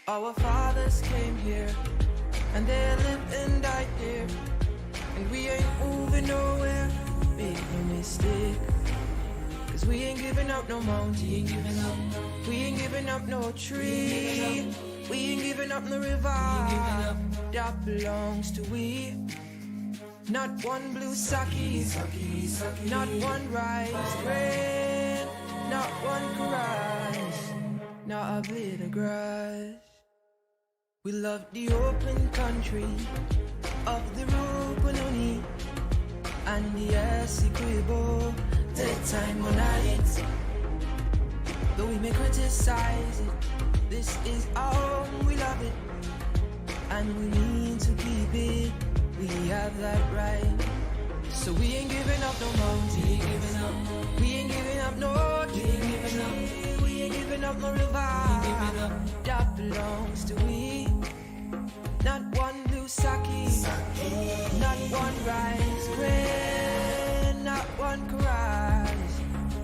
Our fathers came here, and they lived and died there, and we ain't moving nowhere. Big mistake, 'cause we ain't giving up no mountain, we ain't giving up no tree, we ain't giving up no river that belongs to we. Not one blue sake, not one rice grain, not one rice, not a blade of grass. We love the open country of the Rupununi and the Essequibo, daytime or night. Though we may criticize it, this is our home, we love it, and we need to keep it. We have that right. So we ain't giving up no mountain, we ain't giving up no tree, we ain't giving up no river that belongs to we. Not one blue sake, not one rice grain, not one rice,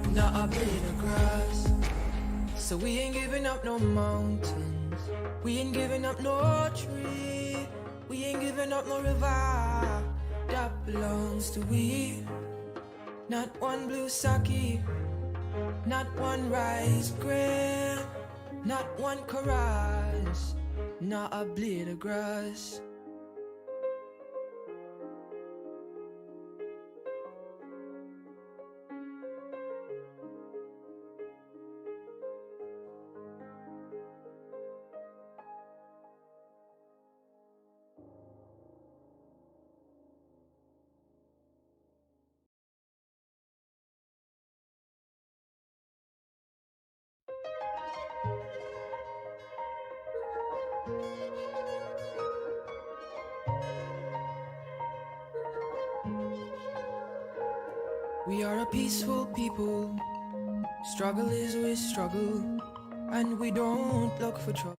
not a blade of grass. So we ain't giving up no mountains, we ain't giving up no tree, we ain't giving up no river that belongs to we. Not one blue sake, not one rice grain, not one chorus, not a blade of grass. We are a peaceful people, struggle is we struggle, and we don't look for trouble.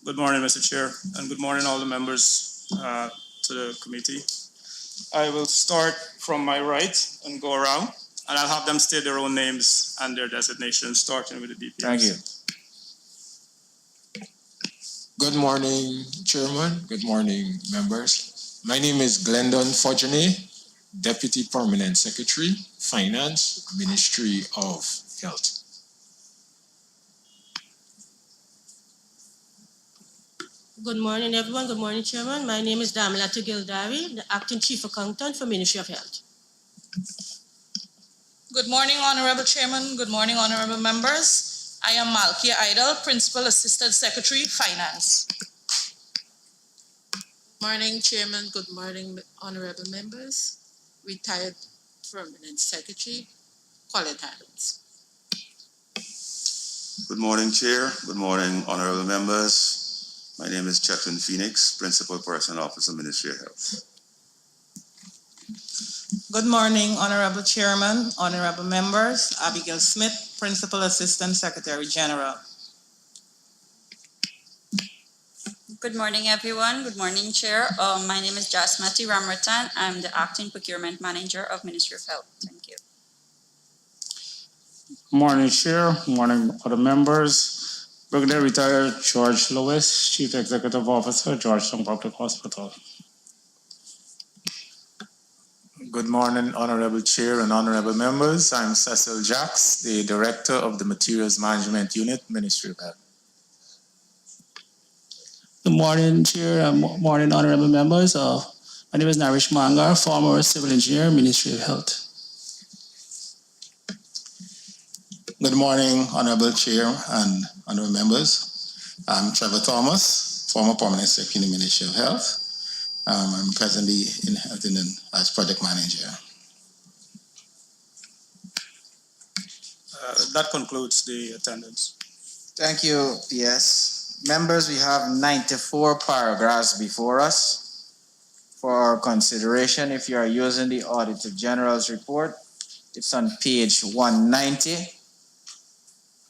Good morning, Mr. Chair, and good morning all the members to the committee. I will start from my right and go around, and I'll have them state their own names and their designations, starting with the DPS. Thank you. Good morning, Chairman. Good morning, members. My name is Glendon Fojane, Deputy Permanent Secretary, Finance, Ministry of Health. Good morning, everyone. Good morning, Chairman. My name is Damila Tugildari, the Acting Chief Accountant for Ministry of Health. Good morning, Honorable Chairman. Good morning, Honorable Members. I am Malkia Idol, Principal Assistant Secretary, Finance. Good morning, Chairman. Good morning, Honorable Members. Retired Permanent Secretary, Colin Adams. Good morning, Chair. Good morning, Honorable Members. My name is Chetwin Phoenix, Principal Personnel Officer, Ministry of Health. Good morning, Honorable Chairman, Honorable Members. Abigail Smith, Principal Assistant Secretary General. Good morning, everyone. Good morning, Chair. My name is Jasmati Ramratan. I'm the Acting Procurement Manager of Ministry of Health. Thank you. Morning, Chair. Morning, other members. Brigadier Retired George Lewis, Chief Executive Officer, Georgetown Public Hospital. Good morning, Honorable Chair and Honorable Members. I'm Cecil Jacks, the Director of the Materials Management Unit, Ministry of Health. Good morning, Chair, and morning, Honorable Members. My name is Narish Mangar, former Civil Engineer, Ministry of Health. Good morning, Honorable Chair and Honorable Members. I'm Trevor Thomas, former Permanent Secretary in the Ministry of Health. I'm presently in Health as Project Manager. That concludes the attendance. Thank you, PS. Members, we have 94 paragraphs before us for our consideration. If you are using the Auditor General's report, it's on page 190.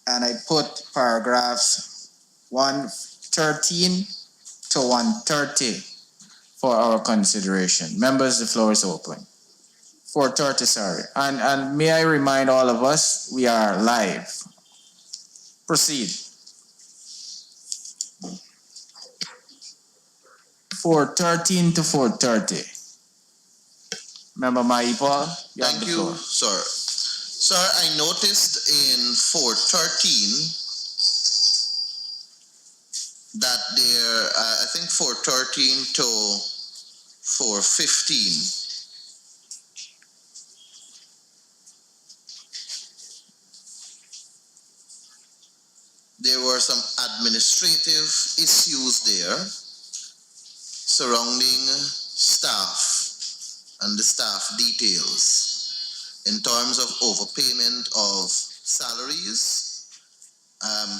And I put paragraphs 113 to 130 for our consideration. Members, the floor is open. 4:30, sorry. And may I remind all of us, we are live. Proceed. 4:13 to 4:30. Member Maipol, you have the Thank you, floor. sir. Sir, I noticed in 413 that there, I think 413 to 415, there were some administrative issues there surrounding staff and the staff details in terms of overpayment of salaries.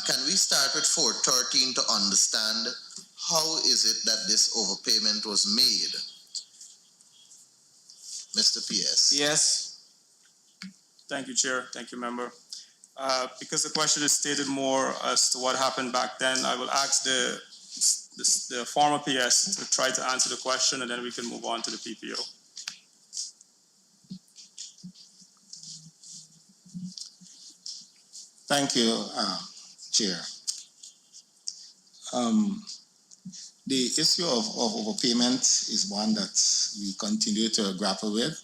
Can we start with 413 to understand how is it that this overpayment was made? Mr. PS. Yes. Thank you, Chair. Thank you, Member. Because the question is stated more as to what happened back then, I will ask the former PS to try to answer the question, and then we can move on to the PPO. Thank you, Chair. The issue of overpayment is one that we continue to grapple with.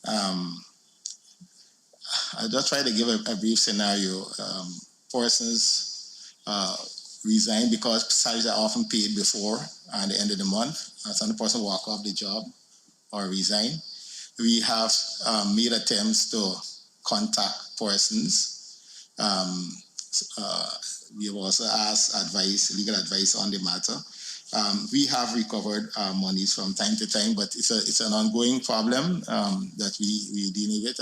I'll just try to give a brief scenario. Persons resign because salaries are often paid before the end of the month. Some the person walk off the job or resign. We have made attempts to contact persons. We have also asked legal advice on the matter. We have recovered monies from time to time, but it's an ongoing problem that we're dealing with.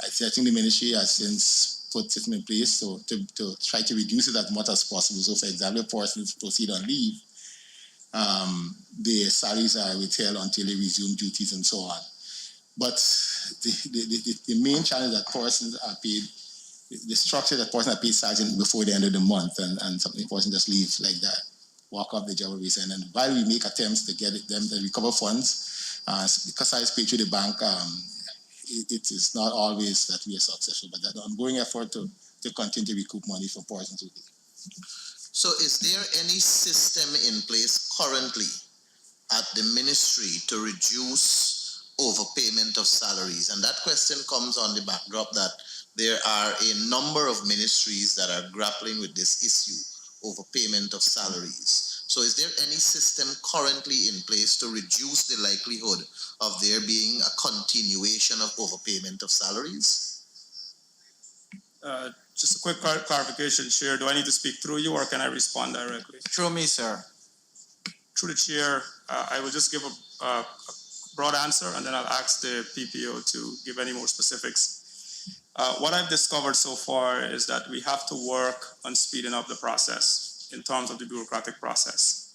I think the ministry has since put system in place to try to reduce it as much as possible. So, for example, if persons proceed on leave, their salaries are withheld until they resume duties and so on. But the main challenge that persons are paid, the structure that persons are paid salaries before the end of the month, and something person just leave like that, walk off the job or resign. And while we make attempts to get them to recover funds, because salaries paid through the bank, it is not always that we are successful, but that ongoing effort to continue to recoup money from persons. So is there any system in place currently at the ministry to reduce overpayment of salaries? And that question comes on the backdrop that there are a number of ministries that are grappling with this issue, overpayment of salaries. So is there any system currently in place to reduce the likelihood of there being a continuation of overpayment of salaries? Just a quick clarification, Chair. Do I need to speak through you, or can I respond directly? Through me, sir. Through the Chair, I will just give a broad answer, and then I'll ask the PPO to give any more specifics. What I've discovered so far is that we have to work on speeding up the process in terms of the bureaucratic process.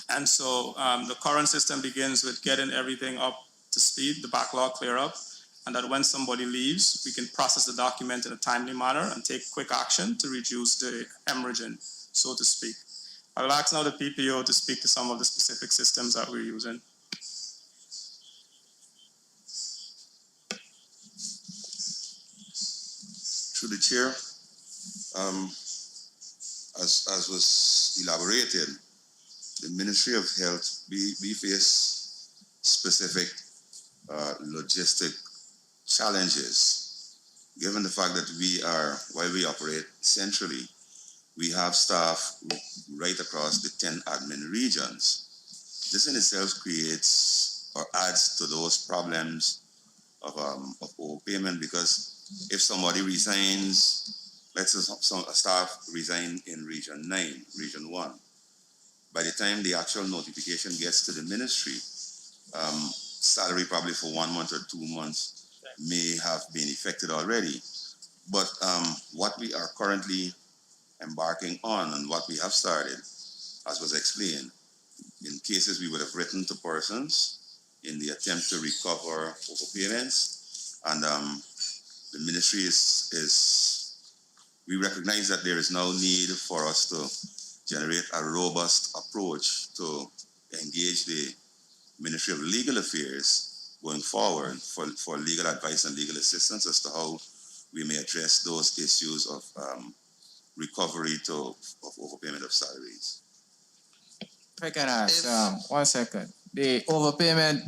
And so the current system begins with getting everything up to speed, the backlog clear up, and that when somebody leaves, we can process the document in a timely manner and take quick action to reduce the hemorrhaging, so to speak. I will ask now the PPO to speak to some of the specific systems that we're using. Through the chair, as was elaborated, the Ministry of Health, we face specific logistic challenges, given the fact that while we operate centrally, we have staff right across the 10 admin regions. This in itself creates or adds to those problems of overpayment, because if somebody resigns, let's say a staff resign in Region 9, Region 1, by the time the actual notification gets to the ministry, salary probably for 1 month or 2 months may have been affected already. But what we are currently embarking on and what we have started, as was explained, in cases we would have written to persons in the attempt to recover overpayments, and the ministry we recognize that there is now need for us to generate a robust approach to engage the Ministry of Legal Affairs going forward for legal advice and legal assistance as to how we may address those issues of recovery of overpayment of salaries. If I can ask, 1 second. The overpayment,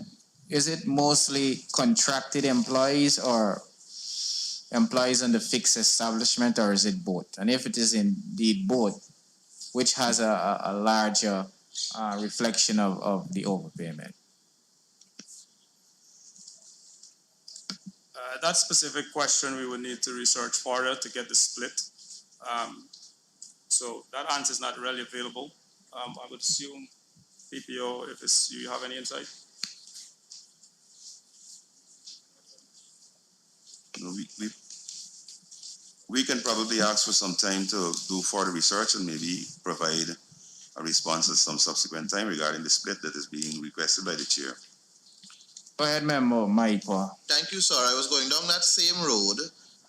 is it mostly contracted employees or employees on the fixed establishment, or is it both? And if it is indeed both, which has a larger reflection of the overpayment? That specific question we would need to research further to get the split. So that answer is not really available. I would assume PPO, if it's you have any insight. We can probably ask for some time to do further research and maybe provide a response at some subsequent time regarding the split that is being requested by the chair. Go ahead, Member Maipo. Thank you, sir. I was going down that same road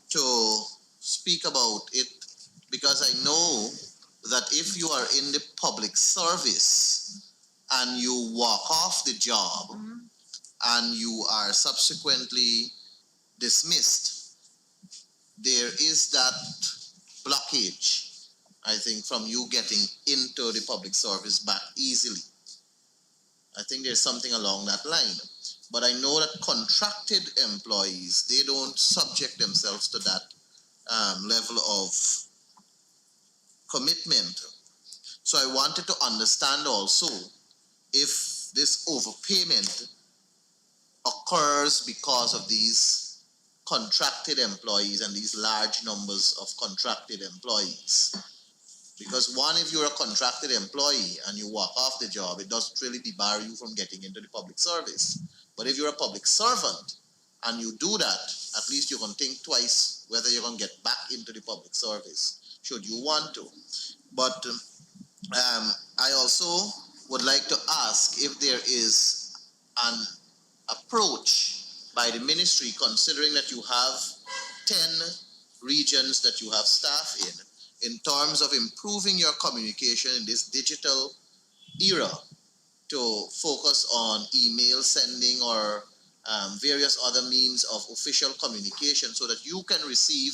to speak about it because I know that if you are in the public service and you walk off the job and you are subsequently dismissed, there is that blockage, I think, from you getting into the public service back easily. I think there's something along that line. But I know that contracted employees, they don't subject themselves to that level of commitment. So I wanted to understand also if this overpayment occurs because of these contracted employees and these large numbers of contracted employees. Because one, if you're a contracted employee and you walk off the job, it doesn't really debar you from getting into the public service. But if you're a public servant and you do that, at least you can think twice whether you're going to get back into the public service, should you want to. But I also would like to ask if there is an approach by the ministry, considering that you have 10 regions that you have staff in terms of improving your communication in this digital era, to focus on email sending or various other means of official communication so that you can receive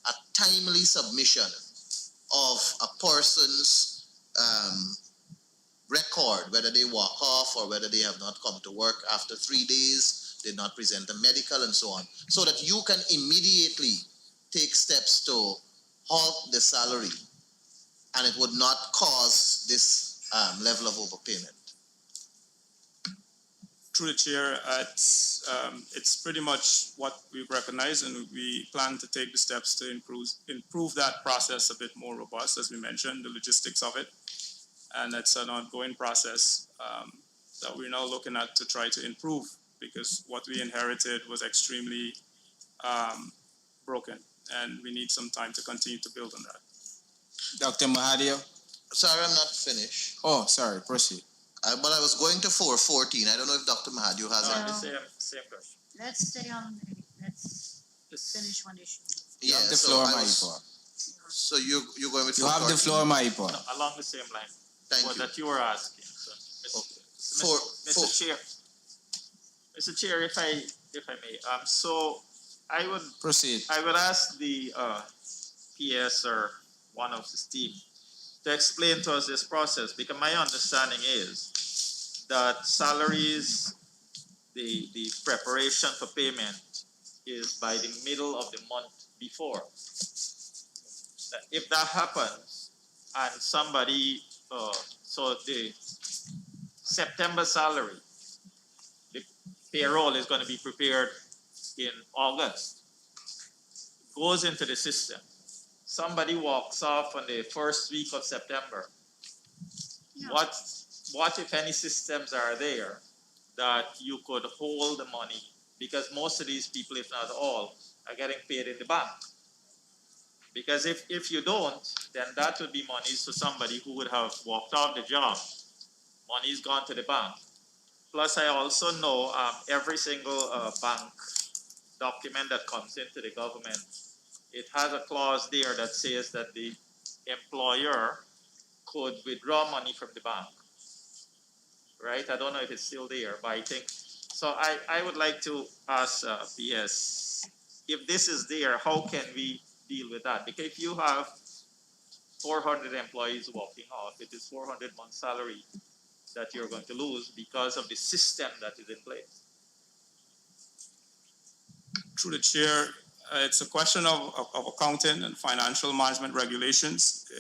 a timely submission of a person's record, whether they walk off or whether they have not come to work after 3 days, did not present a medical and so on, so that you can immediately take steps to halt the salary and it would not cause this level of overpayment. Through the chair, it's pretty much what we recognize, and we plan to take the steps to improve that process a bit more robust, as we mentioned, the logistics of it. And it's an ongoing process that we're now looking at to try to improve, because what we inherited was extremely broken, and we need some time to continue to build on that. Dr. Mahadio? Sorry, I'm not finished. Oh, sorry, proceed. But I was going to 414. I don't know if Dr. Mahadio has No, any. same question. Let's stay on, let's finish one issue. You Yeah, have the so floor, I was- Maipo. So you're going with You have the 414? floor, Maipo. No, along the same line. Thank What you. that you were asking. So, Mr. Chair. Mr. Chair, if I may, so I would Proceed. ask the PS or one of his team to explain to us this process, because my understanding is that salaries, the preparation for payment is by the middle of the month before. If that happens and somebody, so the September salary, the payroll is going to be prepared in August, goes into the system. Somebody walks off on the first week of September. Yeah. What if any systems are there that you could hold the money? Because most of these people, if not all, are getting paid in the bank. Because if you don't, then that would be monies to somebody who would have walked off the job. Money's gone to the bank. Plus, I also know every single bank document that comes into the government, it has a clause there that says that the employer could withdraw money from the bank. Right? I don't know if it's still there, but I think So I would like to ask PS, if this is there, how can we deal with that? Because if you have 400 employees walking off, it is 400 months salary that you're going to lose because of the system that is in place. Through the chair, it's a question of accounting and financial management regulations.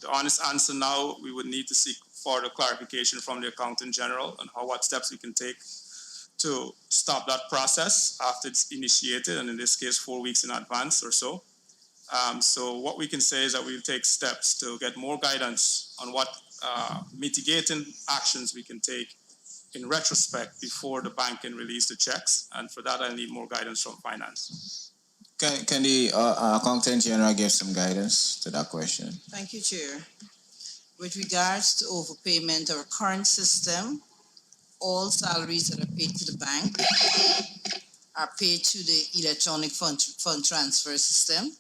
The honest answer now, we would need to seek further clarification from the accountant general on what steps we can take to stop that process after it's initiated, and in this case, 4 weeks in advance or so. So what we can say is that we'll take steps to get more guidance on what mitigating actions we can take in retrospect before the bank can release the checks. And for that, I need more guidance from finance. Can the accountant general give some guidance to that question? Thank you, Chair. With regards to overpayment, our current system, all salaries that are paid to the bank are paid to the electronic fund transfer system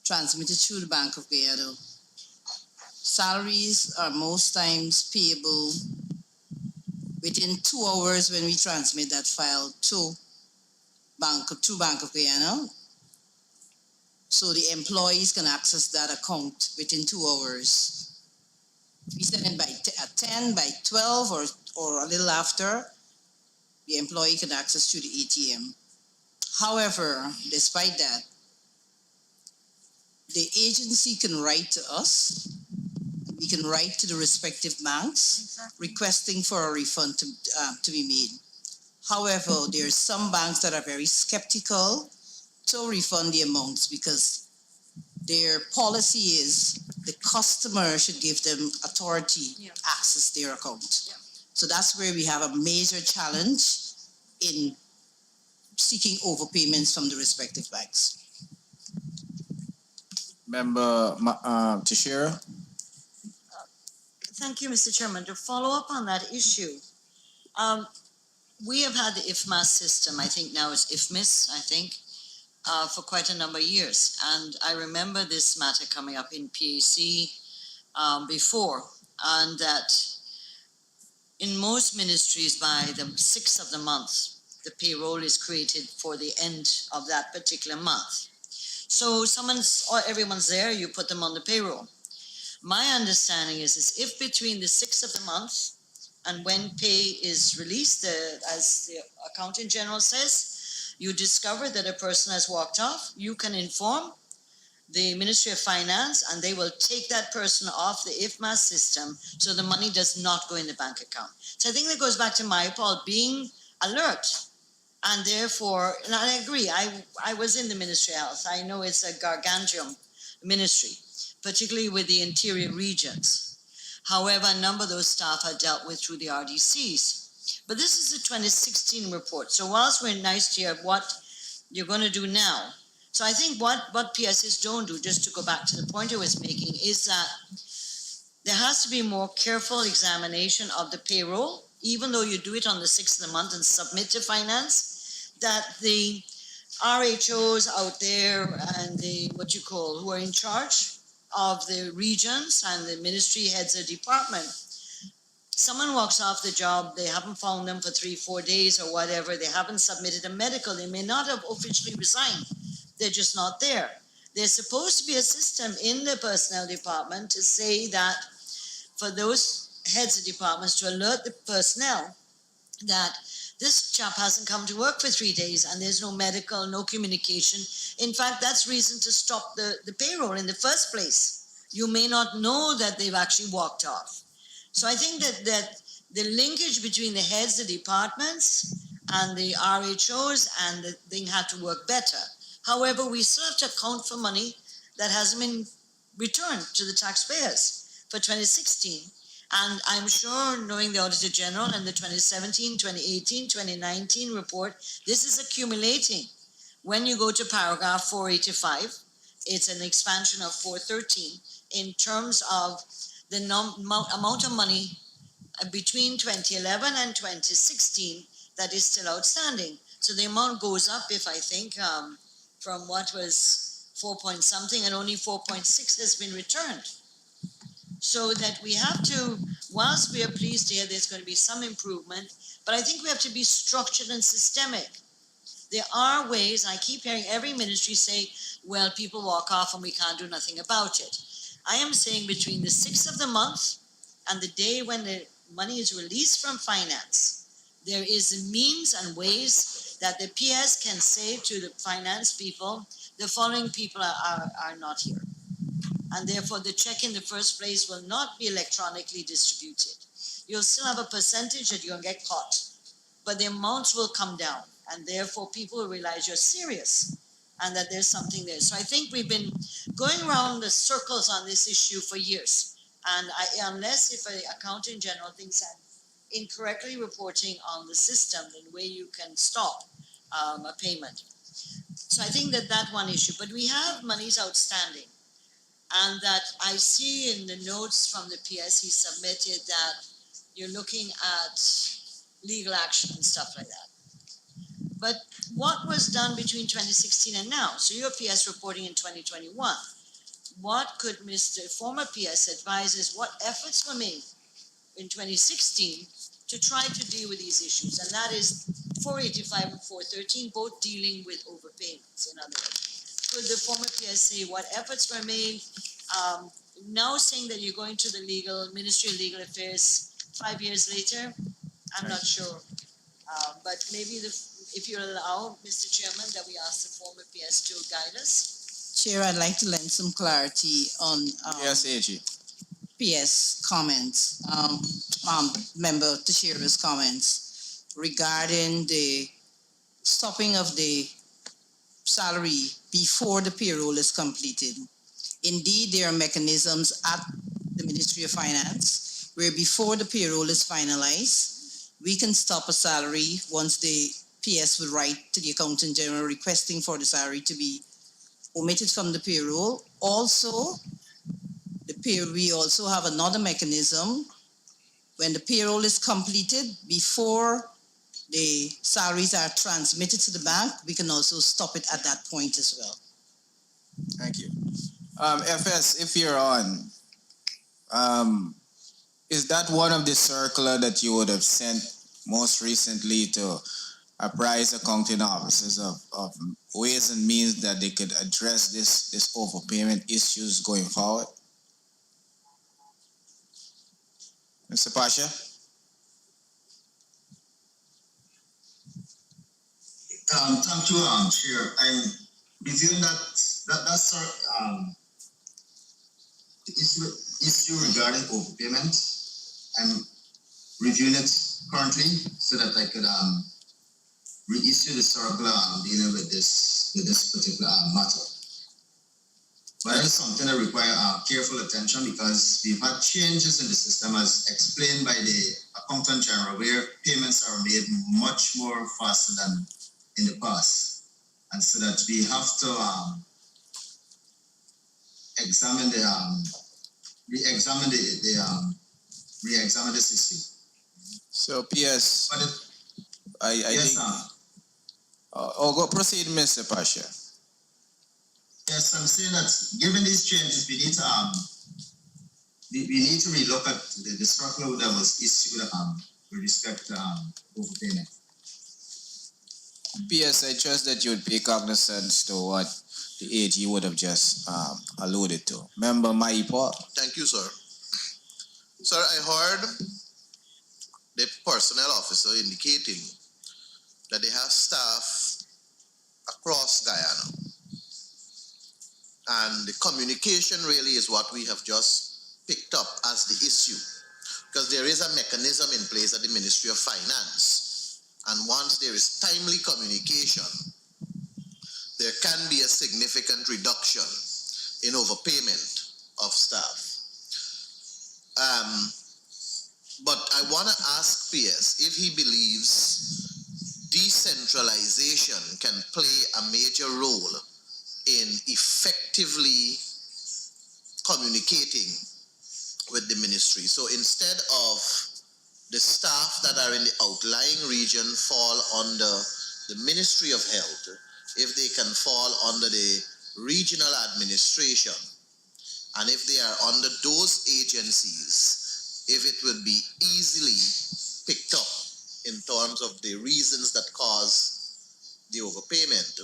transmitted through the Bank of Guyana. Salaries are most times payable within 2 hours when we transmit that file to Bank of Guyana. So the employees can access that account within 2 hours. We send it at 10, by 12, or a little after, the employee can access through the ATM. However, despite that, the agency can write to us. We can write to the respective banks requesting for a refund to be made. However, there are some banks that are very skeptical to refund the amounts because their policy is the customer should give them authority to access their account. So that's where we have a major challenge in seeking overpayments from the respective banks. Member Teixeira. Thank you, Mr. Chairman. To follow up on that issue, we have had the IFMAS system, I think now it's IFMIS, I think, for quite a number of years. And I remember this matter coming up in PAC before, and that in most ministries by the 6th of the month, the payroll is created for the end of that particular month. So everyone's there, you put them on the payroll. My understanding is if between the 6th of the month and when pay is released, as the accountant general says, you discover that a person has walked off, you can inform the Ministry of Finance and they will take that person off the IFMAS system so the money does not go in the bank account. So I think that goes back to my Paul being alert. And therefore, and I agree, I was in the Ministry of Health. I know it's a gargantuan ministry, particularly with the interior regions. However, a number of those staff are dealt with through the RDCs. But this is a 2016 report. So whilst we're nice to hear what you're going to do now, so I think what PSs don't do, just to go back to the point I was making, is that there has to be more careful examination of the payroll, even though you do it on the 6th of the month and submit to finance, that the RHOs out there and who are in charge of the regions and the ministry heads of department, someone walks off the job, they haven't found them for 3-4 days or whatever, they haven't submitted a medical, they may not have officially resigned, they're just not there. There's supposed to be a system in the personnel department to say that for those heads of departments to alert the personnel that this chap hasn't come to work for 3 days and there's no medical, no communication. In fact, that's reason to stop the payroll in the first place. You may not know that they've actually walked off. So I think that the linkage between the heads of departments and the RHOs and the thing had to work better. However, we still have to account for money that hasn't been returned to the taxpayers for 2016. And I'm sure, knowing the Auditor General and the 2017, 2018, 2019 report, this is accumulating. When you go to paragraph 485, it's an expansion of 413 in terms of the amount of money between 2011 and 2016 that is still outstanding. So the amount goes up, if I think, from what was 4 point something, and only 4.6 has been returned. So that we have to, whilst we are pleased to hear there's going to be some improvement, But I think we have to be structured and systemic. There are ways, and I keep hearing every ministry say, well, people walk off and we can't do nothing about it. I am saying between the 6th of the month and the day when the money is released from finance, there is means and ways that the PS can say to the finance people, the following people are not here. And therefore, the check in the first place will not be electronically distributed. You'll still have a percentage that you're going to get caught, but the amounts will come down. And therefore, people will realize you're serious and that there's something there. So I think we've been going around the circles on this issue for years. And unless if an accountant general thinks I'm incorrectly reporting on the system, then way you can stop a payment. So I think that one issue. But we have monies outstanding. And that I see in the notes from the PS he submitted that you're looking at legal action and stuff like that. But what was done between 2016 and now? So your PS reporting in 2021. What could Mr. former PS advise us what efforts were made in 2016 to try to deal with these issues? And that is 485 and 413, both dealing with overpayments, in other words. Could the former PS say what efforts were made? Now saying that you're going to the Ministry of Legal Affairs 5 years later, I'm not sure. But maybe if you allow, Mr. Chairman, that we ask the former PS to guide us. Chair, I'd like to lend some clarity on Yes, AG. PS comments, member Tashira's comments regarding the stopping of the salary before the payroll is completed. Indeed, there are mechanisms at the Ministry of Finance where before the payroll is finalized, we can stop a salary once the PS would write to the Accountant General requesting for the salary to be omitted from the payroll. Also, we also have another mechanism when the payroll is completed before the salaries are transmitted to the bank, we can also stop it at that point as well. Thank you. FS, if you're on, is that one of the circular that you would have sent most recently to apprise accounting officers of ways and means that they could address this overpayment issues going forward? Mr. Pasha? Thank you, Chair. I'm reviewing that's the issue regarding overpayment. I'm reviewing it currently so that I could reissue the circular dealing with this particular matter. But it's something that requires careful attention because we've had changes in the system as explained by the Accountant General where payments are made much more faster than in the past. And so that we have to examine re-examine this issue. So PS, yes, go proceed, Mr. Pasha. Yes, I'm saying that given these changes, we need to relook at the circular that was issued with respect to overpayment. PS, I trust that you would pay cognizance to what the AG would have just alluded to. Member Maipo. Thank you, sir. Sir, I heard the personnel officer indicating that they have staff across Guyana. And the communication really is what we have just picked up as the issue. Because there is a mechanism in place at the Ministry of Finance. And once there is timely communication, there can be a significant reduction in overpayment of staff. But I want to ask PS if he believes decentralization can play a major role in effectively communicating with the ministry. So instead of the staff that are in the outlying region fall under the Ministry of Health, if they can fall under the regional administration, and if they are under those agencies, if it would be easily picked up in terms of the reasons that cause the overpayment,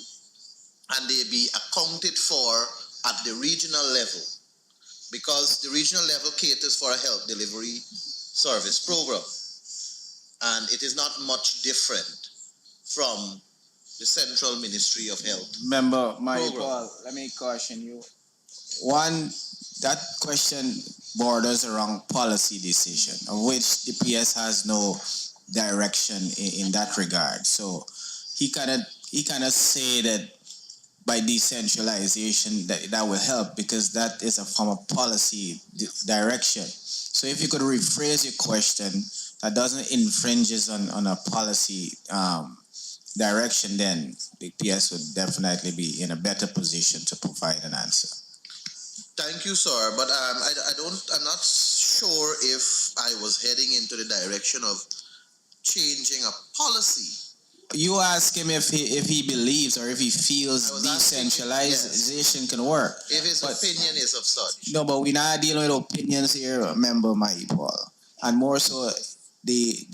and they be accounted for at the regional level, because the regional level caters for a health delivery service program, and it is not much different from the Central Ministry of Health. Member Mario Program. Paul, let me caution you. One, that question borders around policy decision, of which the PS has no direction in that regard. So he cannot say that by decentralization that will help, because that is a form of policy direction. So if you could rephrase your question that doesn't infringes on a policy direction, then the PS would definitely be in a better position to provide an answer. Thank you, sir, but I'm not sure if I was heading into the direction of changing a policy. You ask him if he believes or if he feels I was asking if- decentralization can work. If his opinion is of such. No, but we're not dealing with opinions here, member Mike Paul. And more so, the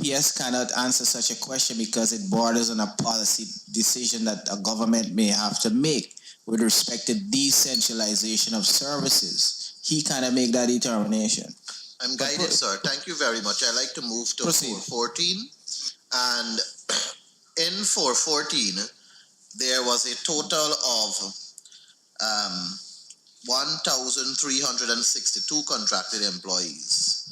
PS cannot answer such a question because it borders on a policy decision that a government may have to make with respect to decentralization of services. He cannot make that determination. I'm guided, sir. Thank you very much. I'd like to move to Proceed. 414. And in 414, there was a total of 1,362 contracted employees.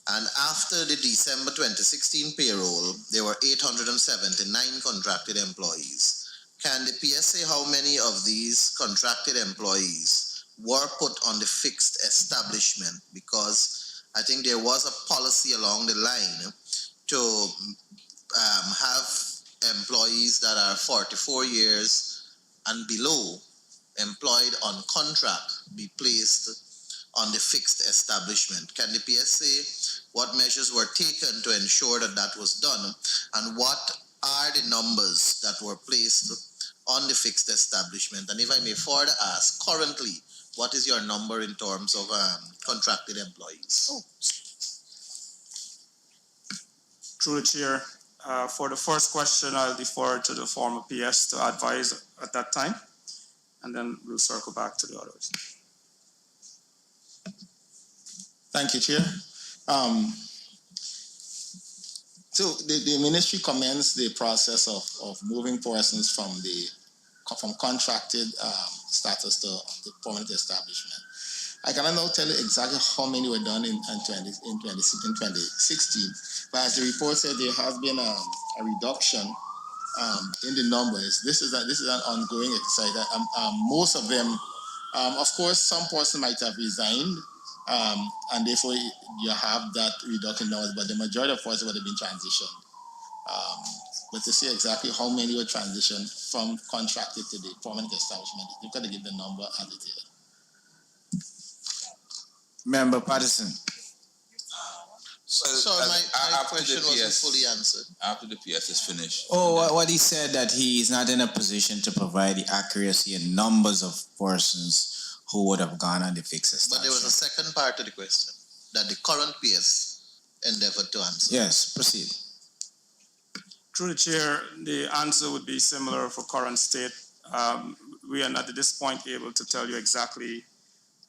And after the December 2016 payroll, there were 879 contracted employees. Can the PS say how many of these contracted employees were put on the fixed establishment? Because I think there was a policy along the line to have employees that are 44 years and below employed on contract be placed on the fixed establishment. Can the PS say what measures were taken to ensure that that was done, and what are the numbers that were placed on the fixed establishment? And if I may further ask, currently, what is your number in terms of contracted employees? Through the chair, for the first question, I'll defer to the former PS to advise at that time, and then we'll circle back to the others. Thank you, Chair. So the ministry commenced the process of moving persons from contracted status to the permanent establishment. I cannot now tell you exactly how many were done in 2016, but as the report said, there has been a reduction in the numbers. This is an ongoing exercise. Most of them, of course, some person might have resigned, and therefore you have that reduction in numbers, but the majority of us would have been transitioned. But to say exactly how many were transitioned from contracted to the permanent establishment, you've got to give the number as it is. Member Patterson. So my question wasn't fully answered. After the PS is finished. Oh, what he said, that he is not in a position to provide the accuracy and numbers of persons who would have gone on the fixed establishment. But there was a second part to the question that the current PS endeavored to answer. Yes, proceed. Through the chair, the answer would be similar for current state. We are not at this point able to tell you exactly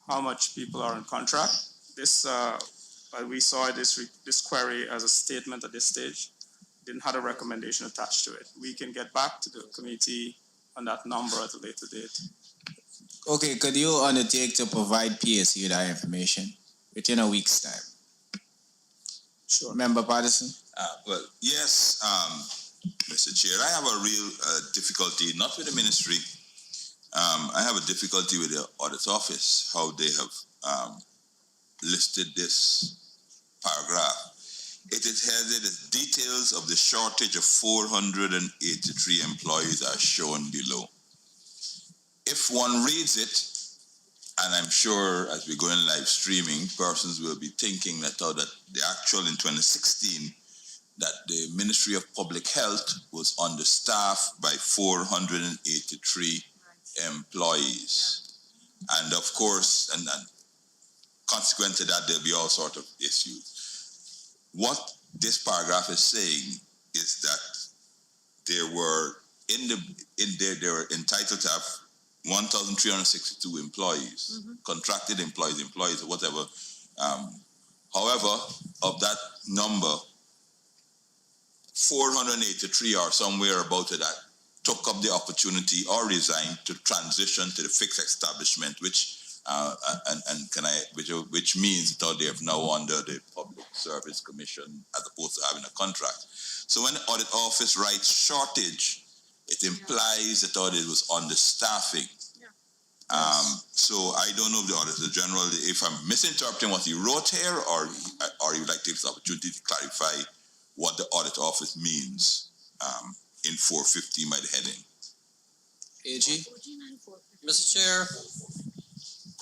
how much people are on contract. This, we saw this query as a statement at this stage. Didn't have a recommendation attached to it. We can get back to the committee on that number at a later date. Okay, could you undertake to provide PSU that information within a week's time? Sure. Member Patterson? Well, yes, Mr. Chair, I have a real difficulty, not with the ministry. I have a difficulty with the audit office, how they have listed this paragraph. It is headed as details of the shortage of 483 employees are shown below. If one reads it, and I'm sure as we go in live streaming, persons will be thinking that the actual in 2016, that the Ministry of Public Health was understaffed by 483 employees. And of course, and consequent to that, there'll be all sorts of issues. What this paragraph is saying is that they were they were entitled to have 1,362 employees, contracted employees, or whatever. However, of that number, 483 or somewhere about it that took up the opportunity or resigned to transition to the fixed establishment, which which means that they are now under the Public Service Commission as opposed to having a contract. So when the audit office writes shortage, it implies that audit was understaffing. So I don't know if the Auditor General, if I'm misinterpreting what he wrote here, or you would like to take this opportunity to clarify what the audit office means in 415 by the heading. AG? Mr. Chair,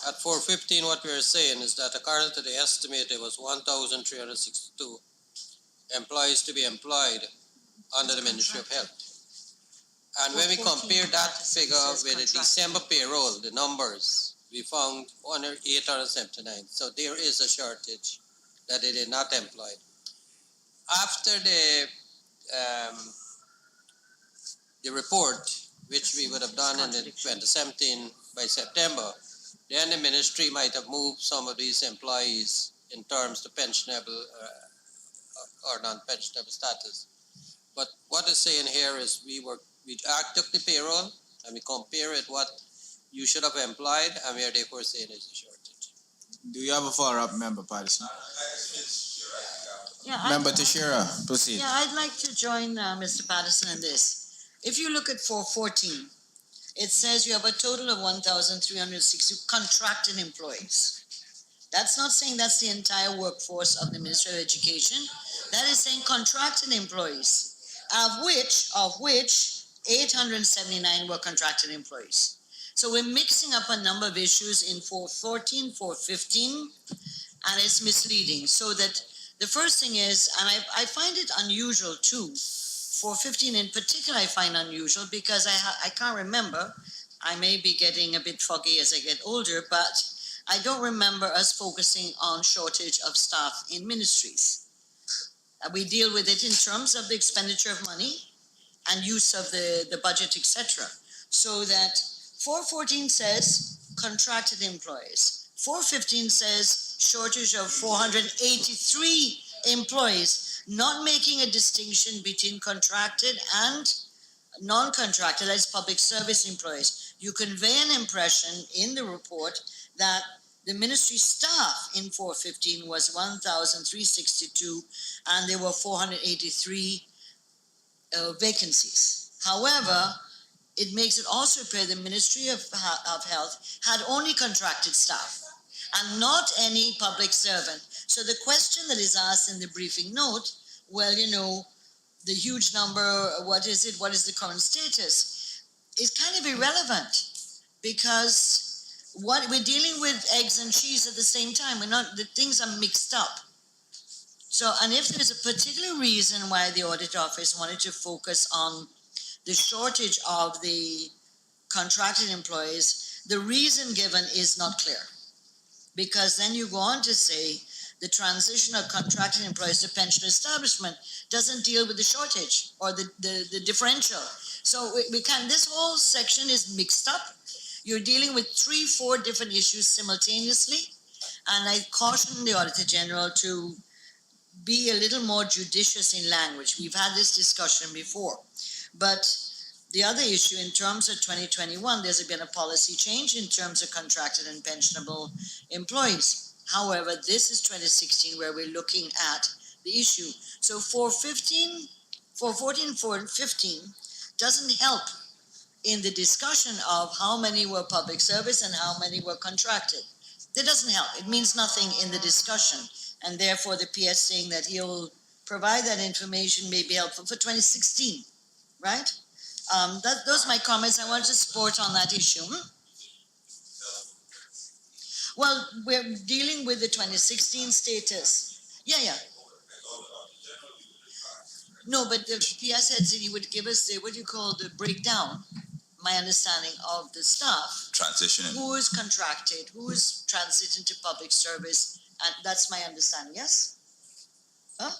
at 415, what we are saying is that according to the estimate, there was 1,362 employees to be employed under the Ministry of Health. And when we compare that figure with the December payroll, the numbers, we found 879. So there is a shortage that they did not employ. After the report, which we would have done in the 2017 by September, then the ministry might have moved some of these employees in terms of pensionable or non-pensionable status. But what is saying here is we took the payroll and we compare it what you should have employed, and we are therefore saying it's a shortage. Do you have a follow-up, Member Patterson? Yeah, Member Teixeira, proceed. Yeah, I'd like to join Mr. Patterson in this. If you look at 414, it says you have a total of 1,360 contracted employees. That's not saying that's the entire workforce of the Ministry of Education. That is saying contracted employees, of which 879 were contracted employees. So we're mixing up a number of issues in 414, 415, and it's misleading. So that the first thing is, and I find it unusual too, 415 in particular I find unusual because I can't remember. I may be getting a bit foggy as I get older, but I don't remember us focusing on shortage of staff in ministries. We deal with it in terms of the expenditure of money and use of the budget, etc. So that 414 says contracted employees. 415 says shortage of 483 employees, not making a distinction between contracted and non-contracted, as public service employees. You convey an impression in the report that the ministry staff in 415 was 1,362 and there were 483 vacancies. However, it makes it also appear the Ministry of Health had only contracted staff and not any public servant. So the question that is asked in the briefing note, well, you know, the huge number, what is it, what is the current status, is kind of irrelevant because what we're dealing with eggs and cheese at the same time. The things are mixed up. So, and if there's a particular reason why the audit office wanted to focus on the shortage of the contracted employees, the reason given is not clear. Because then you go on to say the transition of contracted employees to pension establishment doesn't deal with the shortage or the differential. So this whole section is mixed up. You're dealing with 3-4 different issues simultaneously. And I caution the Auditor General to be a little more judicious in language. We've had this discussion before. But the other issue in terms of 2021, there's been a policy change in terms of contracted and pensionable employees. However, this is 2016 where we're looking at the issue. So 414, 415 doesn't help in the discussion of how many were public service and how many were contracted. That doesn't help. It means nothing in the discussion. And therefore the PS saying that he'll provide that information may be helpful for 2016, right? Those are my comments. I want to support on that issue. Well, we're dealing with the 2016 status. Yeah. No, but the PS had said he would give us the, what do you call, the breakdown, my understanding of the staff. Transitioning. Who is contracted, who is transiting to public service, and that's my understanding, yes? Huh?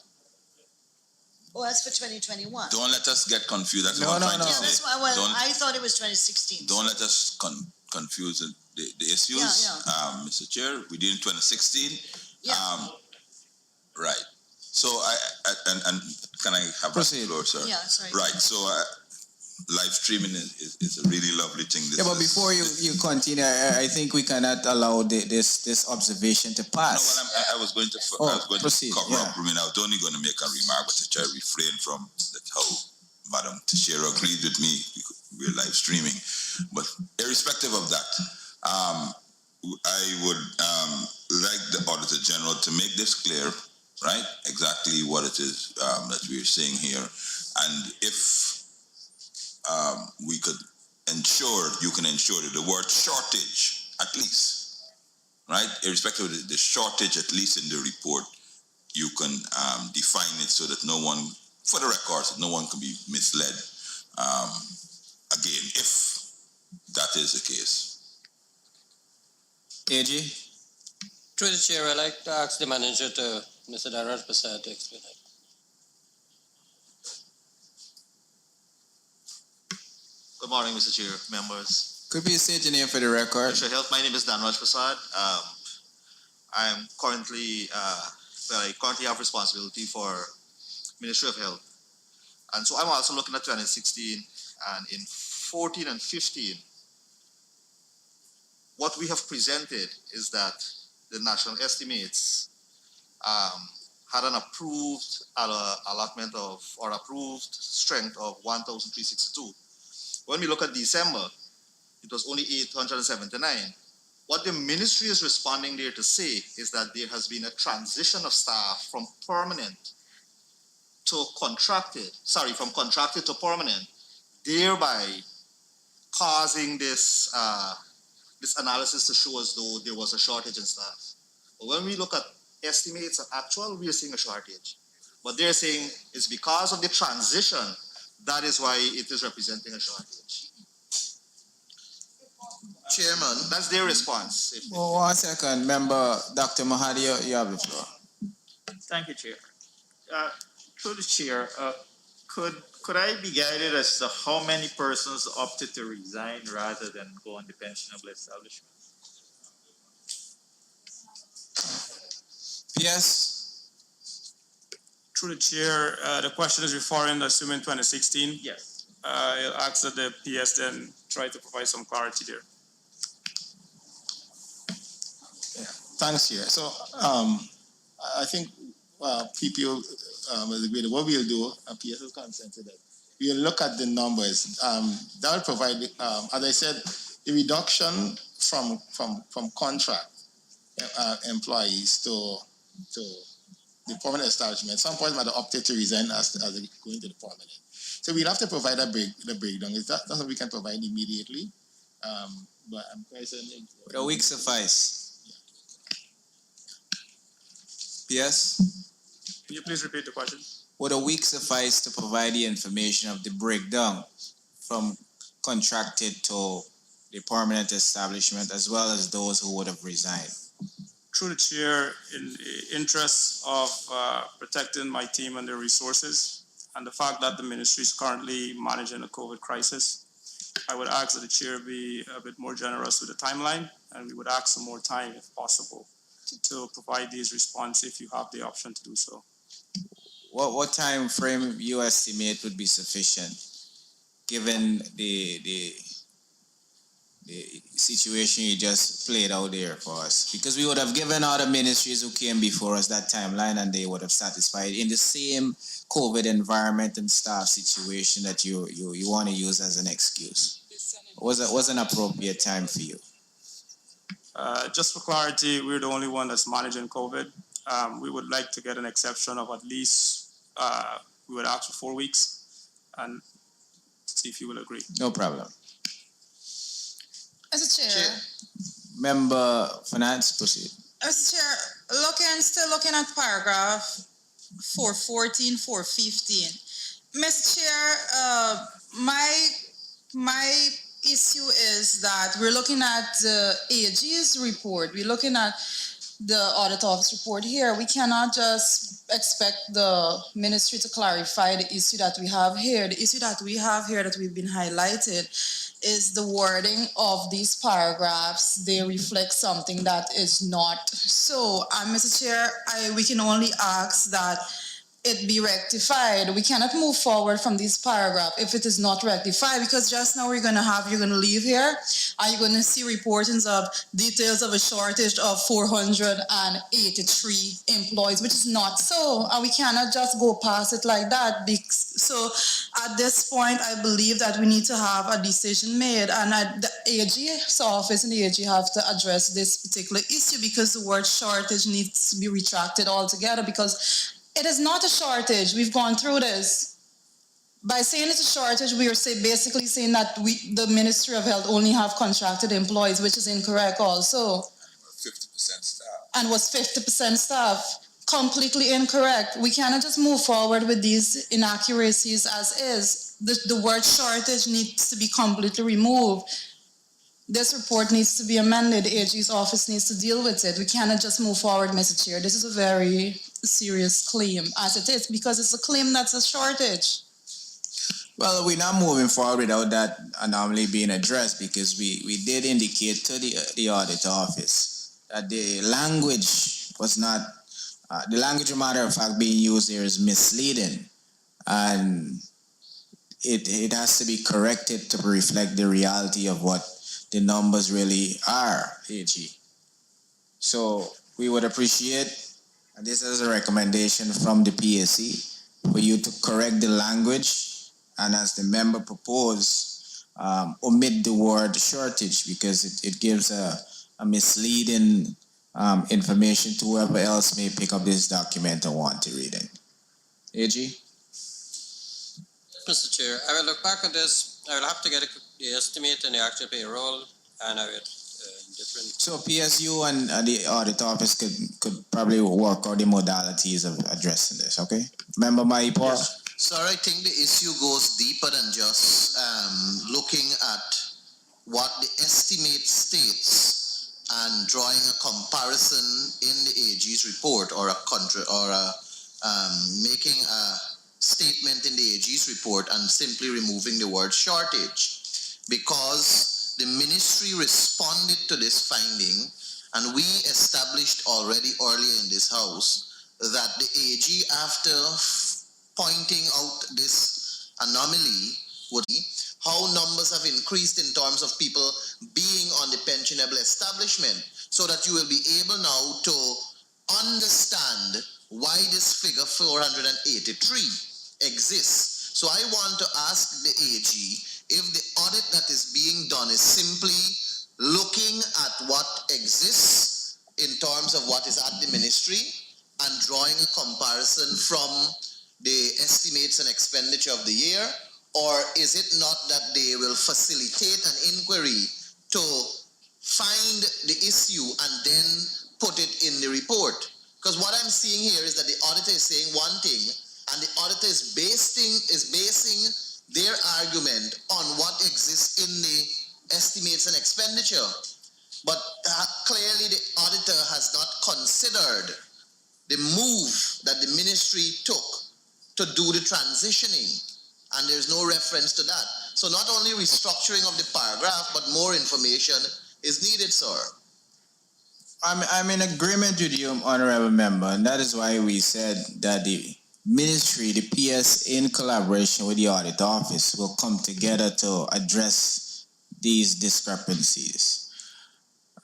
Oh, that's for 2021. Don't let us get confused. That's No, what I'm no, trying no. to Yeah, say. that's why, well, Don't, I thought it was 2016. don't let us confuse the issues. Yeah, Mr. Chair, we did in 2016. Yeah. Right. So and can I have that floor, sir? Yeah, sorry. Right. So live streaming is a really lovely thing. Yeah, but before you continue, I think we cannot allow this observation to pass. No, well, I was going to proceed, cover up. I mean, I was only going to make a remark, but the chair refrained from that. How Madam Teixeira agreed with me. We're live streaming, but irrespective of that, I would like the Auditor General to make this clear, right? Exactly what it is that we're saying here, and if we could ensure, you can ensure that the word shortage, at least, right? Irrespective of the shortage, at least in the report, you can define it so that no one, for the records, no one can be misled. Again, if that is the case. AG? Through the chair, I'd like to ask the manager to, Mr. Darraj Prasad, to explain it. Good morning, Mr. Chair, members. Could you state your name for the record? Ministry of Health, my name is Danraj Prasad. I currently have responsibility for Ministry of Health. And so I'm also looking at 2016 and in 14 and 15. What we have presented is that the national estimates had an approved allotment of, or approved strength of 1,362. When we look at December, it was only 879. What the ministry is responding there to say is that there has been a transition of staff from permanent to contracted, from contracted to permanent, thereby causing this this analysis to show as though there was a shortage in staff. But when we look at estimates and actual, we are seeing a shortage. But they're saying it's because of the transition, that is why it is representing a shortage. Chairman. That's their response. Well, 1 second, member Dr. Mahadi, you have the floor. Thank you, Chair. Through the chair, could I be guided as to how many persons opted to resign rather than go on the pensionable establishment? Yes. Through the chair, the question is referring to assuming 2016. Yes. I'll ask that the PS then try to provide some clarity there. Thanks, Chair. So I think PPO will agree that what we'll do, and PS will consent to that, we'll look at the numbers. That will provide, as I said, the reduction from contract employees to the permanent establishment. Some point might have opted to resign as they go into the permanent. So we'll have to provide the breakdown. Is that something we can provide immediately? But I'm quite certain. A week suffice. Yes? Can you please repeat the question? Would a week suffice to provide the information of the breakdown from contracted to the permanent establishment, as well as those who would have resigned? Through the chair, in the interest of protecting my team and their resources, and the fact that the ministry is currently managing a COVID crisis, I would ask that the chair be a bit more generous with the timeline, and we would ask some more time if possible to provide these response if you have the option to do so. What time frame you estimate would be sufficient, given the situation you just played out there for us? Because we would have given other ministries who came before us that timeline, and they would have satisfied in the same COVID environment and staff situation that you want to use as an excuse. Was an appropriate time for you? Just for clarity, we're the only one that's managing COVID. We would like to get an exception of at least, we would ask for 4 weeks, and see if you will agree. No problem. Mr. Chair. Member Finance, proceed. Mr. Chair, still looking at paragraph 414, 415. Mr. Chair, my issue is that we're looking at the AG's report. We're looking at the audit office report here, we cannot just expect the ministry to clarify the issue that we have here. The issue that we have here that we've been highlighted is the wording of these paragraphs. They reflect something that is not so. Mr. Chair, we can only ask that it be rectified. We cannot move forward from this paragraph if it is not rectified, because just now you're going to leave here and you're going to see reportings of details of a shortage of 483 employees, which is not so. And we cannot just go past it like that. So at this point, I believe that we need to have a decision made, and the AG's office and the AG have to address this particular issue, because the word shortage needs to be retracted altogether, because it is not a shortage. We've gone through this. By saying it's a shortage, we are basically saying that the Ministry of Health only have contracted employees, which is incorrect also. 50% staff. And was 50% staff. Completely incorrect. We cannot just move forward with these inaccuracies as is. The word shortage needs to be completely removed. This report needs to be amended. The AG's office needs to deal with it. We cannot just move forward, Mr. Chair. This is a very serious claim, as it is, because it's a claim that's a shortage. Well, we're not moving forward without that anomaly being addressed, because we did indicate to the audit office that the language was not, the language, matter of fact, being used here is misleading, and it has to be corrected to reflect the reality of what the numbers really are, AG. So we would appreciate, and this is a recommendation from the PSC, for you to correct the language, and as the member proposed, omit the word shortage, because it gives a misleading information to whoever else may pick up this document and want to read it. AG? Mr. Chair, I will look back at this. I will have to get the estimate and the actual payroll, and I will different. So PSU and the audit office could probably work out the modalities of addressing this, okay? Member Maipo? Yes. Sir, I think the issue goes deeper than just looking at what the estimate states and drawing a comparison in the AG's report, or making a statement in the AG's report and simply removing the word shortage, because the ministry responded to this finding, and we established already earlier in this house that the AG, after pointing out this anomaly, would be how numbers have increased in terms of people being on the pensionable establishment, so that you will be able now to understand why this figure 483 exists. So I want to ask the AG if the audit that is being done is simply looking at what exists in terms of what is at the ministry and drawing a comparison from the estimates and expenditure of the year, or is it not that they will facilitate an inquiry to find the issue and then put it in the report? Because what I'm seeing here is that the auditor is saying one thing, and the auditor is basing their argument on what exists in the estimates and expenditure. But clearly the auditor has not considered the move that the ministry took to do the transitioning, and there's no reference to that. So not only restructuring of the paragraph, but more information is needed, sir. I'm in agreement with you, Honorable Member, and that is why we said that the ministry, the PS, in collaboration with the audit office, will come together to address these discrepancies.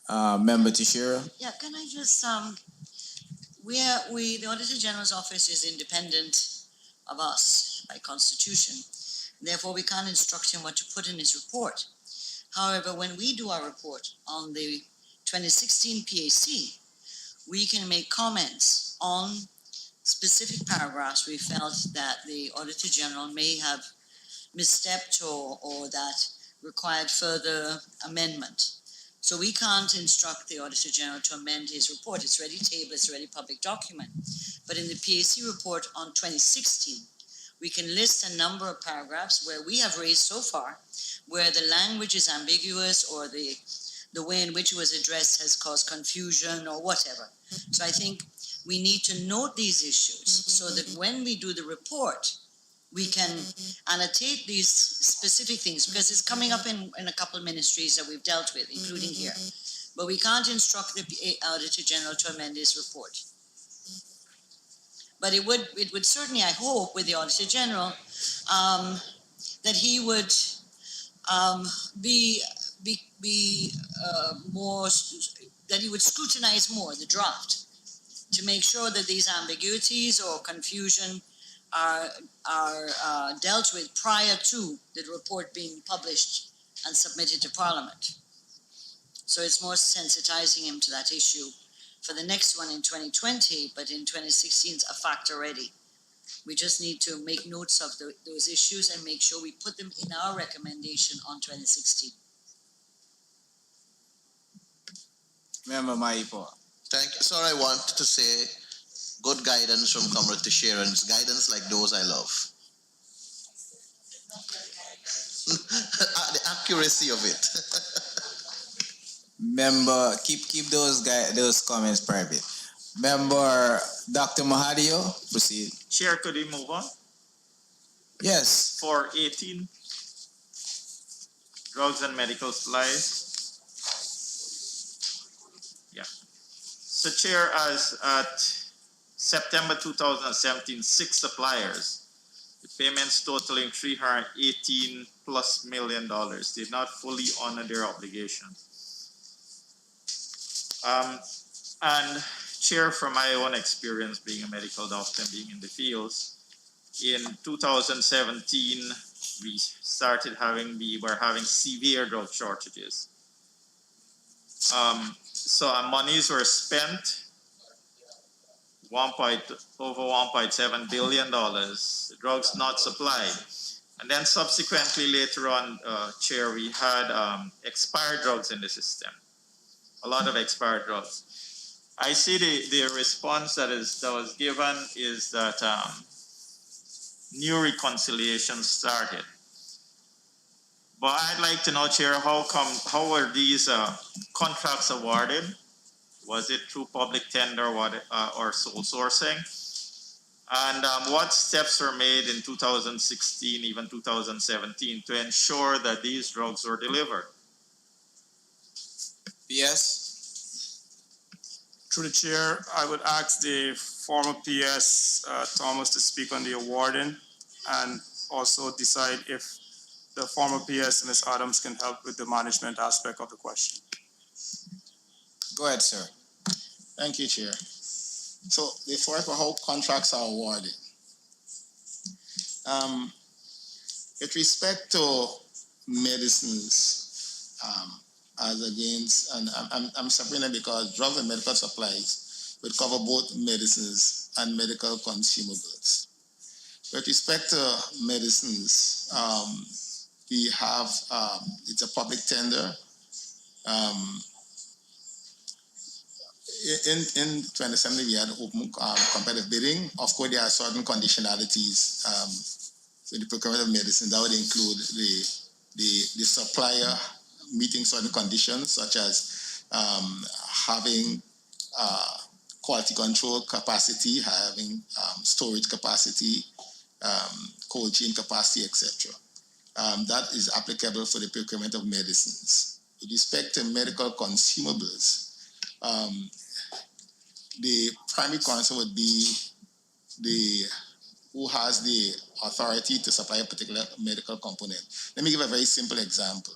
Member Teixeira? Yeah, can I just, the Auditor General's office is independent of us by constitution. Therefore, we can't instruct him what to put in his report. However, when we do our report on the 2016 PAC, we can make comments on specific paragraphs we felt that the Auditor General may have misstepped or that required further amendment. So we can't instruct the Auditor General to amend his report. It's already tabled, it's already a public document. But in the PAC report on 2016, we can list a number of paragraphs where we have raised so far, where the language is ambiguous or the the way in which it was addressed has caused confusion or whatever. So I think we need to note these issues so that when we do the report, we can annotate these specific things, because it's coming up in a couple of ministries that we've dealt with, including here. But we can't instruct the Auditor General to amend his report. But it would certainly, I hope, with the Auditor General, that he would be more, that he would scrutinize more the draft to make sure that these ambiguities or confusion are dealt with prior to the report being published and submitted to Parliament. So it's more sensitizing him to that issue for the next one in 2020, but in 2016 it's a fact already. We just need to make notes of those issues and make sure we put them in our recommendation on 2016. Member Maipo. Thank you. Sorry, I want to say good guidance from Comrade Teixeira, and it's guidance like those I love. The accuracy of it. Member, keep those comments private. Member Dr. Mahadio, proceed. Chair, could we move on? Yes. For 18, drugs and medical supplies. Yeah. So Chair, as at September 2017, 6 suppliers, the payments totaling $318 plus million did not fully honor their obligations. And Chair, from my own experience being a medical doctor and being in the fields, in 2017, we were having severe drug shortages. So our monies were spent, over $1.7 billion, drugs not supplied. And then subsequently later on, Chair, we had expired drugs in the system, a lot of expired drugs. I see the response that was given is that new reconciliation started. But I'd like to know, Chair, how were these contracts awarded? Was it through public tender or sole sourcing? And what steps were made in 2016, even 2017, to ensure that these drugs were delivered? Yes. Through the chair, I would ask the former PS Thomas to speak on the awarding and also decide if the former PS, Ms. Adams, can help with the management aspect of the question. Go ahead, sir. Thank you, Chair. So, before for how contracts are awarded, with respect to medicines, as against, and I'm separating because drugs and medical supplies would cover both medicines and medical consumables. With respect to medicines, we have, it's a public tender. In 2017, we had open competitive bidding. Of course, there are certain conditionalities in the procurement of medicine. That would include the supplier meeting certain conditions, such as having quality control capacity, having storage capacity, cold chain capacity, etc. That is applicable for the procurement of medicines. With respect to medical consumables, the primary concern would be who has the authority to supply a particular medical component. Let me give a very simple example.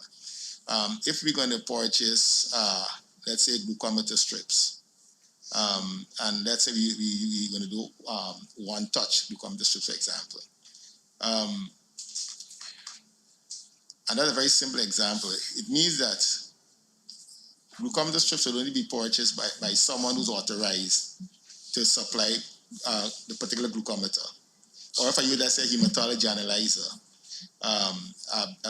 If we're going to purchase, let's say, glucometer strips, and let's say we're going to do one-touch glucometer strips, for example. Another very simple example, it means that glucometer strips will only be purchased by someone who's authorized to supply the particular glucometer. Or if I use, let's say, hematology analyzer, a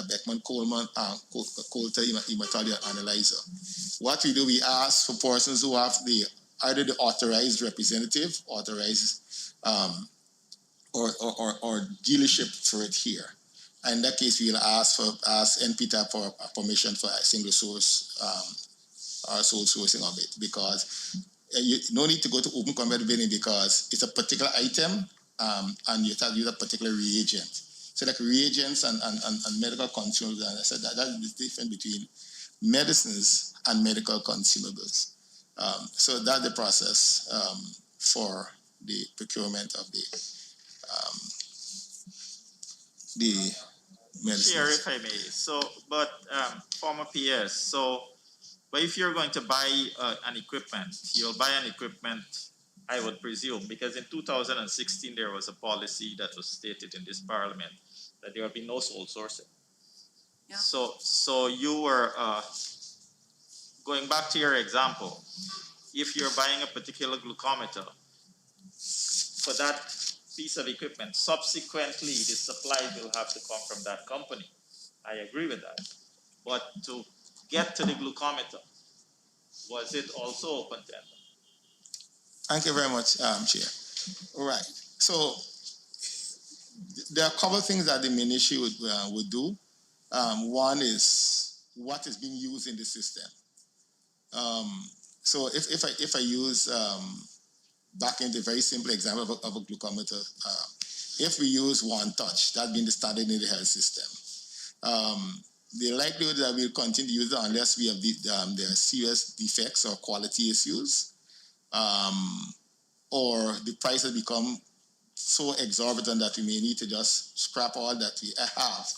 Beckman-Coulter hematology analyzer. What we do, we ask for persons who have either the authorized representative, authorized or dealership for it here. And in that case, we'll ask NPTA for permission for a single source or sole sourcing of it, because you no need to go to open competitive bidding because it's a particular item, and you have to use a particular reagent. So like reagents and medical consumables, and I said that's the difference between medicines and medical consumables. So that's the process for the procurement of the medicines. Chair, if I may. So, but former PS. So, but if you're going to buy an equipment, you'll buy an equipment, I would presume, because in 2016 there was a policy that was stated in this parliament that there will be no sole sourcing. Yeah. So you were going back to your example. If you're buying a particular glucometer for that piece of equipment, subsequently the supply will have to come from that company. I agree with that. But to get to the glucometer, was it also open tender? Thank you very much, Chair. All right. So there are a couple of things that the ministry would do. One is what is being used in the system. So if I use back in the very simple example of a glucometer, if we use one touch, that being the standard in the health system, the likelihood that we'll continue to use it unless we have the serious defects or quality issues, or the price has become so exorbitant that we may need to just scrap all that we have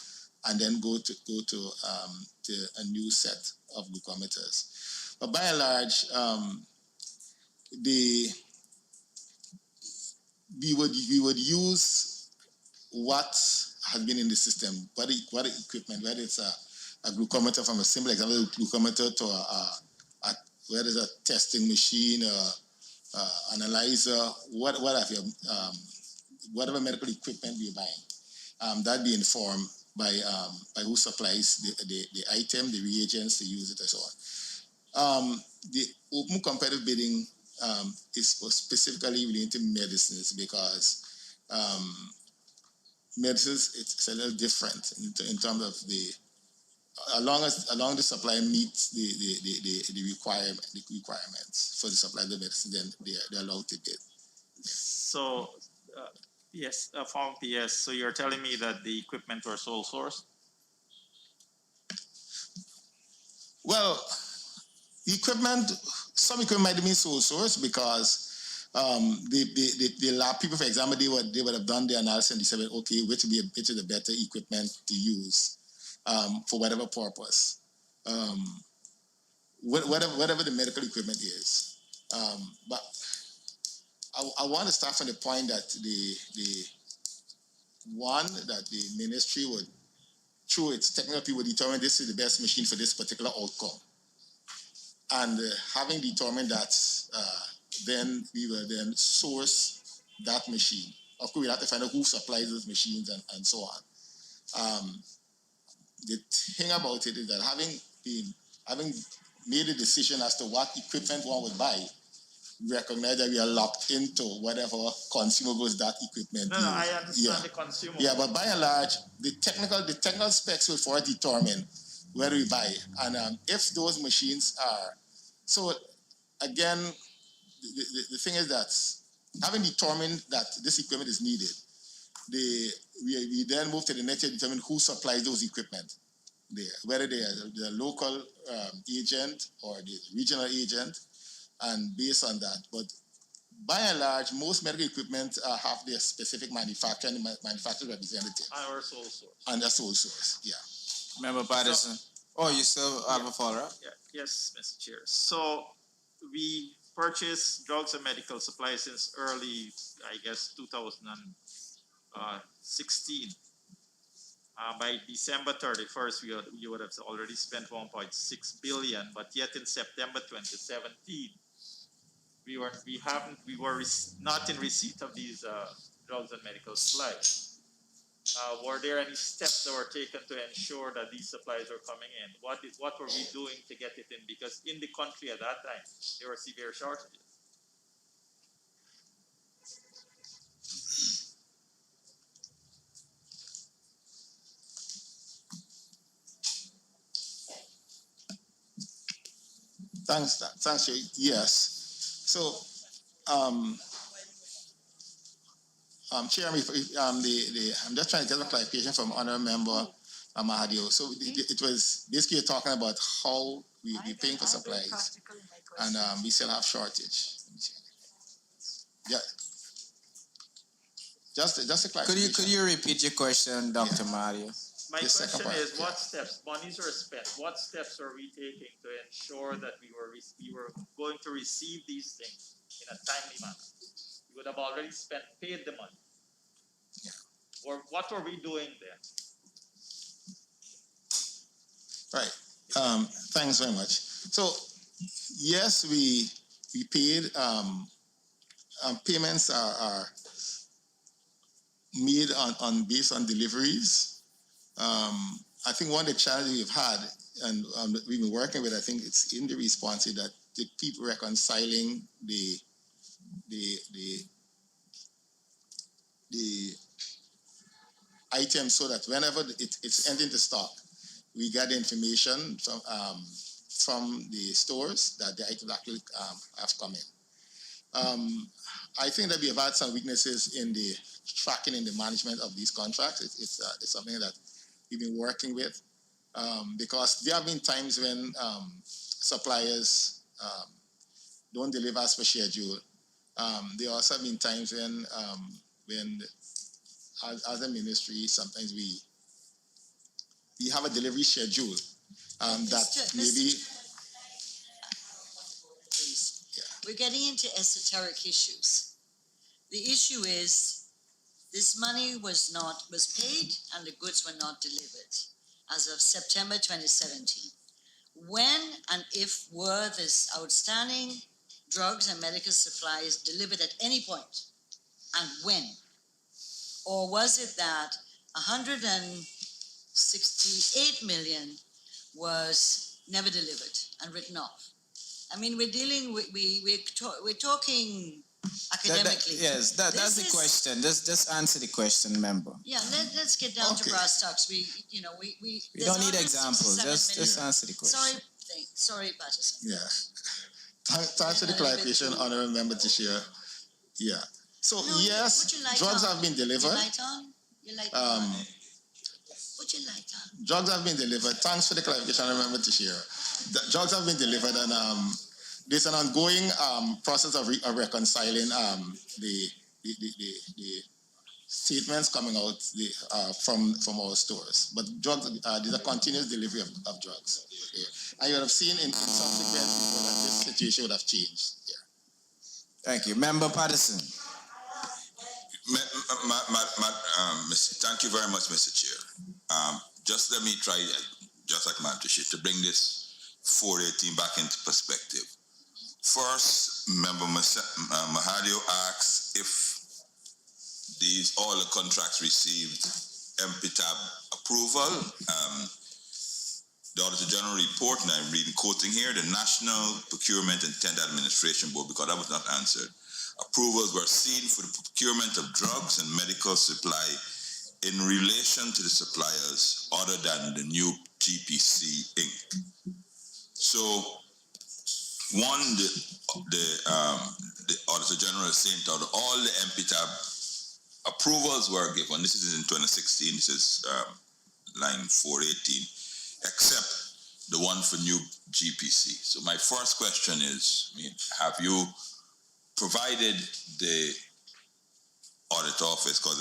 and then go to a new set of glucometers. But by and large, we would use what has been in the system, what equipment, whether it's a glucometer, from a simple example, glucometer, to whether it's a testing machine, analyzer, whatever medical equipment we're buying, that be informed by who supplies the item, the reagents, to use it, and so on. The open competitive bidding is specifically related to medicines because medicines, it's a little different in terms of along the supply meets the requirements for the supply of the medicine, then they're allowed to bid. So, yes, former PS. So you're telling me that the equipment were sole sourced? Well, some equipment might have been sole source because the lab people, for example, they would have done the analysis and they said, okay, which is the better equipment to use for whatever purpose, whatever the medical equipment is. But I want to start from the point that the ministry would, through its technical people, determine this is the best machine for this particular outcome. And having determined that, then we will then source that machine. Of course, we have to find out who supplies those machines and so on. The thing about it is that having made a decision as to what equipment one would buy, we recognize that we are locked into whatever consumables that equipment No, I understand the consumables. Yeah, but by and large, the technical specs will for determine where we buy. And if those machines are, so again, the thing is that having determined that this equipment is needed, we then move to the next year to determine who supplies those equipment there, whether they are the local agent or the regional agent, and based on that. But by and large, most medical equipment have their specific manufacturer and manufacturer representative. And our sole source. And a sole source, yeah. Member Patterson. You still have a follow-up? Yeah. Yes, Mr. Chair. So we purchased drugs and medical supplies since early, I guess, 2016. By December 31st, we would have already spent 1.6 billion, but yet in September 2017, we were not in receipt of these drugs and medical supplies. Were there any steps that were taken to ensure that these supplies were coming in? What were we doing to get it in? Because in the country at that time, there were severe shortages. Thanks, Chair. Yes. So, Chair, I'm just trying to get a clarification from Honourable Member Amadio. So it was basically talking about how we paying for supplies, and we still have shortage. Yeah. Just a clarification. Could you repeat your question, Dr. Mario? My The second question part, is, what steps, monies are spent, what steps are we taking to ensure that we were going to receive these things in a timely manner? We would have already paid the money. Yeah. Or what are we doing then? Right. Thanks very much. So yes, we paid. Payments are made on based on deliveries. I think one of the challenges we've had, and we've been working with, I think it's in the response, is that to keep reconciling the items so that whenever it's entered into stock, we get the information from the stores that the items actually have come in. I think that we have had some weaknesses in the tracking and the management of these contracts. It's something that we've been working with because there have been times when suppliers don't deliver as per schedule. There also have been times when as a ministry, sometimes we have a delivery schedule that maybe. Please. Yeah. We're getting into esoteric issues. The issue is this money was paid and the goods were not delivered as of September 2017. When and if were this outstanding drugs and medical supplies delivered at any point, and when? Or was it that 168 million was never delivered and written off? I mean, we're dealing with, we're talking academically. That's the question. Just answer the question, member. Yeah, let's get down to brass tacks. We don't need examples. Just answer the question. Sorry, Patterson. Yeah. Thanks for the clarification, Honourable Member Tishia. Yeah. So yes, drugs have been delivered. Your light on? Your light on? Put your light on. Drugs have been delivered. Thanks for the clarification, Honourable Member Tishia. Drugs have been delivered, and there's an ongoing process of reconciling the statements coming out from our stores. But drugs, there's a continuous delivery of drugs. Okay. And you would have seen in subsequent people that this situation would have changed. Yeah. Thank you. Member Patterson. Thank you very much, Mr. Chair. Just let me try, just like Madam Chair, to bring this 418 back into perspective. First, Member Mahadio asks if all the contracts received MPTAB approval. The Auditor General report, and I'm quoting here, the National Procurement and Tender Administration Board, because that was not answered. Approvals were seen for the procurement of drugs and medical supply in relation to the suppliers other than the new GPC Inc. So, one, the Auditor General is saying that all the MPTAB approvals were given. This is in 2016. This is line 418, except the one for new GPC. So my first question is, have you provided the audit office, because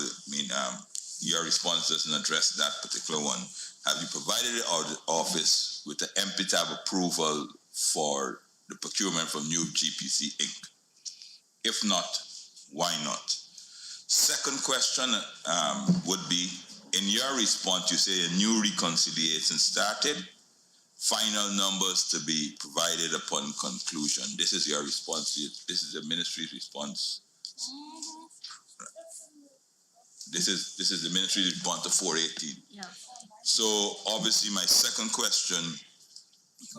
your response doesn't address that particular one. Have you provided the audit office with the MPTAB approval for the procurement from new GPC Inc.? If not, why not? Second question would be, in your response, you say a new reconciliation started, final numbers to be provided upon conclusion. This is your response. This is the ministry's response. This is the ministry's response to 418. Yeah. So obviously my second question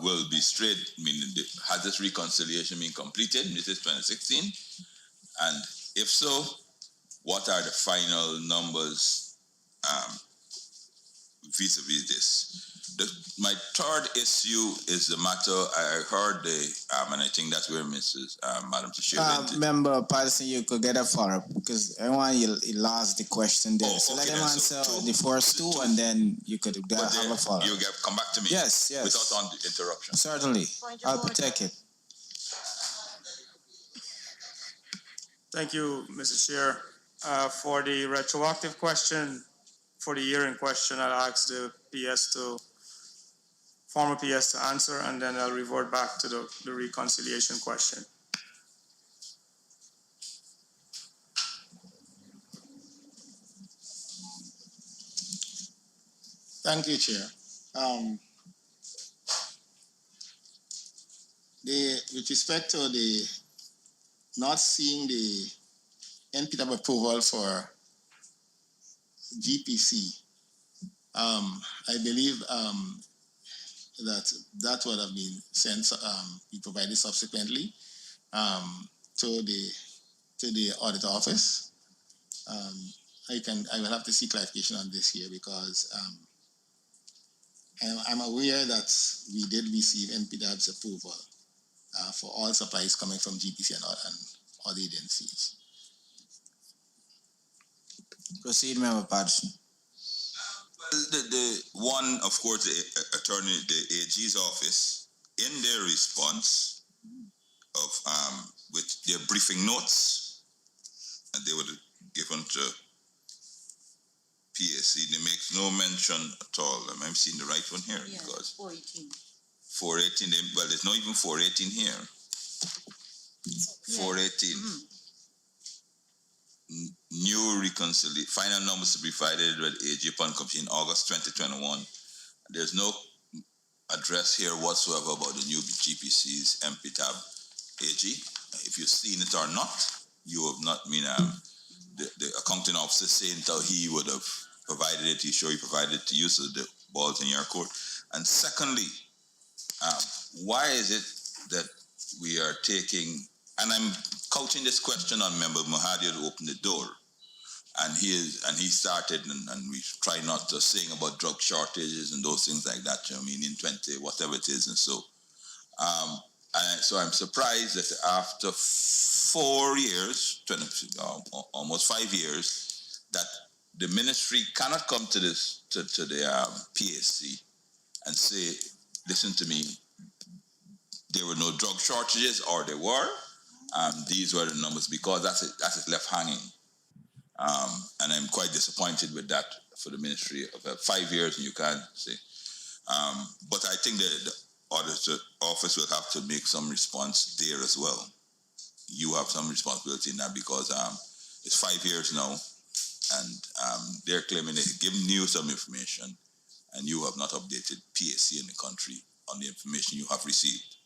will be straight, has this reconciliation been completed? This is 2016. And if so, what are the final numbers vis-a-vis this? The My third issue is the matter I heard and I think that's where Mrs. Madam Chair. Member Patterson, you could get a follow-up because everyone he lost the question there. So let him answer the first two and then you could have a follow-up. You come back to me. Yes. Without interruption. Certainly. I'll take it. Thank you, Mr. Chair. For the retroactive question, for the year in question, I'll ask the former PS to answer, and then I'll revert back to the reconciliation question. Thank you, Chair. With respect to the not seeing the NPW approval for GPC, I believe that would have been sent, be provided subsequently to the audit office. I will have to see clarification on this here because I'm aware that we did receive NPW's approval for all supplies coming from GPC and other agencies. Proceed, Member Patterson. The one, of course, the attorney, the AG's office, in their response of with their briefing notes, and they were given to PSC, they make no mention at all. I'm seeing the right one here because 418. 418. Well, there's not even 418 here. 418. New reconciliation, final numbers to be provided with AG upon completion in August 2021. There's no address here whatsoever about the new GPC's MPTAB AG. If you've seen it or not, you have not the accounting officer saying that he would have provided it, he's sure he provided it to you, so the ball's in your court. And secondly, why is it that we are taking, and I'm couching this question on Member Mahadir who opened the door, and he started, and we try not to sing about drug shortages and those things like that, you know, I mean, in 20, whatever it is, and so. So I'm surprised that after 4 years, almost 5 years, that the ministry cannot come to the PSC and say, listen to me, there were no drug shortages, or there were. These were the numbers, because that's it left hanging. And I'm quite disappointed with that for the ministry of 5 years, and you can't say. But I think the auditor office will have to make some response there as well. You have some responsibility in that, because it's 5 years now, and they're claiming they've given you some information, and you have not updated PSC in the country on the information you have received.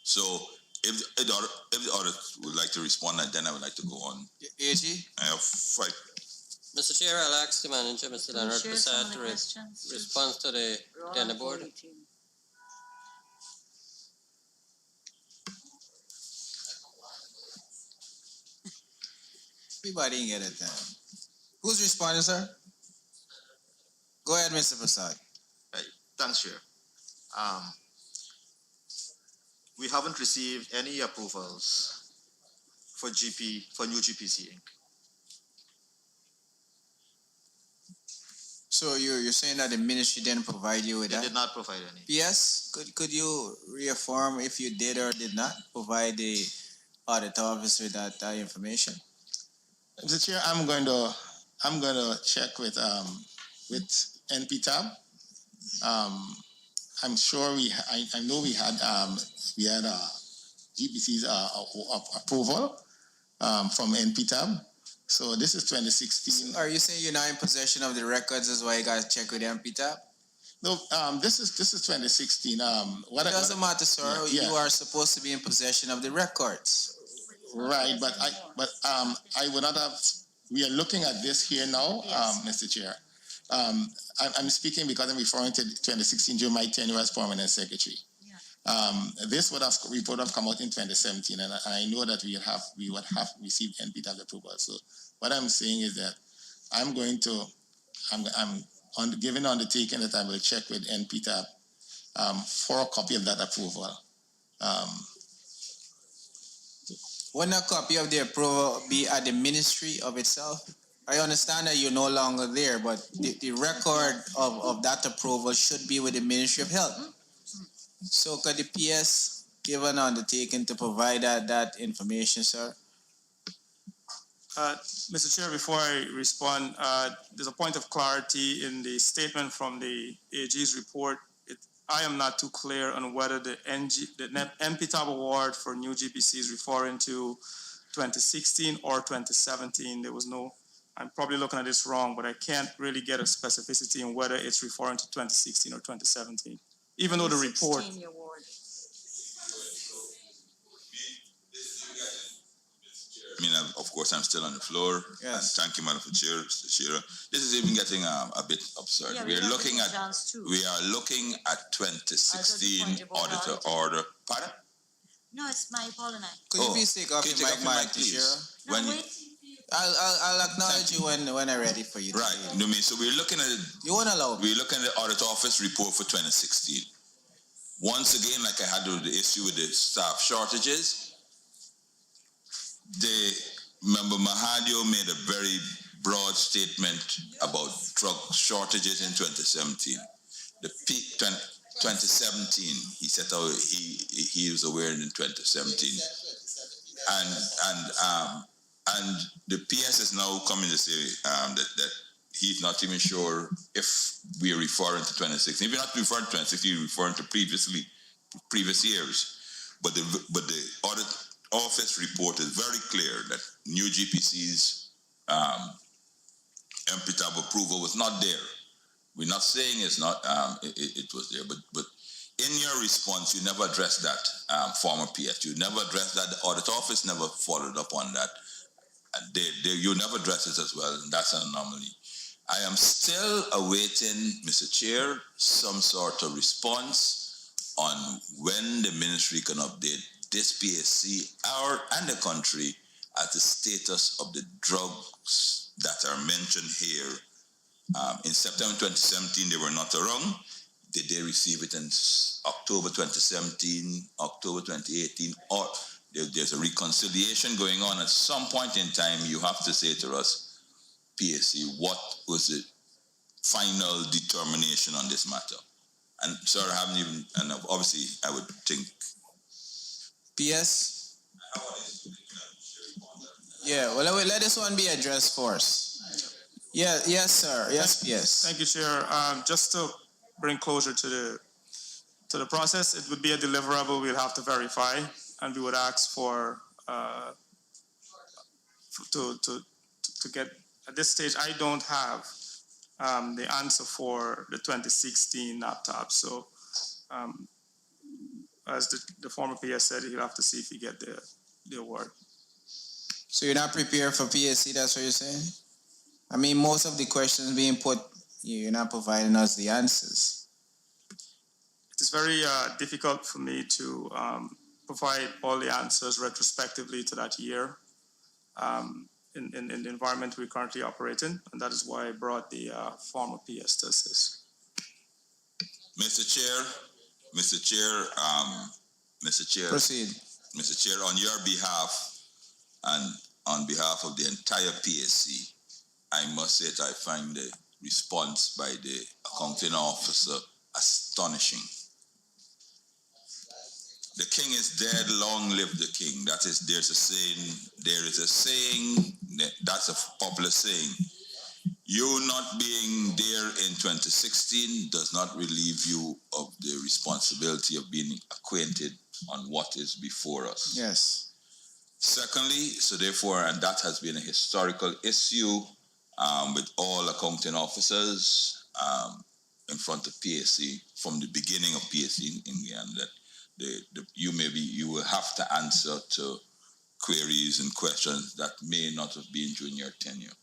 So if the auditor would like to respond, then I would like to go on. AG? I have 5. Mr. Chair, I'll ask the manager, Mr. Leonard Prasad, to respond to the tender board. Everybody can get it then. Who's responding, sir? Go ahead, Mr. Prasad. Thanks, Chair. We haven't received any approvals for new GPC Inc. So you're saying that the ministry didn't provide you with that? They did not provide any. Yes. Could you reaffirm if you did or did not provide the audit office with that information? Mr. Chair, I'm going to check with NPTAB. I'm sure I know we had GPC's approval from NPTAB. So this is 2016. Are you saying you're not in possession of the records? Is why you got to check with NPTAB? No, this is 2016. It doesn't matter, sir. Yeah. You are supposed to be in possession of the records. Right, but I would not have. We are looking at this here now, yes. Mr. Chair. I'm speaking because I'm referring to 2016 during my tenure as permanent secretary. This report would have come out in 2017, and I know that we would have received NPTAB approval. So what I'm saying is that I'm given undertaking that I will check with NPTAP for a copy of that approval. Wouldn't a copy of the approval be at the ministry of itself? I understand that you're no longer there, but the record of that approval should be with the Ministry of Health. So could the PS give an undertaking to provide that information, sir? Mr. Chair, before I respond, there's a point of clarity in the statement from the AG's report. I am not too clear on whether the MPTAB award for new GPC is referring to 2016 or 2017. There was no, I'm probably looking at this wrong, but I can't really get a specificity in whether it's referring to 2016 or 2017. Even though the report. Award. I mean, of course, I'm still on the floor. Yes. And thank you, Madam Chair. This is even getting a bit absurd. Yeah, we are looking at 2016 auditor order. Pardon? No, it's my Paul and I. Could you please take off your mic, Madam Chair? I'll acknowledge you when I'm ready for you. Right. No, me. So we're looking at you won't allow. We're looking at the audit office report for 2016. Once again, like I had the issue with the staff shortages. Member Mahadio made a very broad statement about drug shortages in 2017. The peak 2017, he said he was aware in 2017, and the PS is now coming to say that he's not even sure if we are referring to 2016. If you're not referring to 2016, you're referring to previous years. But the audit office report is very clear that new GPC's MPTAB approval was not there. We're not saying it's not. It was there, but in your response, you never addressed that, former PS. You never addressed that. The audit office never followed up on that. You never addressed it as well, and that's an anomaly. I am still awaiting, Mr. Chair, some sort of response on when the ministry can update this PSC and the country at the status of the drugs that are mentioned here. In September 2017, they were not around. Did they receive it in October 2017, October 2018, or there's a reconciliation going on? At some point in time, you have to say to us, PSC, what was the final determination on this matter? And sir, I haven't even, and obviously I would think. PS? Yeah, well, let this one be addressed first. Yeah, yes, sir. Yes, PS. Thank you, Chair. Just to bring closure to the process, it would be a deliverable we'll have to verify, and we would ask for to get. At this stage, I don't have the answer for the 2016 laptop. So, as the former PS said, he'll have to see if he get the award. So you're not prepared for PSC, that's what you're saying? I mean, most of the questions being put, you're not providing us the answers. It is very difficult for me to provide all the answers retrospectively to that year in the environment we currently operate in, and that is why I brought the former PS to assist. Mr. Chair, Proceed. Mr. Chair, on your behalf and on behalf of the entire PSC, I must say that I find the response by the accounting officer astonishing. The king is dead, long live the king. There is a saying, that's a popular saying. You not being there in 2016 does not relieve you of the responsibility of being acquainted on what is before us. Yes. Secondly, so therefore, and that has been a historical issue with all accounting officers in front of PSC from the beginning of PSC in Guyana, that you will have to answer to queries and questions that may not have been during your tenure.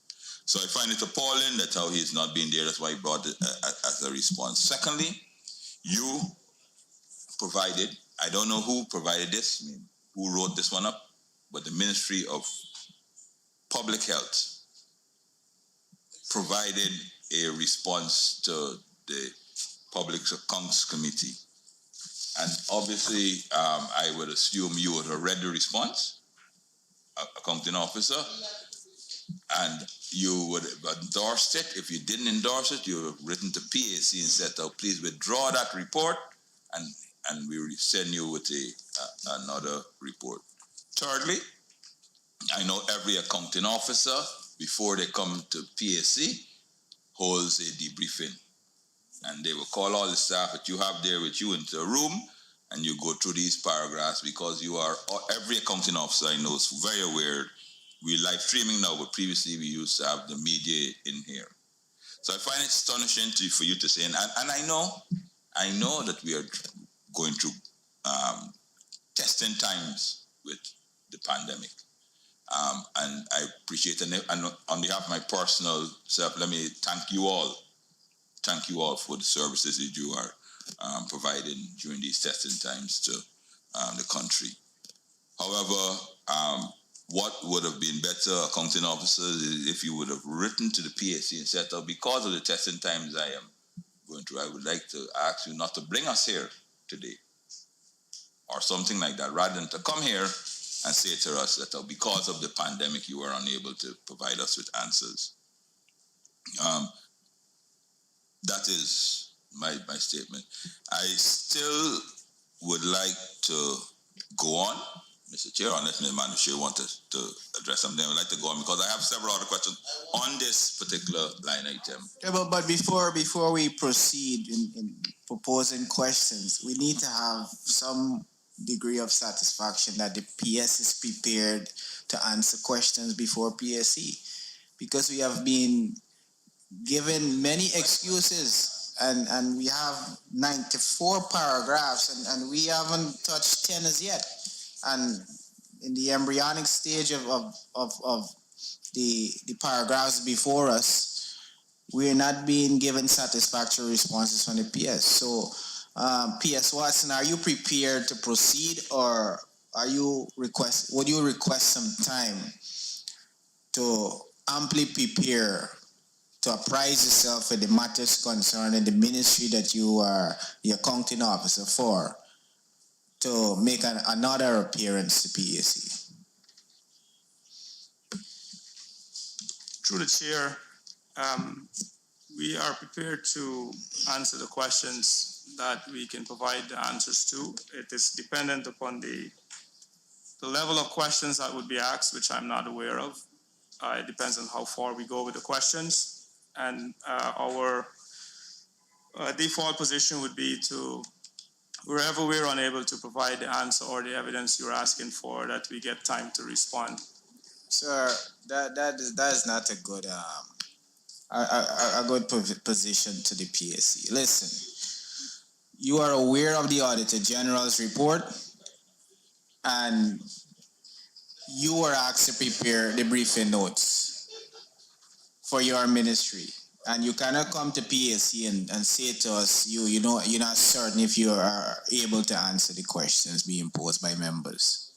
So I find it appalling that how he's not been there. That's why he brought it as a response. Secondly, you provided, I don't know who provided this, who wrote this one up, but the Ministry of Public Health provided a response to the Public Accounts Committee. And obviously, I would assume you would have read the response, accounting officer, and you would have endorsed it. If you didn't endorse it, you would have written to PAC and said, oh, please withdraw that report, and we will send you with another report. Thirdly, I know every accounting officer, before they come to PAC, holds a debriefing. And they will call all the staff that you have there with you into a room, and you go through these paragraphs, because you are, every accounting officer I know is very aware. We're live streaming now, but previously we used to have the media in here. So I find it astonishing for you to say, and I know that we are going through testing times with the pandemic. And I appreciate it. And on behalf of my personal self, let me thank you all. Thank you all for the services that you are providing during these testing times to the country. However, what would have been better, accounting officers, is if you would have written to the PAC and said, oh, because of the testing times I am going through, I would like to ask you not to bring us here today, or something like that, rather than to come here and say to us that because of the pandemic you were unable to provide us with answers. That is my statement. I still would like to go on, Mr. Chair, unless Mr. Manushir wanted to address something. I would like to go on because I have several other questions on this particular line item. Yeah, but before we proceed in proposing questions, we need to have some degree of satisfaction that the PS is prepared to answer questions before PSC, because we have been given many excuses, and we have 94 paragraphs, and we haven't touched 10 as yet. And in the embryonic stage of the paragraphs before us, we're not being given satisfactory responses from the PS. So, PS Watson, are you prepared to proceed, or would you request some time to amply prepare to apprise yourself with the matters concerning the ministry that you are the accounting officer for, to make another appearance to PAC? Through the chair, we are prepared to answer the questions that we can provide the answers to. It is dependent upon the level of questions that would be asked, which I'm not aware of. It depends on how far we go with the questions. And our default position would be to, wherever we're unable to provide the answer or the evidence you're asking for, that we get time to respond. Sir, that is not a good position to the PSC. Listen, you are aware of the Auditor General's report, and you were asked to prepare the briefing notes for your ministry. And you cannot come to PSC and say to us, you're not certain if you are able to answer the questions being posed by members.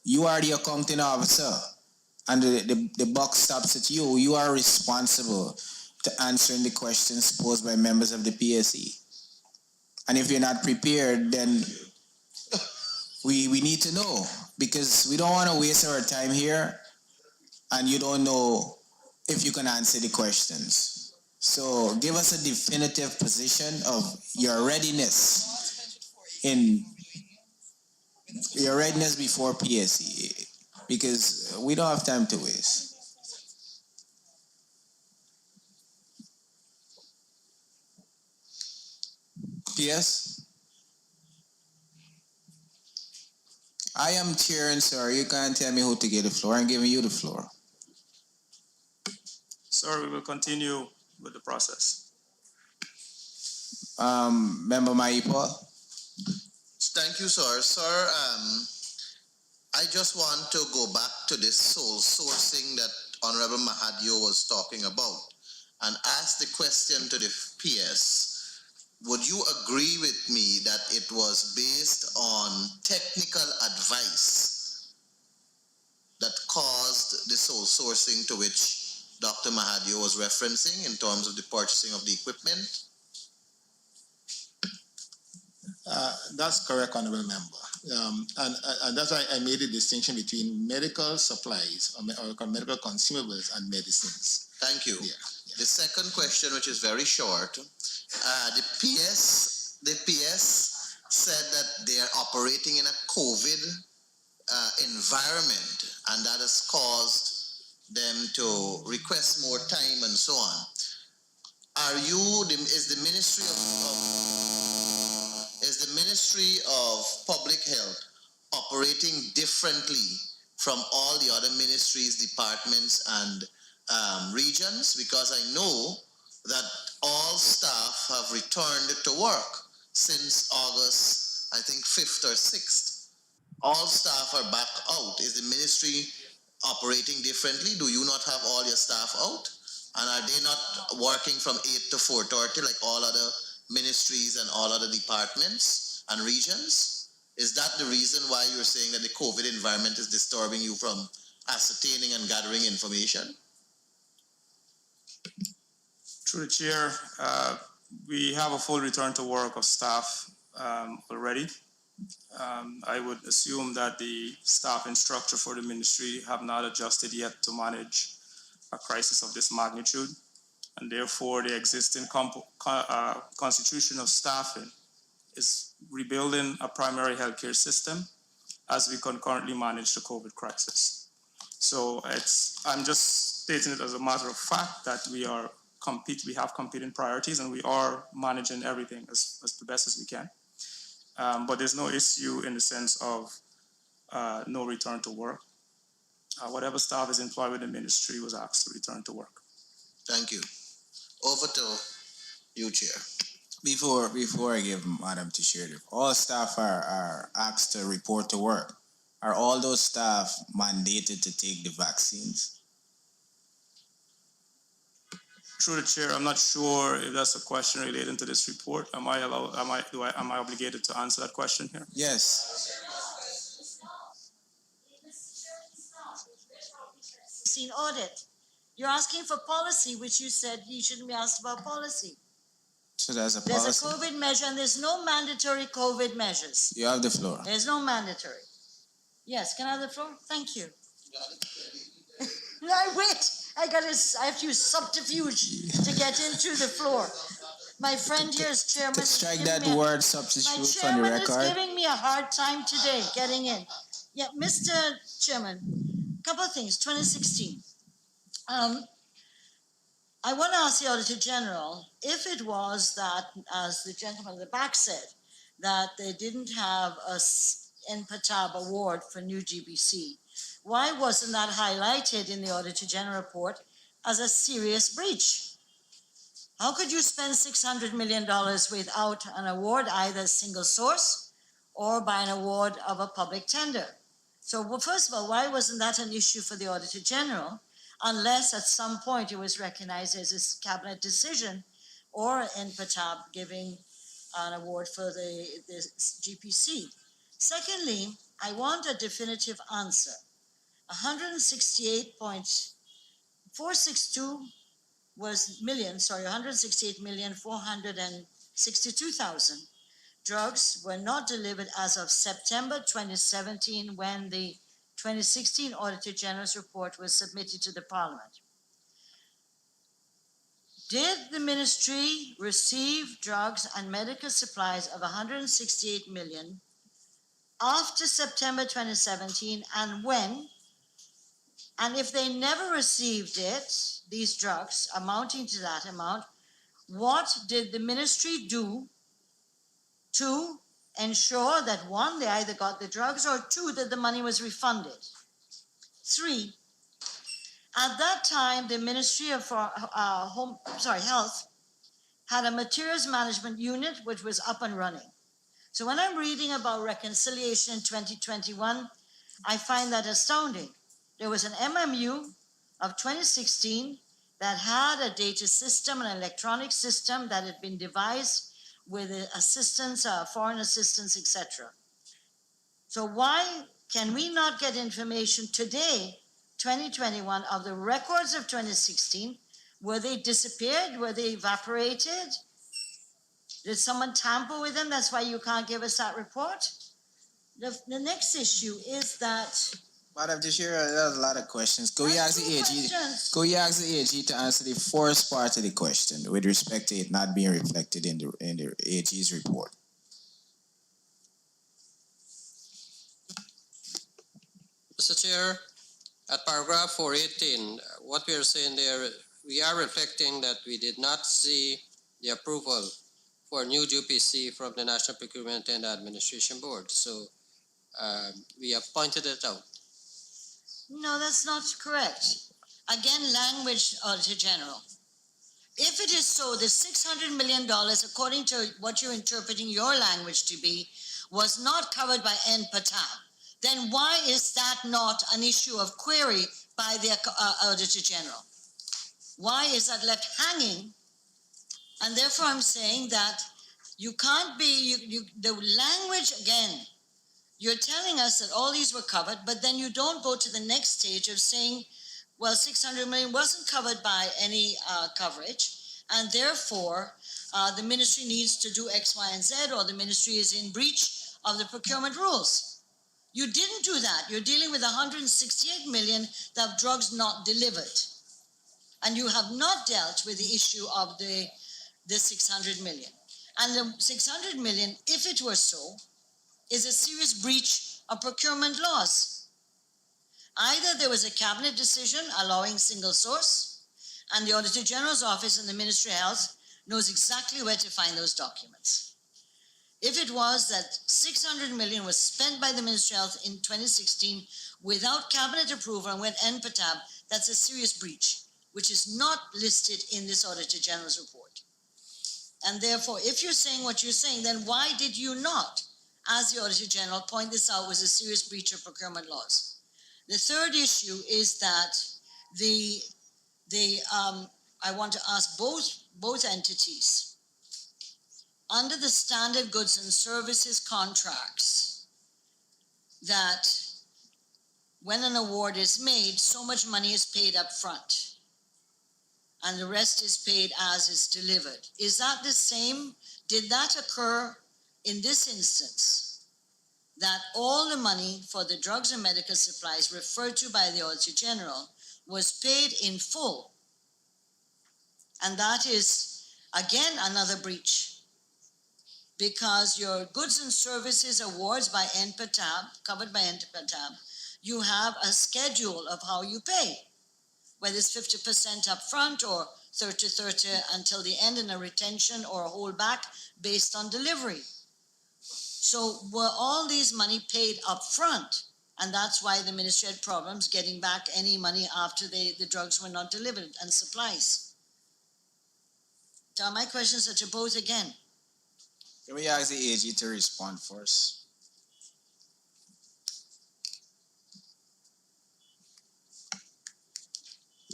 You are the accounting officer, and the buck stops at you. You are responsible to answering the questions posed by members of the PSC. And if you're not prepared, then we need to know, because we don't want to waste our time here and you don't know if you can answer the questions. So give us a definitive position of your readiness before PSC, because we don't have time to waste. PS? I am chairing, sir. You can't tell me who to get the floor. I'm giving you the floor. Sir, we will continue with the process. Member Maipa? Thank you, sir. Sir, I just want to go back to this sole sourcing that Honorable Mahadio was talking about and ask the question to the PS. Would you agree with me that it was based on technical advice that caused the sole sourcing to which Dr. Mahadio was referencing in terms of the purchasing of the equipment? That's correct, honorable member. And that's why I made a distinction between medical supplies or medical consumables and medicines. Thank you. Yeah. The second question, which is very short, the PS said that they are operating in a COVID environment, and that has caused them to request more time and so on. Is the Ministry of Public Health operating differently from all the other ministries, departments, and regions? Because I know that all staff have returned to work since August, I think 5th or 6th. All staff are back out. Is the ministry operating differently? Do you not have all your staff out? And are they not working from 8 to 4:30 like all other ministries and all other departments and regions? Is that the reason why you're saying that the COVID environment is disturbing you from ascertaining and gathering information? Through the chair, we have a full return to work of staff already. I would assume that the staffing structure for the ministry have not adjusted yet to manage a crisis of this magnitude, and therefore the existing constitution of staffing is rebuilding a primary healthcare system as we concurrently manage the COVID crisis. So I'm just stating it as a matter of fact that we have competing priorities, and we are managing everything as the best as we can. But there's no issue in the sense of no return to work. Whatever staff is employed with the ministry was asked to return to work. Thank you. Over to you, Chair. Before I give Madam to share, if all staff are asked to report to work, are all those staff mandated to take the vaccines? Through the chair, I'm not sure if that's a question relating to this report. Am I obligated to answer that question here? Yes. Audit. You're asking for policy, which you said you shouldn't be asked about policy. So there's a There's policy. a COVID measure, and there's no mandatory COVID measures. You have the floor. There's no mandatory. Yes, can I have the floor? Thank you. I wait. I have to use subterfuge to get into the floor. My friend here is chairman. Strike that word substitute from the record. My chairman is giving me a hard time today getting in. Yeah, Mr. Chairman, a couple of things. 2016. I want to ask the Auditor General if it was that, as the gentleman at the back said, that they didn't have a NPTAB award for new GBC. Why wasn't that highlighted in the Auditor General report as a serious breach? How could you spend $600 million without an award, either single source or by an award of a public tender? So, well, first of all, why wasn't that an issue for the Auditor General, unless at some point it was recognized as a cabinet decision or NPTAB giving an award for the GPC? Secondly, I want a definitive answer. 168.462 was million, sorry, 168,462,000 drugs were not delivered as of September 2017 when the 2016 Auditor General's report was submitted to the Parliament. Did the ministry receive drugs and medical supplies of 168 million after September 2017, and when? And if they never received it, these drugs amounting to that amount, what did the ministry do to ensure that, one, they either got the drugs, or two, that the money was refunded? Three, at that time, the Ministry of Health had a materials management unit which was up and running. So when I'm reading about reconciliation in 2021, I find that astounding. There was an MMU of 2016 that had a data system, an electronic system that had been devised with assistance, foreign assistance, etc. So why can we not get information today 2021 of the records of 2016? Were they disappeared? Were they evaporated? Did someone tamper with them? That's why you can't give us that report? The next issue is that Madam Chair, there's a lot of questions. Could we ask the AG? questions. Could we ask the AG to answer the first part of the question with respect to it not being reflected in the AG's report? Mr. Chair, at paragraph 418, what we are saying there, we are reflecting that we did not see the approval for new GPC from the National Procurement and Administration Board. So we have pointed it out. No, that's not correct. Again, language, Auditor General. If it is so, the $600 million, according to what you're interpreting your language to be, was not covered by NPATAB, then why is that not an issue of query by the Auditor General? Why is that left hanging? And therefore I'm saying that you can't be, the language again, you're telling us that all these were covered, but then you don't go to the next stage of saying, well, 600 million wasn't covered by any coverage, and therefore the ministry needs to do X, Y, and Z, or the ministry is in breach of the procurement rules. You didn't do that. You're dealing with 168 million of drugs not delivered. And you have not dealt with the issue of the 600 million. And the 600 million, if it were so, is a serious breach of procurement laws. Either there was a cabinet decision allowing single source, and the Auditor General's office and the Ministry of Health knows exactly where to find those documents. If it was that 600 million was spent by the Ministry of Health in 2016 without cabinet approval and went NPATAB, that's a serious breach, which is not listed in this Auditor General's report. And therefore, if you're saying what you're saying, then why did you not, as the Auditor General, point this out was a serious breach of procurement laws? The third issue is that I want to ask both entities, under the standard goods and services contracts, that when an award is made, so much money is paid up front and the rest is paid as is delivered. Is that the same? Did that occur in this instance, that all the money for the drugs and medical supplies referred to by the Auditor General was paid in full? And that is, again, another breach, because your goods and services awards by NPATAB, covered by NPATAB, you have a schedule of how you pay, whether it's 50% up front or 30 until the end in a retention or a holdback based on delivery. So were all these money paid up front? And that's why the ministry had problems getting back any money after the drugs were not delivered and supplies. So my questions are to both again. Can we ask the AG to respond first?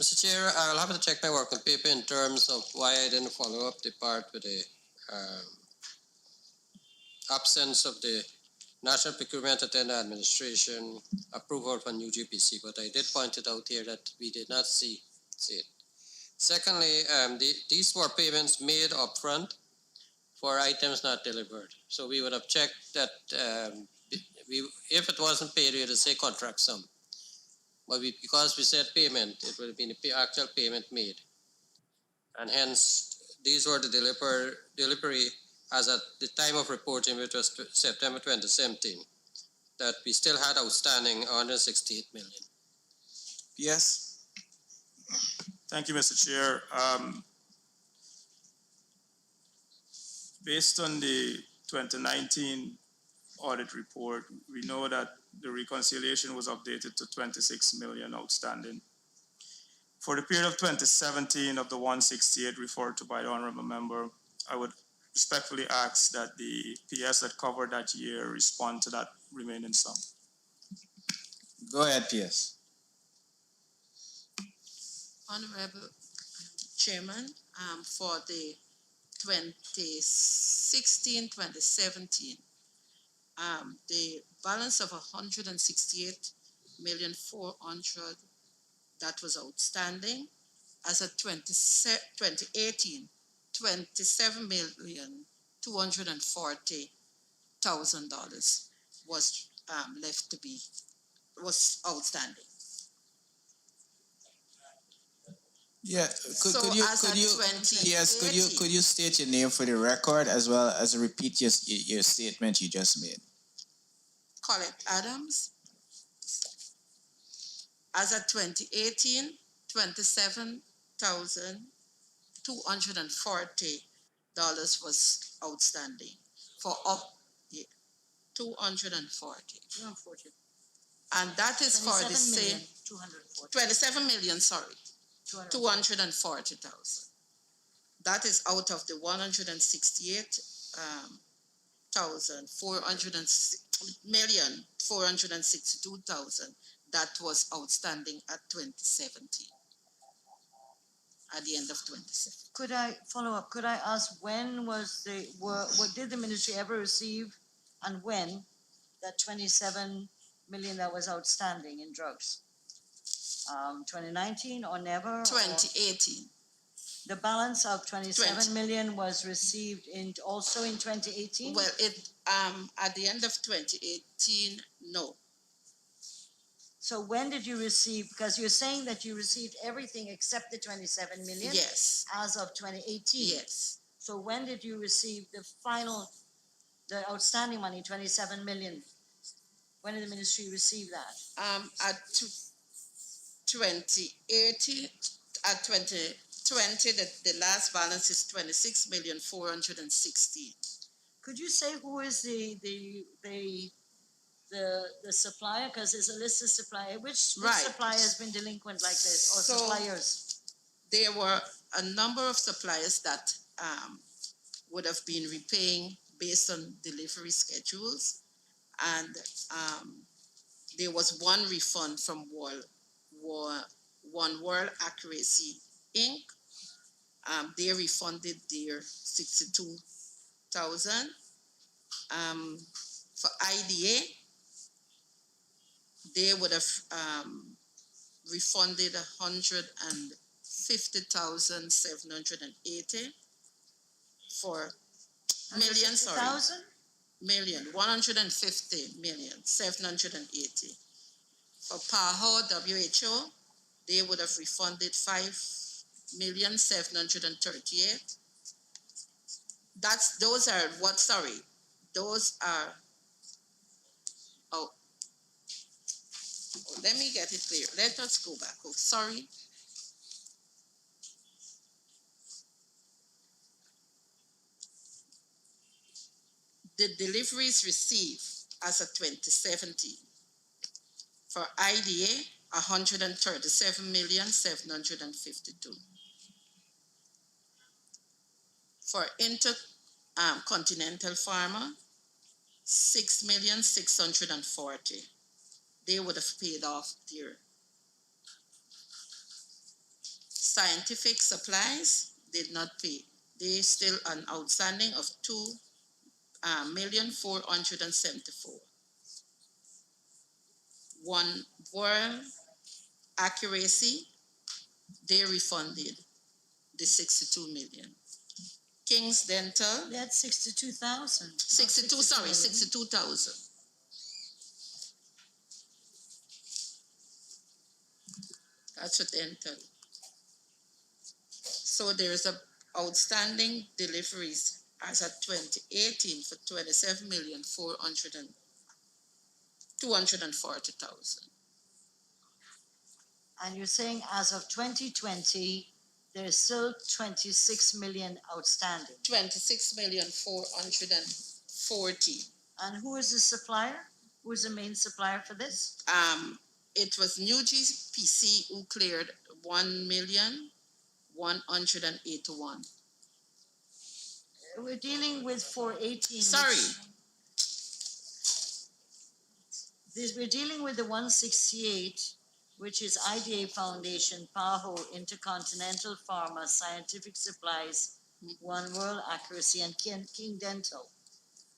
Mr. Chair, I'll have to check my working paper in terms of why I didn't follow up the part with the absence of the National Procurement and Administration approval for new GPC, but I did point it out here that we did not see it. Secondly, these were payments made upfront for items not delivered. So we would have checked that if it wasn't paid, we would say contract sum. But because we said payment, it would have been the actual payment made. And hence, these were the delivery as at the time of reporting, which was September 2017, that we still had outstanding 168 million. Yes. Thank you, Mr. Chair. Based on the 2019 audit report, we know that the reconciliation was updated to 26 million outstanding. For the period of 2017 of the 168 referred to by the Honorable Member, I would respectfully ask that the PS that covered that year respond to that remaining sum. Go ahead, PS. Honorable Chairman, for the 2016-2017, the balance of 168,400,000 that was outstanding. As of 2018, $27,240,000 was left to be, was outstanding. Yeah, So could you as could at you 2018, yes could you state your name for the record as well as repeat your statement you just made? Colette Adams. As of 2018, $27,240 was outstanding for up, yeah, 240. And that is for the same 27 million, sorry, 240,000. That is out of the 168,462,000 that was outstanding at 2017, at the end of 2017. Could I follow up? Could I ask when was what did the ministry ever receive and when that 27 million that was outstanding in drugs? 2019 or never? 2018. The balance of 27 million was received also in 2018? Well, at the end of 2018, no. So when did you receive, because you're saying that you received everything except the 27 million? Yes. As of 2018? Yes. So when did you receive the outstanding money, 27 million? When did the ministry receive that? At 2018, at 2020, the last balance is 26,460,000. Could you say who is the supplier? Because there's a list of suppliers. Which supplier has been delinquent like this, or suppliers? There were a number of suppliers that would have been repaying based on delivery schedules, and there was one refund from One World Accuracy Inc. They refunded their 62,000. For IDA, they would have refunded 150,780 for million, sorry. Million, 150,780. For PAHO, WHO, they would have refunded 5,738,000. Those are, let me get it clear. Let us go back. Oh, sorry. The deliveries received as of 2017 for IDA, 137,752,000. For Intercontinental Pharma, 6,640,000. They would have paid off their Scientific Supplies, did not pay. They still an outstanding of 2,474,000. One World Accuracy, they refunded the 62 million. King's Dental. That's 62,000. 62,000. That's what dental. So there's a outstanding deliveries as at 2018 for 27,240,000. And you're saying as of 2020, there's still 26 million outstanding. 26,440,000. And who is the supplier? Who is the main supplier for this? It was New GPC who cleared 1,181,000. We're dealing with 418. Sorry. We're dealing with the 168, which is IDA Foundation, PAHO, Intercontinental Pharma, Scientific Supplies, One World Accuracy, and King Dental.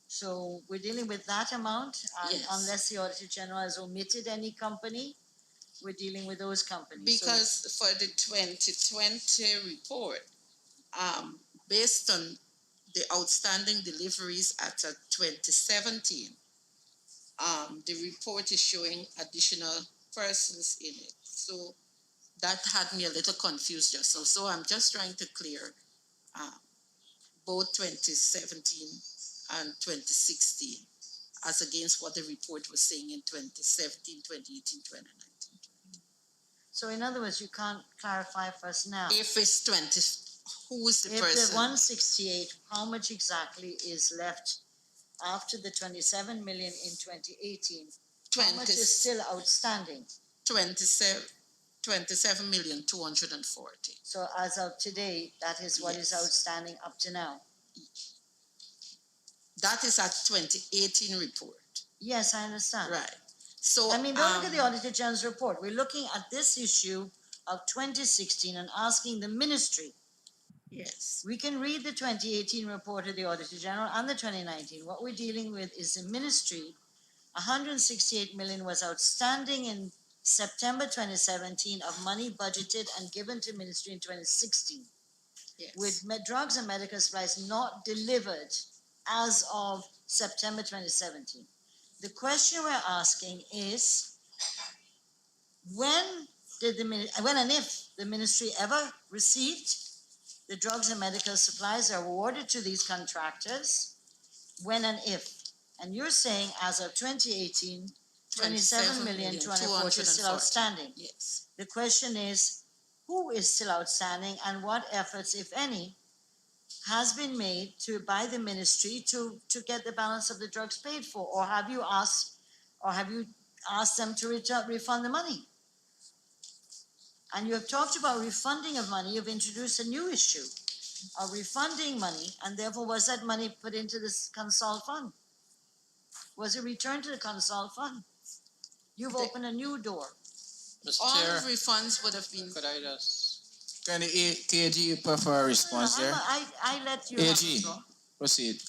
So we're dealing with that amount, Yes. unless the Auditor General has omitted any company. we're dealing with those companies. Because for the 2020 report, based on the outstanding deliveries at 2017, the report is showing additional persons in it. So that had me a little confused just so. So I'm just trying to clear both 2017 and 2016 as against what the report was saying in 2017, 2018, 2019. So in other words, you can't clarify for us now. If it's 20, who is the If person? the 168, how much exactly is left after the 27 million in 2018? How much is still outstanding? 27,240,000. So as of today, that is what is outstanding up to now? That is at 2018 report. Yes, I understand. Right. So I mean, don't look at the Auditor General's report. We're looking at this issue of 2016 and asking the ministry. Yes. We can read the 2018 report of the Auditor General and the 2019. What we're dealing with is the ministry. 168 million was outstanding in September 2017 of money budgeted and given to ministry in 2016. Yes. With drugs and medical supplies not delivered as of September 2017. The question we're asking is, when and if the ministry ever received the drugs and medical supplies are awarded to these contractors, when and if. And you're saying as of 2018, 27,240,000 is still outstanding. Yes. The question is, who is still outstanding and what efforts, if any, has been made by the ministry to get the balance of the drugs paid for? Or have you asked them to refund the money? And you have talked about refunding of money. You've introduced a new issue of refunding money, and therefore was that money put into this consult fund? Was it returned to the consult fund? You've opened a new door. Mr. All Chair, refunds would have been. could I just? Can the KG prefer a response there? I let you have the floor. AG, proceed.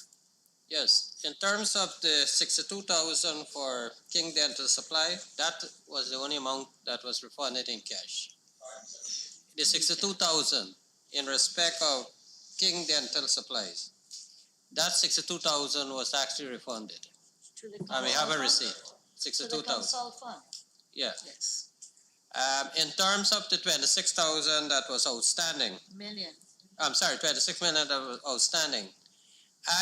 Yes, in terms of the 62,000 for King Dental Supply, that was the only amount that was refunded in cash. The 62,000 in respect of King Dental Supplies, that 62,000 was actually refunded. To the And we have a consult receipt, fund? To the 62,000. consult fund? Yeah. Yes. In terms of the 26,000 that was outstanding, Million. I'm sorry, 26 million that was outstanding,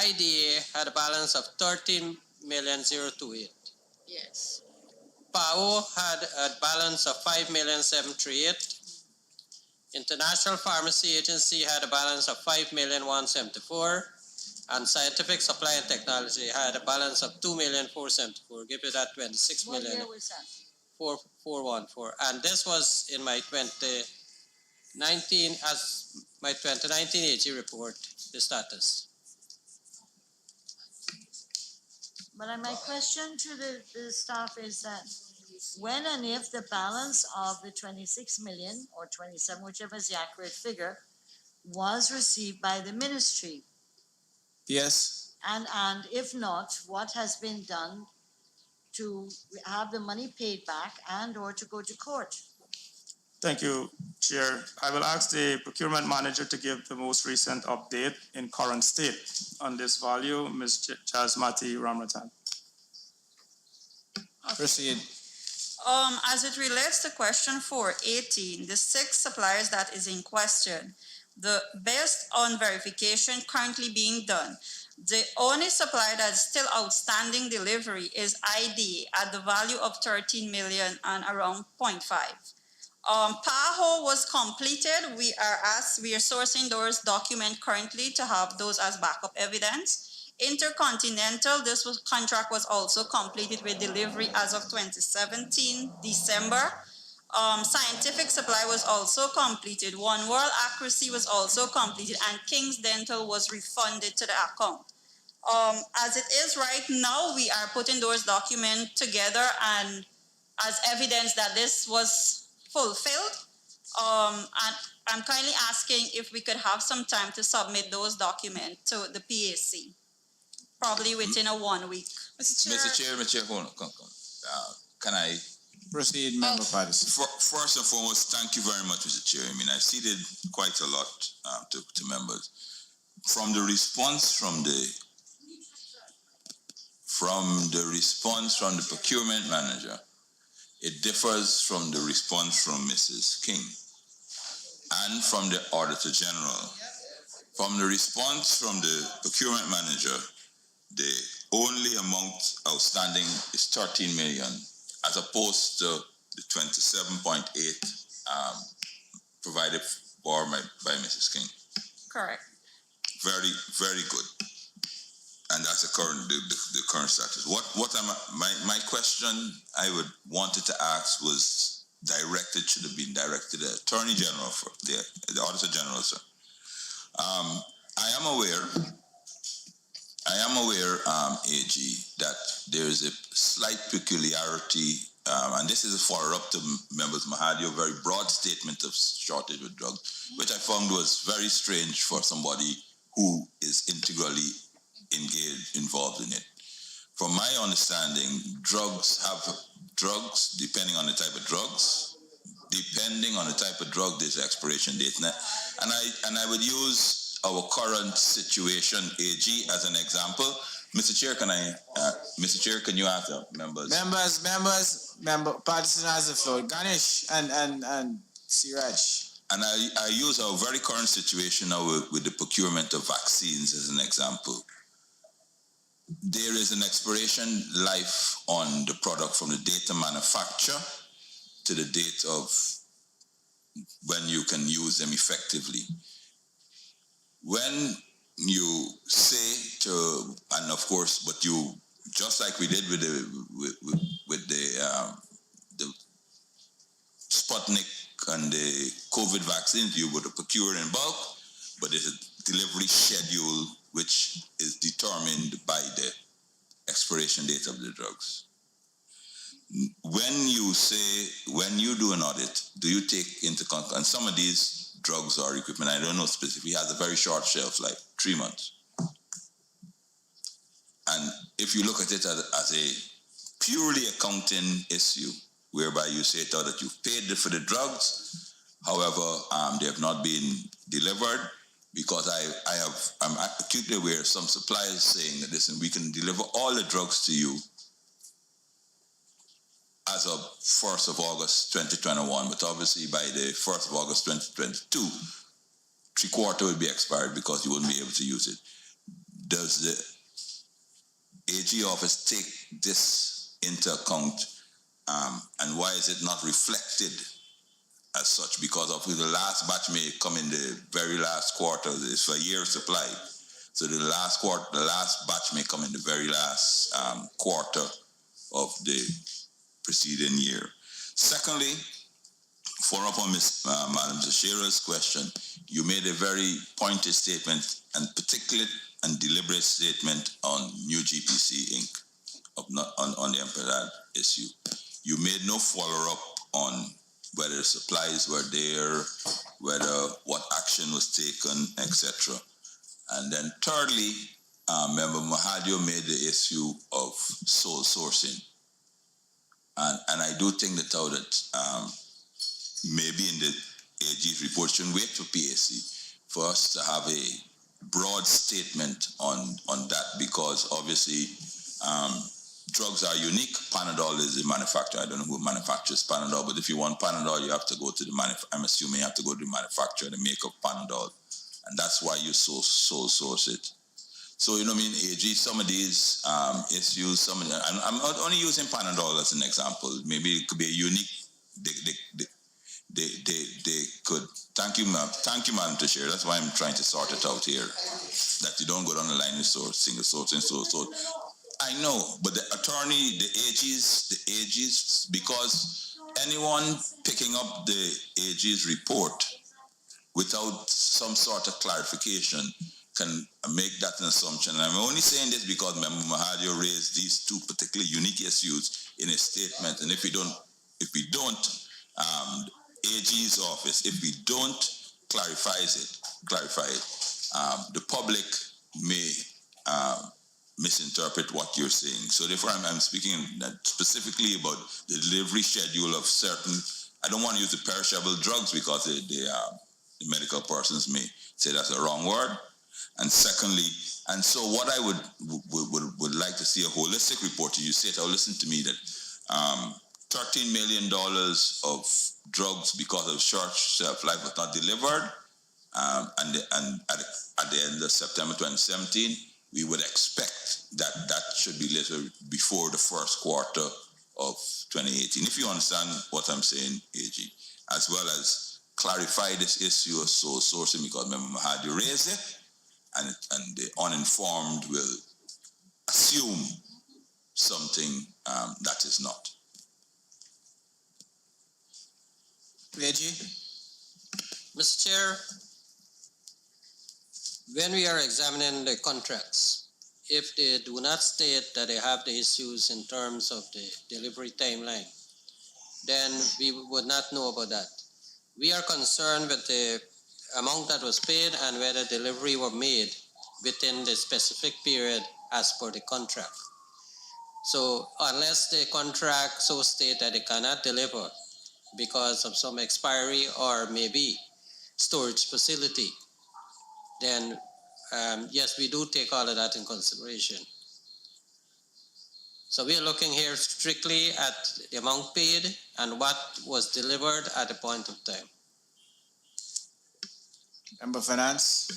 IDA had a balance of 13,028,000. Yes. PAO had a balance of 5,738,000. International Pharmacy Agency had a balance of 5,174,000. And Scientific Supply and Technology had a balance of 2,474,000. Give you that 26 What million. year was that? 414. And this was in my 2019 as my 2019 AG report, the status. But my question to the staff is that when and if the balance of the 26 million or 27, whichever is the accurate figure, was received by the ministry, Yes. and if not, what has been done to have the money paid back and or to go to court? Thank you, Chair. I will ask the procurement manager to give the most recent update in current state on this value, Ms. Jasmati Ramratan. Proceed. As it relates to question 418, the 6 suppliers that is in question, based on verification currently being done, the only supplier that's still outstanding delivery is ID at the value of 13 million and around 0.5. PAHO was completed. We are sourcing those documents currently to have those as backup evidence. Intercontinental, contract was also completed with delivery as of 2017, December. Scientific Supply was also completed. One World Accuracy was also completed, and King's Dental was refunded to the account. As it is right now, we are putting those documents together and as evidence that this was fulfilled. And I'm kindly asking if we could have some time to submit those documents to the PAC, probably within a 1 week. Mr. Chair, hold on, come. Can I Proceed, Member Patterson. First and foremost, thank you very much, Mr. Chair. I mean, I've ceded quite a lot to members. From the response from the procurement manager, it differs from the response from Mrs. King and from the Auditor General. From the response from the procurement manager, the only amount outstanding is 13 million, as opposed to the 27.8 provided for by Mrs. King. Correct. Very, very good. And that's the current status. My question I wanted to ask was should have been directed to the Attorney General, for the Auditor General, sir. I am aware, AG, that there is a slight peculiarity, and this is a follow-up to Members Mahadio, very broad statement of shortage of drugs, which I found was very strange for somebody who is integrally involved in it. From my understanding, drugs, depending on the type of drugs, there's expiration date. And I would use our current situation, AG, as an example. Mr. Chair, can you ask the members? Member Patterson has the floor. Ganesh and Siraj. And I use our very current situation now with the procurement of vaccines as an example. There is an expiration life on the product from the date of manufacture to the date of when you can use them effectively. When you say and of course, but you, just like we did with the Sputnik and the COVID vaccines, you would procure in bulk, but there's a delivery schedule which is determined by the expiration date of the drugs. When you do an audit, do you take into account, and some of these drugs or equipment, I don't know specifically, has a very short shelf life, 3 months. And if you look at it as a purely accounting issue, whereby you say that you've paid for the drugs, however, they have not been delivered, because I'm acutely aware of some suppliers saying that, listen, we can deliver all the drugs to you as of 1st of August 2021, but obviously by the 1st of August 2022, 3/4 will be expired because you wouldn't be able to use it. Does the AG office take this into account, and why is it not reflected as such? Because of the last batch may come in the very last quarter. It's for a year's supply, so the last batch may come in the very last quarter of the preceding year. Secondly, follow up on Madam Tashira's question, you made a very pointed statement, and particular and deliberate statement on New GPC Inc. on the Emperor issue. You made no follow-up on whether supplies were there, what action was taken, etc. And then thirdly, Member Mahadio made the issue of sole sourcing. And I do think that maybe in the AG's report shouldn't wait for PAC for us to have a broad statement on that, because obviously drugs are unique. Panadol is the manufacturer. I don't know who manufactures Panadol, but if you want Panadol, you have to go to I'm assuming you have to go to the manufacturer to make up Panadol, and that's why you sole source it. So, you know what I mean, AG, some of these issues, I'm only using Panadol as an example. Maybe it could be a unique, they could, thank you, Madam Tashir. That's why I'm trying to sort it out here, that you don't go down the line of single sourcing, so. I know, but the attorney, the AGs, because anyone picking up the AG's report without some sort of clarification can make that an assumption. And I'm only saying this because Member Mahadio raised these two particularly unique issues in a statement. And if we don't, AG's office, if we don't clarify it, the public may misinterpret what you're saying. So therefore, I'm speaking specifically about the delivery schedule of certain. I don't want to use the perishable drugs because the medical persons may say that's a wrong word. And secondly, and so what I would like to see a holistic report. You say it. Listen to me that $13 million of drugs because of short shelf life was not delivered, and at the end of September 2017, we would expect that should be delivered before the first quarter of 2018. If you understand what I'm saying, AG, as well as clarify this issue of sole sourcing, because Member Mahadi raised it, and the uninformed will assume something that is not. Reggie? Mr. Chair, when we are examining the contracts, if they do not state that they have the issues in terms of the delivery timeline, then we would not know about that. We are concerned with the amount that was paid and whether delivery were made within the specific period as per the contract. So unless the contract so state that they cannot deliver because of some expiry or maybe storage facility, then yes, we do take all of that in consideration. So we are looking here strictly at the amount paid and what was delivered at the point of time. Member Finance.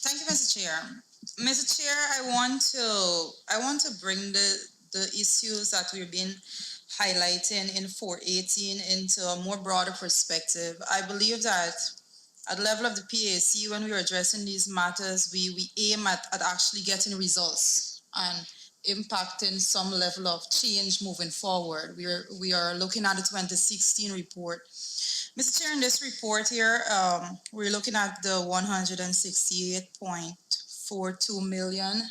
Thank you, Mr. Chair. Mr. Chair, I want to bring the issues that we've been highlighting in 418 into a more broader perspective. I believe that at the level of the PAC, when we are addressing these matters, we aim at actually getting results and impacting some level of change moving forward. We are looking at the 2016 report. Mr. Chair, in this report here, we're looking at the 168.42 million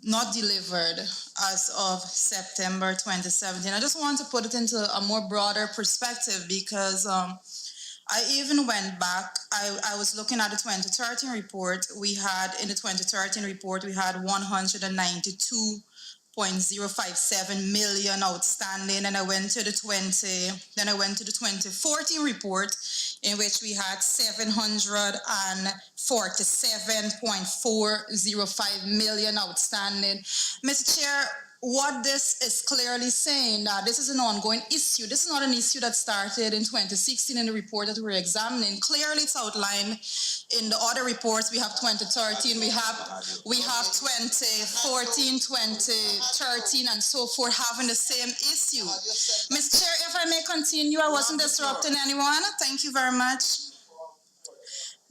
not delivered as of September 2017. I just want to put it into a more broader perspective because I even went back. I was looking at the 2013 report. We had in the 2013 report, we had 192.057 million outstanding, and I went to the 2014 report, in which we had 747.405 million outstanding. Mr. Chair, what this is clearly saying that this is an ongoing issue. This is not an issue that started in 2016 in the report that we're examining. Clearly, it's outlined in the other reports. We have 2013, we have 2014, 2013, and so forth, having the same issue. Mr. Chair, if I may continue, I wasn't disrupting anyone. Thank you very much.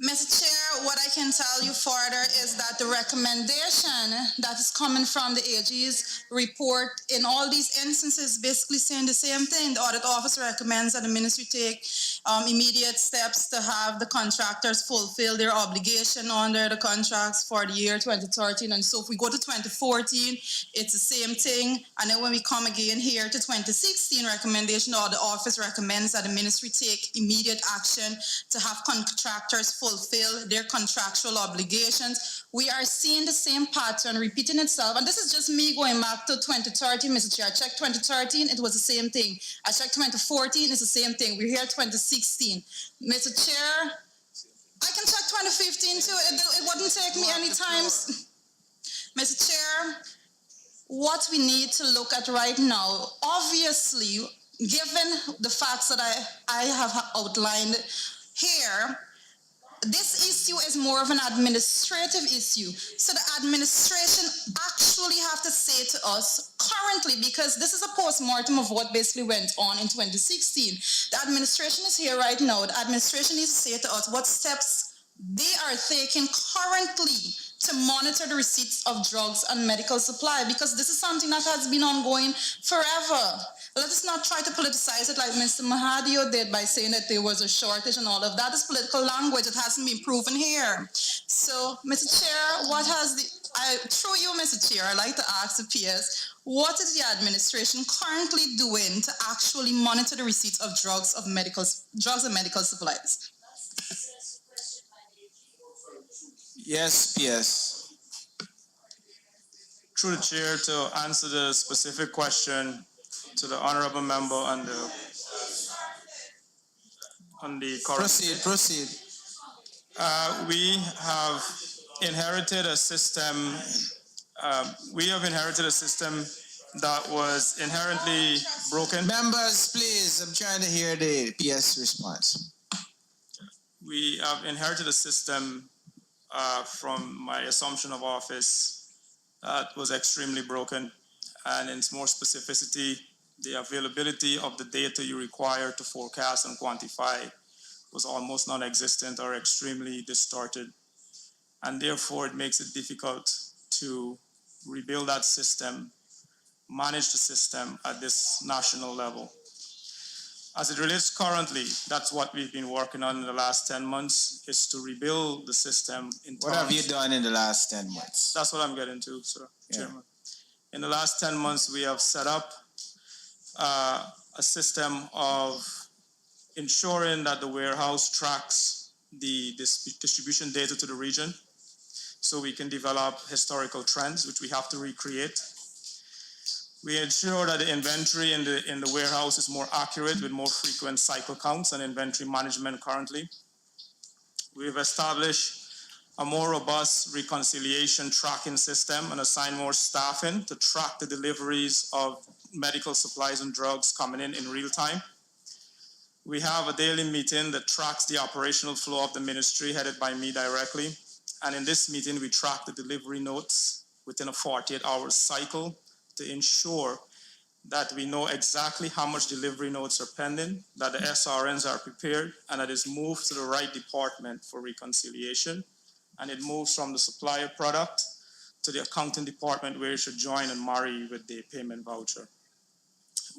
Mr. Chair, what I can tell you further is that the recommendation that is coming from the AG's report in all these instances basically saying the same thing. The audit office recommends that the ministry take immediate steps to have the contractors fulfill their obligation under the contracts for the year 2013. And so if we go to 2014, it's the same thing. And then when we come again here to 2016 recommendation, the audit office recommends that the ministry take immediate action to have contractors fulfill their contractual obligations. We are seeing the same pattern repeating itself, and this is just me going back to 2013, Mr. Chair. I checked 2013, it was the same thing. I checked 2014, it's the same thing. We're here 2016. Mr. Chair, I can check 2015 too. It wouldn't take me any time. Mr. Chair, what we need to look at right now, obviously, given the facts that I have outlined here, this issue is more of an administrative issue. So the administration actually have to say to us currently, because this is a post-mortem of what basically went on in 2016. The administration is here right now. The administration needs to say to us what steps they are taking currently to monitor the receipts of drugs and medical supply, because this is something that has been ongoing forever. Let us not try to politicize it like Mr. Mahadio did by saying that there was a shortage and all of that. Is political language. It hasn't been proven here. So, Mr. Chair, what has through you, Mr. Chair, I'd like to ask the PS, what is the administration currently doing to actually monitor the receipts of drugs and medical supplies? Yes, PS. Through the chair, to answer the specific question to the honorable member on the current state. Proceed. We have inherited a system. We have inherited a system that was inherently broken. Members, please, I'm trying to hear the PS response. We have inherited a system from my assumption of office that was extremely broken, and in more specificity, the availability of the data you require to forecast and quantify was almost non-existent or extremely distorted, and therefore it makes it difficult to rebuild that system, manage the system at this national level. As it relates currently, that's what we've been working on in the last 10 months, is to rebuild the system in What have you done in the last 10 months? That's what I'm getting to, sir, Yeah. Chairman. In the last 10 months, we have set up a system of ensuring that the warehouse tracks the distribution data to the region, so we can develop historical trends, which we have to recreate. We ensure that the inventory in the warehouse is more accurate with more frequent cycle counts and inventory management currently. We've established a more robust reconciliation tracking system and assigned more staffing to track the deliveries of medical supplies and drugs coming in real time. We have a daily meeting that tracks the operational flow of the ministry headed by me directly. And in this meeting, we track the delivery notes within a 48-hour cycle to ensure that we know exactly how much delivery notes are pending, that the SRNs are prepared, and that it's moved to the right department for reconciliation. And it moves from the supplier product to the accounting department, where it should join and marry with the payment voucher.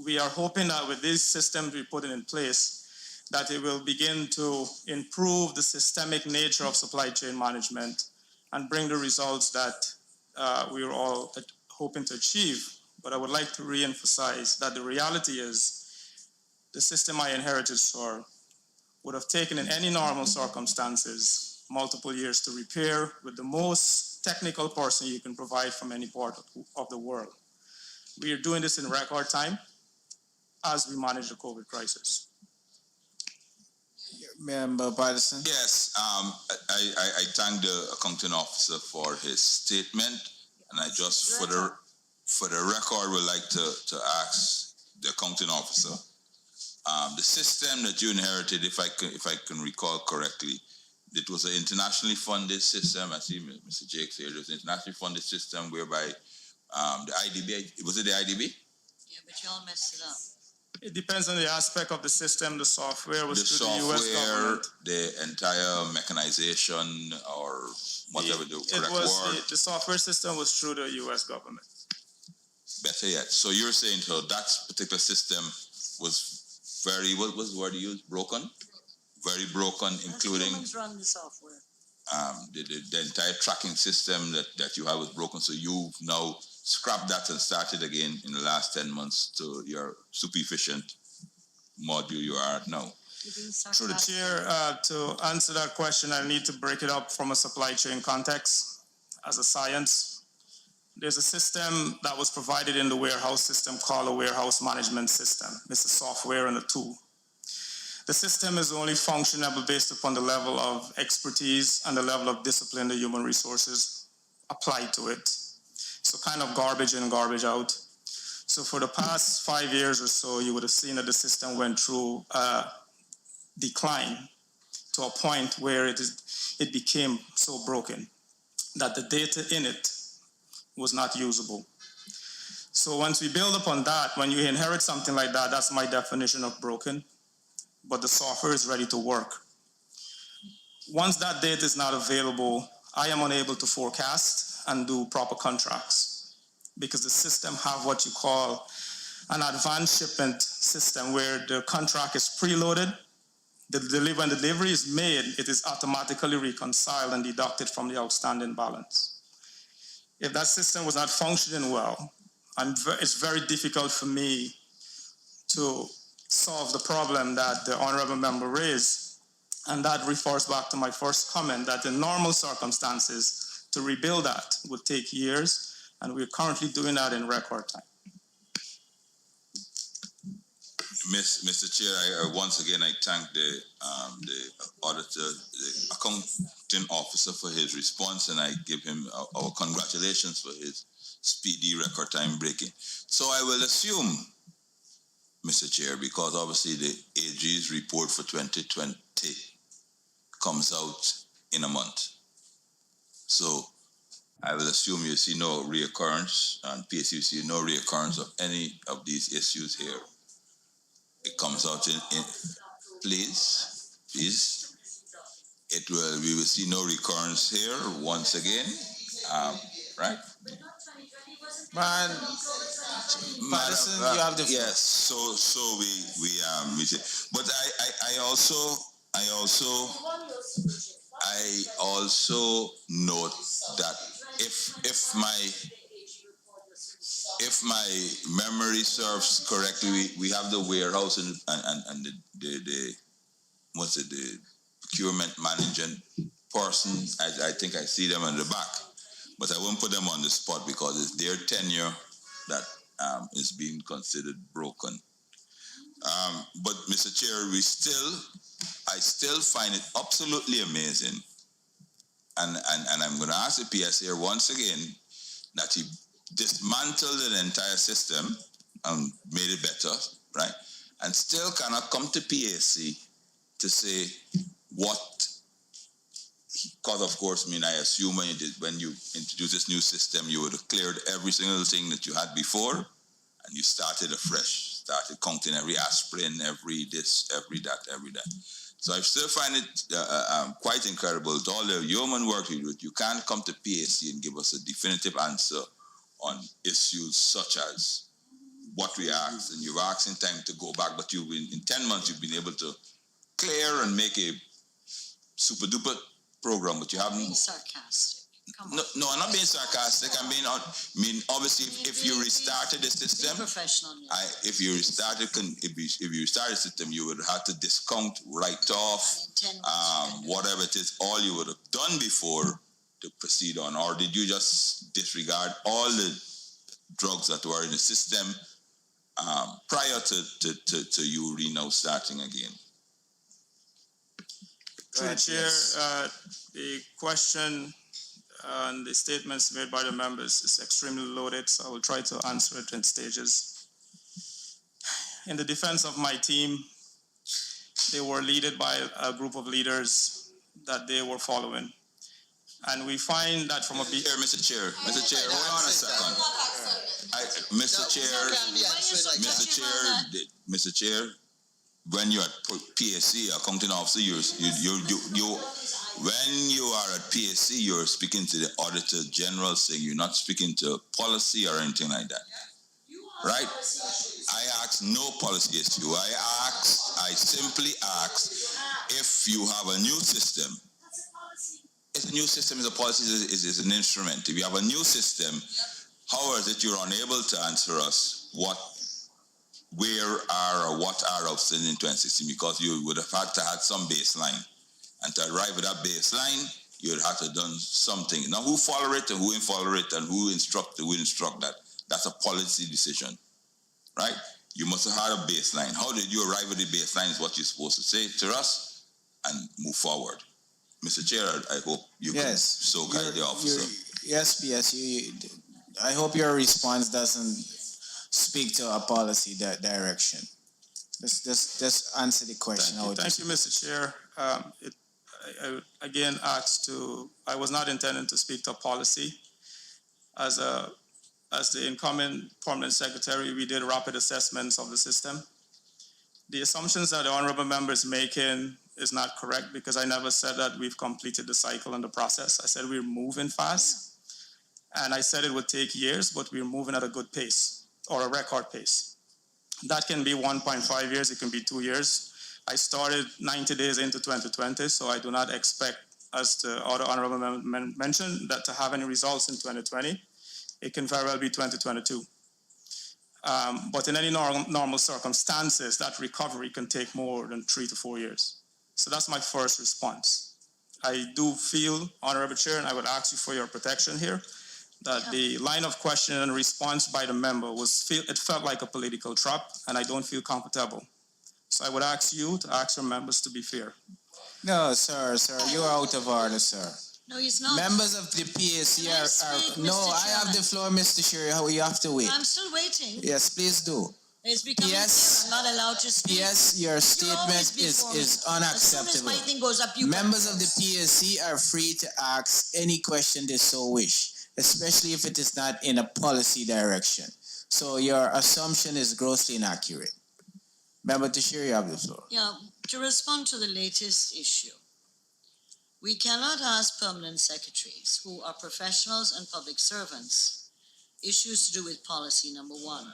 We are hoping that with these systems we put in place, that it will begin to improve the systemic nature of supply chain management and bring the results that we are all hoping to achieve. But I would like to re-emphasize that the reality is the system I inherited, sir, would have taken in any normal circumstances multiple years to repair with the most technical person you can provide from any part of the world. We are doing this in record time as we manage the COVID crisis. Member Patterson? Yes, I thank the accounting officer for his statement, and I just, for the record, would like to ask the accounting officer, the system that you inherited, if I can recall correctly, it was an internationally funded system. I see Mr. Jakes here. It was an internationally funded system whereby the IDB, was it the IDB? Yeah, but you all messed it up. It depends on the aspect of the system. The software was The through the US government. the entire mechanization, or whatever the correct word. The software system was through the US government. Better yet. So you're saying so that particular system was very, what was the word you used? Broken? Very broken, including Humans run the software. the entire tracking system that you have was broken. So you've now scrapped that and started again in the last 10 months to your super efficient module you are at now. Through the chair, to answer that question, I need to break it up from a supply chain context as a science. There's a system that was provided in the warehouse system called a warehouse management system. It's a software and a tool. The system is only functionable based upon the level of expertise and the level of discipline the human resources applied to it. So kind of garbage in, garbage out. So for the past 5 years or so, you would have seen that the system went through a decline to a point where it became so broken that the data in it was not usable. So once we build upon that, when you inherit something like that, that's my definition of broken, but the software is ready to work. Once that data is not available, I am unable to forecast and do proper contracts because the system have what you call an advanced shipment system where the contract is preloaded. When the delivery is made, it is automatically reconciled and deducted from the outstanding balance. If that system was not functioning well, it's very difficult for me to solve the problem that the honorable member raised. And that refers back to my first comment that in normal circumstances, to rebuild that would take years And we're currently doing that in record time. Mr. Chair, I once again I thank the auditor, the accounting officer for his response, and I give him our congratulations for his speedy record time breaking. So I will assume, Mr. Chair, because obviously the AG's report for 2020 comes out in a month. So I will assume you see no reoccurrence, and PSU see no reoccurrence of any of these issues here. It comes out in please. We will see no recurrence here once again, right? Man, Madison, you have the floor. Yes. So we see. But I also note that if my memory serves correctly, we have the warehouse and the what's it, the procurement management person. I think I see them in the back, but I won't put them on the spot because it's their tenure that is being considered broken. But Mr. Chair, I still find it absolutely amazing, and I'm going to ask the PS here once again that he dismantled the entire system and made it better, right? And still cannot come to PAC to say what, because of course, I assume when you introduced this new system, you would have cleared every single thing that you had before, and you started afresh, started counting every aspirin, every this, every that. So I still find it quite incredible. With all the human work you do, you can't come to PAC and give us a definitive answer on issues such as what we asked, and you're asking time to go back, but in 10 months you've been able to clear and make a super duper program, but you haven't. Being sarcastic. No, I'm not being sarcastic. Obviously, if you restarted the system, Professional. if you restarted the system, you would have to discount, write off, whatever it is, all you would have done before to proceed on. Or did you just disregard all the drugs that were in the system prior to you now starting again? Through the chair, the question and the statements made by the members is extremely loaded, so I will try to answer it in stages. In the defense of my team, they were led by a group of leaders that they were following. And we find that from a... Mr. Chair, hold on a second. Mr. Chair, when you're at PSC, accounting officer, when you are at PSC, you're speaking to the Auditor General, saying you're not speaking to policy or anything like that, right? I asked no policy issue. I simply asked if you have a new system. It's a new system, is a policy, is an instrument. If you have a new system, how is it you're unable to answer us what are outstanding in 2016, because you would have had to have some baseline, and to arrive at that baseline you would have to done something. Now who follow it and who ain't follow it and who instruct that, that's a policy decision, right? You must have had a baseline. How did you arrive at the baseline is what you're supposed to say to us and move forward. Mr. Chair, I hope you can so guide the officer. Yes, PSU, I hope your response doesn't speak to a policy direction. Just answer the question. Thank you, Mr. Chair. I again I was not intending to speak to policy. As the incoming permanent secretary, we did rapid assessments of the system. The assumptions that the honorable member is making is not correct, because I never said that we've completed the cycle and the process. I said we're moving fast, and I said it would take years, but we're moving at a good pace, or a record pace. That can be 1.5 years, it can be 2 years. I started 90 days into 2020, so I do not expect, as the other honorable member mentioned, that to have any results in 2020. It can very well be 2022. But in any normal circumstances, that recovery can take more than 3 to 4 years. So that's my first response. I do feel, Honorable Chair, and I would ask you for your protection here, that the line of question and response by the member it felt like a political trap, and I don't feel comfortable. So I would ask you to ask your members to be fair. No, sir, you are out of order, sir. No, he's not. Members of the PAC Can I speak, no, Mr. I have the floor, Mr. Chair. You have to wait. I'm still waiting. Yes, please do. It's becoming clear I'm not allowed to speak. Yes, your statement is unacceptable. As soon as my thing goes up, you Members of the PAC are free to ask any question they so wish, especially if it is not in a policy direction. So your assumption is grossly inaccurate. Member Tashir, you have the floor. Yeah, to respond to the latest issue, we cannot ask permanent secretaries who are professionals and public servants issues to do with policy, number one.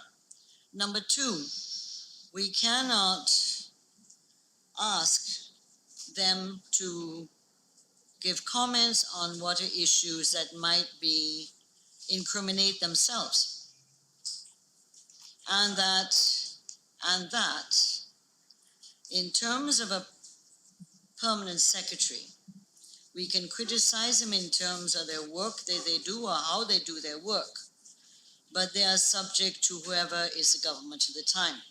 Number two, we cannot ask them to give comments on what are issues that might be incriminate themselves. And that in terms of a permanent secretary, we can criticize them in terms of their work that they do or how they do their work, but they are subject to whoever is the government at the time.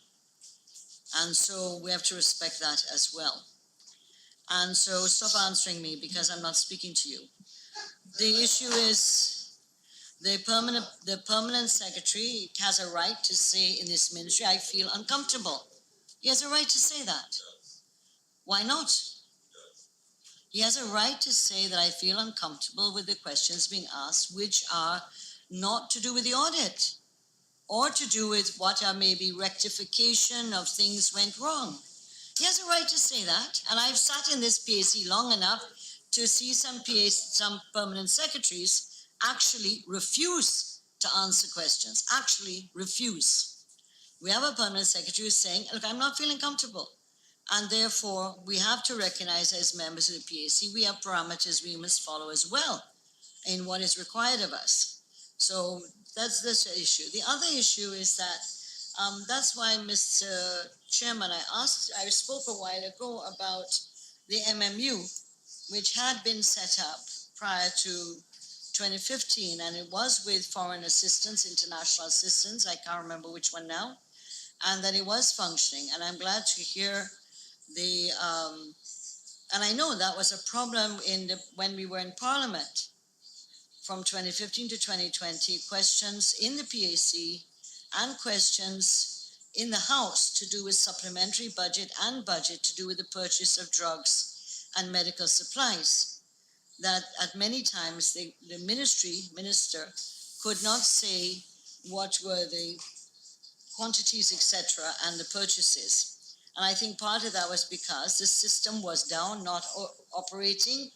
And so we have to respect that as well. And so stop answering me because I'm not speaking to you. The issue is the permanent secretary has a right to say in this ministry, I feel uncomfortable. He has a right to say that. Why not? He has a right to say that I feel uncomfortable with the questions being asked, which are not to do with the audit or to do with what are maybe rectification of things went wrong. He has a right to say that, and I've sat in this PAC long enough to see some permanent secretaries actually refuse to answer questions, actually refuse. We have a permanent secretary who's saying, look, I'm not feeling comfortable. And therefore, we have to recognize as members of the PAC, we have parameters we must follow as well in what is required of us. So that's this issue. The other issue is that that's why, Mr. Chairman, I spoke a while ago about the MMU, which had been set up prior to 2015, and it was with foreign assistance, international assistance, I can't remember which one now, and that it was functioning. And I'm glad to hear and I know that was a problem when we were in Parliament from 2015 to 2020, questions in the PAC and questions in the House to do with supplementary budget and budget to do with the purchase of drugs and medical supplies. That at many times the minister could not say what were the quantities, etc., and the purchases. And I think part of that was because the system was down, not operating,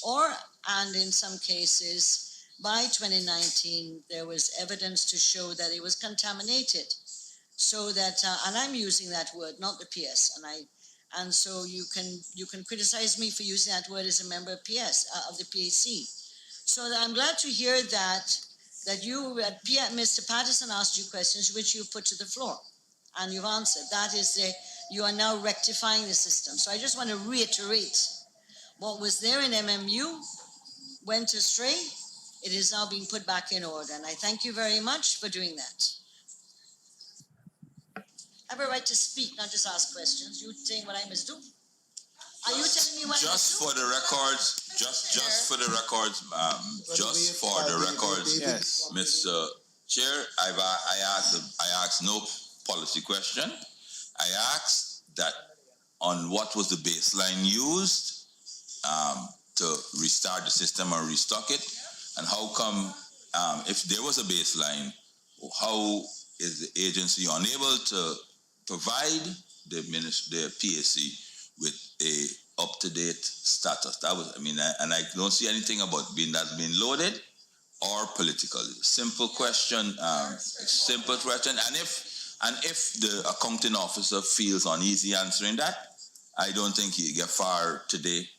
and in some cases, by 2019, there was evidence to show that it was contaminated. So that, and I'm using that word, not the PS, and so you can criticize me for using that word as a member of of the PAC. So I'm glad to hear that Mr. Patterson asked you questions which you put to the floor, and you've answered. That is you are now rectifying the system. So I just want to reiterate what was there in MMU went astray. It is now being put back in order, and I thank you very much for doing that. I have a right to speak, not just ask questions. You saying what I must do? Are you telling me what I must do? For the records, just for the records, yes. Mr. Chair, I asked no policy question. I asked that on what was the baseline used to restart the system or restock it, and how come if there was a baseline, how is the agency unable to provide the PAC with a up-to-date status? That was, and I don't see anything about being loaded or political. Simple question, and if the accounting officer feels uneasy answering that, I don't think he'll get far today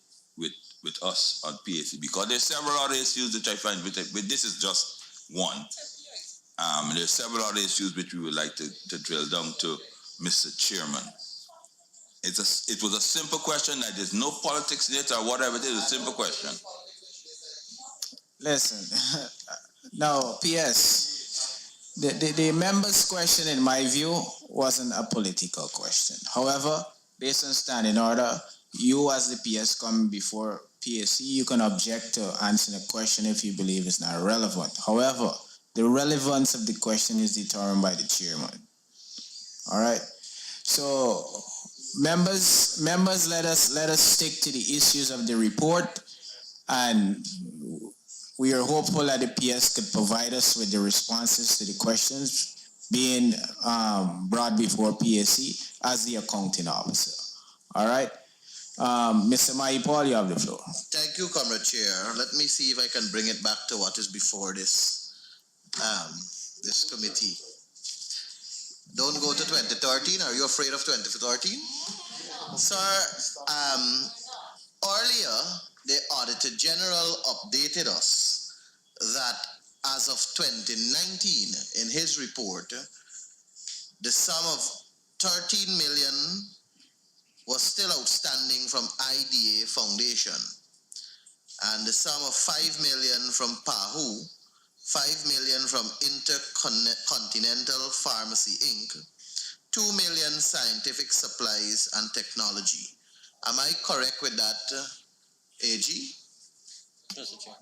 with us on PAC, because there's several other issues that I find, but this is just one. There's several other issues which we would like to drill down to Mr. Chairman. It was a simple question. There's no politics in it or whatever. It is a simple question. Listen, Now, PS, the member's question, in my view, wasn't a political question. However, based on standing order, you as the PS coming before PSC, you can object to answering a question if you believe it's not relevant. However, the relevance of the question is determined by the chairman. All right. So, members, let us stick to the issues of the report, and we are hopeful that the PS could provide us with the responses to the questions being brought before PSC as the accounting officer. All right. Mr. Maipol, you have the floor. Thank you, Comrade Chair. Let me see if I can bring it back to what is before this this committee. Don't go to 2013. Are you afraid of 2013? Sir, earlier, the Auditor General updated us that as of 2019, in his report, the sum of 13 million was still outstanding from IDA Foundation, and the sum of 5 million from PAHU, 5 million from Intercontinental Pharmacy Inc., 2 million Scientific Supplies and Technology. Am I correct with that, AG? Mr. Chair.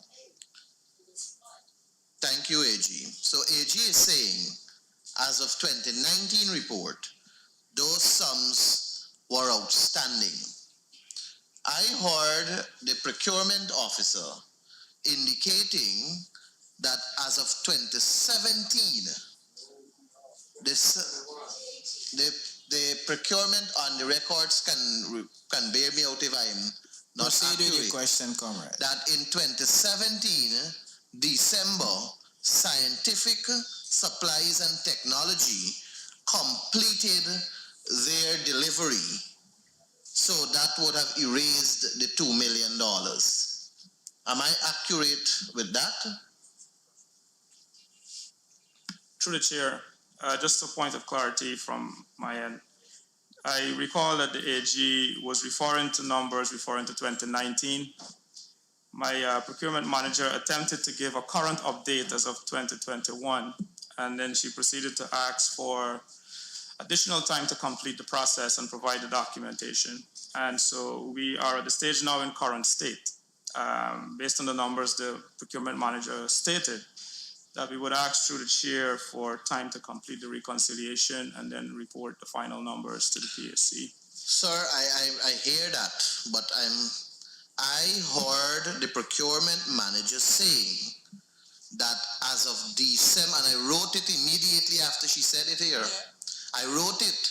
Thank you, AG. So AG is saying, as of 2019 report, those sums were outstanding. I heard the procurement officer indicating that as of 2017, the procurement on the records can bear me out if I'm not Proceed with accurate. your question, comrade. That in 2017, December, Scientific Supplies and Technology completed their delivery. So that would have erased the $2 million. Am I accurate with that? Through the chair, just a point of clarity from my end. I recall that the AG was referring to numbers referring to 2019. My procurement manager attempted to give a current update as of 2021, and then she proceeded to ask for additional time to complete the process and provide the documentation. And so we are at the stage now in current state. Based on the numbers the procurement manager stated, that we would ask through the chair for time to complete the reconciliation and then report the final numbers to the PSC. Sir, I hear that, but I heard the procurement manager saying that as of December, and I wrote it immediately after she said it here. Yeah. I wrote it,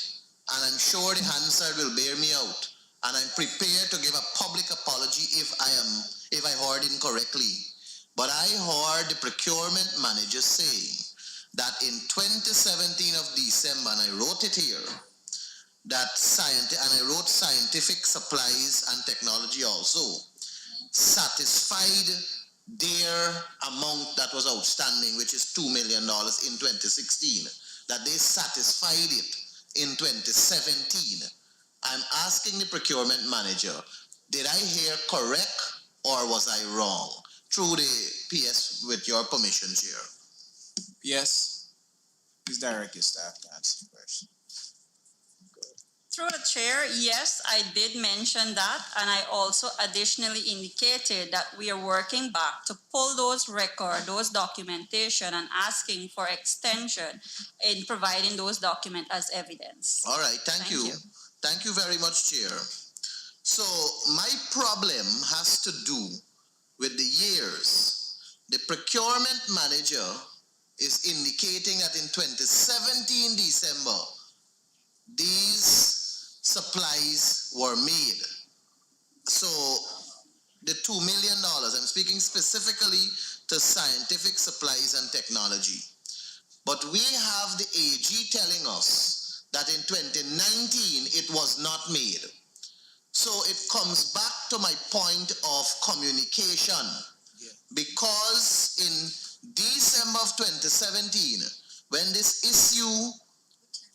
and I'm sure the Hansard will bear me out, and I'm prepared to give a public apology if I heard incorrectly. But I heard the procurement manager saying that in 2017 of December, and I wrote it here, that I wrote Scientific Supplies and Technology also satisfied their amount that was outstanding, which is $2 million in 2016, that they satisfied it in 2017. I'm asking the procurement manager, did I hear correct or was I wrong? Through the PS, with your permission, Chair. Yes. Please direct your staff to answer the question. Through the chair, yes, I did mention that, and I also additionally indicated that we are working back to pull those records, those documentation, and asking for extension in providing those documents as evidence. All right, thank you. Thank you very much, Chair. So my problem has to do with the years. The procurement manager is indicating that in 2017 December, these supplies were made. So the $2 million, I'm speaking specifically to Scientific Supplies and Technology. But we have the AG telling us that in 2019 it was not made. So it comes back to my point of communication, because in December of 2017, when this issue,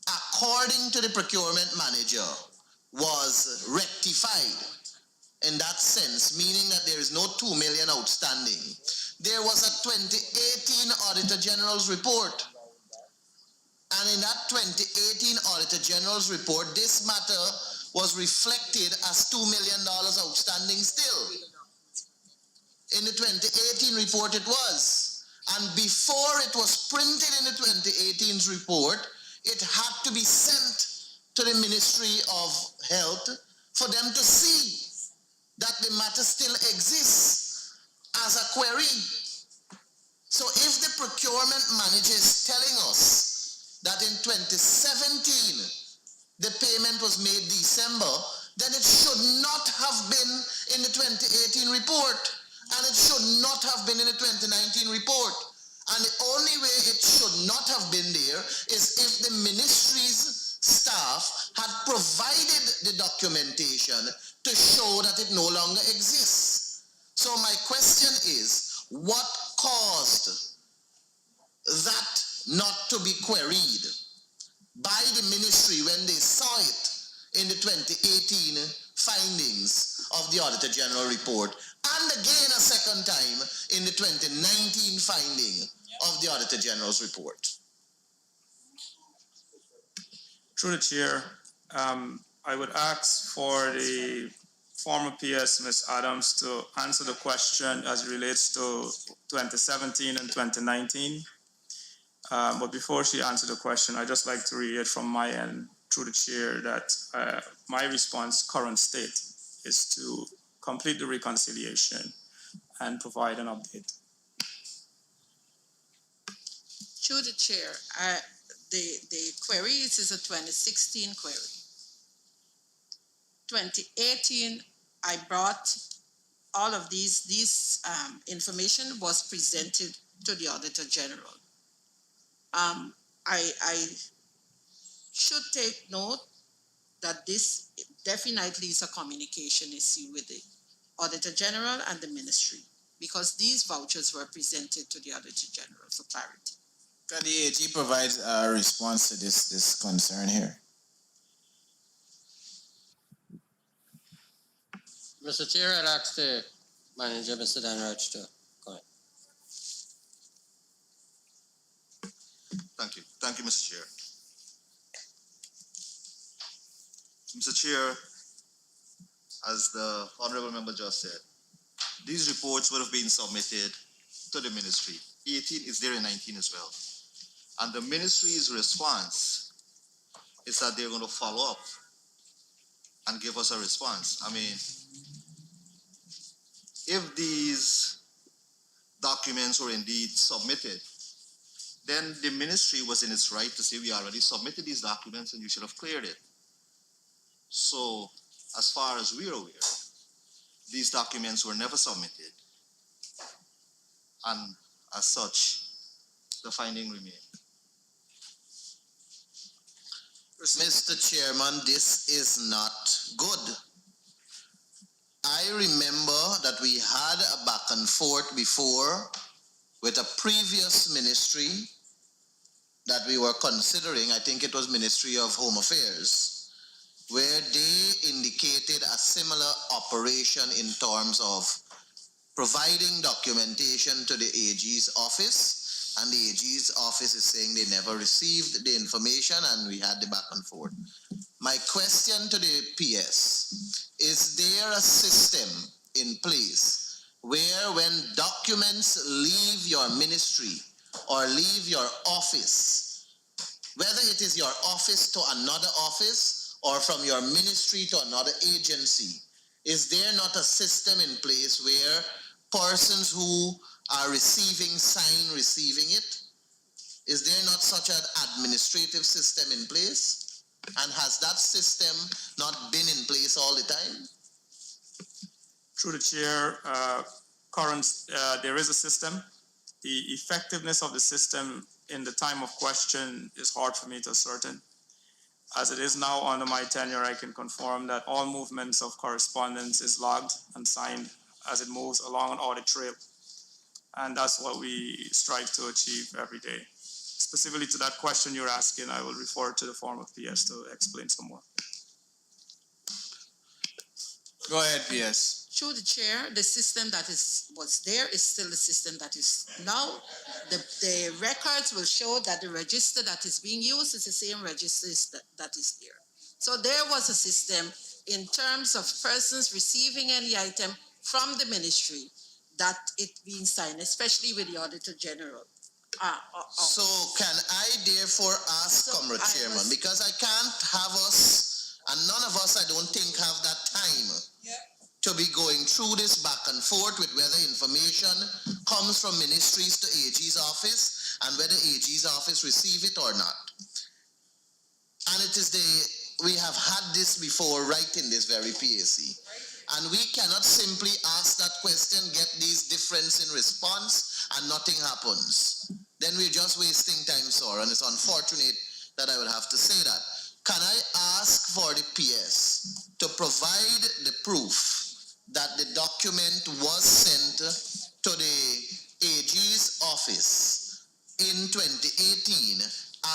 according to the procurement manager, was rectified, in that sense, meaning that there is no 2 million outstanding. There was a 2018 Auditor General's report. And in that 2018 Auditor General's report, this matter was reflected as $2 million outstanding still. In the 2018 report it was. And before it was printed in the 2018's report, it had to be sent to the Ministry of Health for them to see that the matter still exists as a query. So if the procurement manager is telling us that in 2017 the payment was made December, then it should not have been in the 2018 report, and it should not have been in the 2019 report. And the only way it should not have been there is if the ministry's staff had provided the documentation to show that it no longer exists. So my question is, what caused that not to be queried by the ministry when they saw it in the 2018 findings of the Auditor General report, and again a second time in the 2019 finding of the Auditor General's report? Through the chair, I would ask for the former PS, Ms. Adams, to answer the question as it relates to 2017 and 2019. But before she answers the question, I'd just like to reiterate from my end, through the chair, that my response, current state, is to complete the reconciliation and provide an update. Through the chair, the query is a 2016 query. 2018, I brought all of these information was presented to the Auditor General. I should take note that this definitely is a communication issue with the Auditor General and the Ministry, because these vouchers were presented to the Auditor General for clarity. Can the AG provide a response to this concern here? Mr. Chair, I'd ask the manager, Mr. Danraj, to comment. Thank you. Thank you, Mr. Chair. Mr. Chair, as the Honorable Member just said, these reports would have been submitted to the Ministry. 18 is there in 19 as well. And the Ministry's response is that they're going to follow up and give us a response. I mean, if these documents were indeed submitted, then the Ministry was in its right to say, we already submitted these documents and you should have cleared it. So, as far as we're aware, these documents were never submitted. And as such, the finding remained. Mr. Chairman, this is not good. I remember that we had a back and forth before with a previous ministry that we were considering. I think it was Ministry of Home Affairs, where they indicated a similar operation in terms of providing documentation to the AG's office, and the AG's office is saying they never received the information, and we had the back and forth. My question to the PS, is there a system in place where when documents leave your ministry or leave your office, whether it is your office to another office or from your ministry to another agency, is there not a system in place where persons who are receiving sign receiving it? Is there not such an administrative system in place? And has that system not been in place all the time? Through the chair, there is a system. The effectiveness of the system in the time of question is hard for me to ascertain. As it is now under my tenure, I can confirm that all movements of correspondence is logged and signed as it moves along an audit trail. And that's what we strive to achieve every day. Specifically to that question you're asking, I will refer to the former PS to explain some more. Go ahead, PS. Through the chair, the system that was there is still the system that is now. The records will show that the register that is being used is the same register that is there. So there was a system in terms of persons receiving any item from the ministry that it being signed, especially with the Auditor General. So can I therefore ask, Comrade Chairman, because I can't have us, and none of us, I don't think, have that time to be going through this back and forth with whether information comes from ministries to AG's office and whether AG's office receive it or not. And it is we have had this before right in this very PAC. And we cannot simply ask that question, get these difference in response, and nothing happens. Then we're just wasting time, sir, and it's unfortunate that I will have to say that. Can I ask for the PS to provide the proof that the document was sent to the AG's office in 2018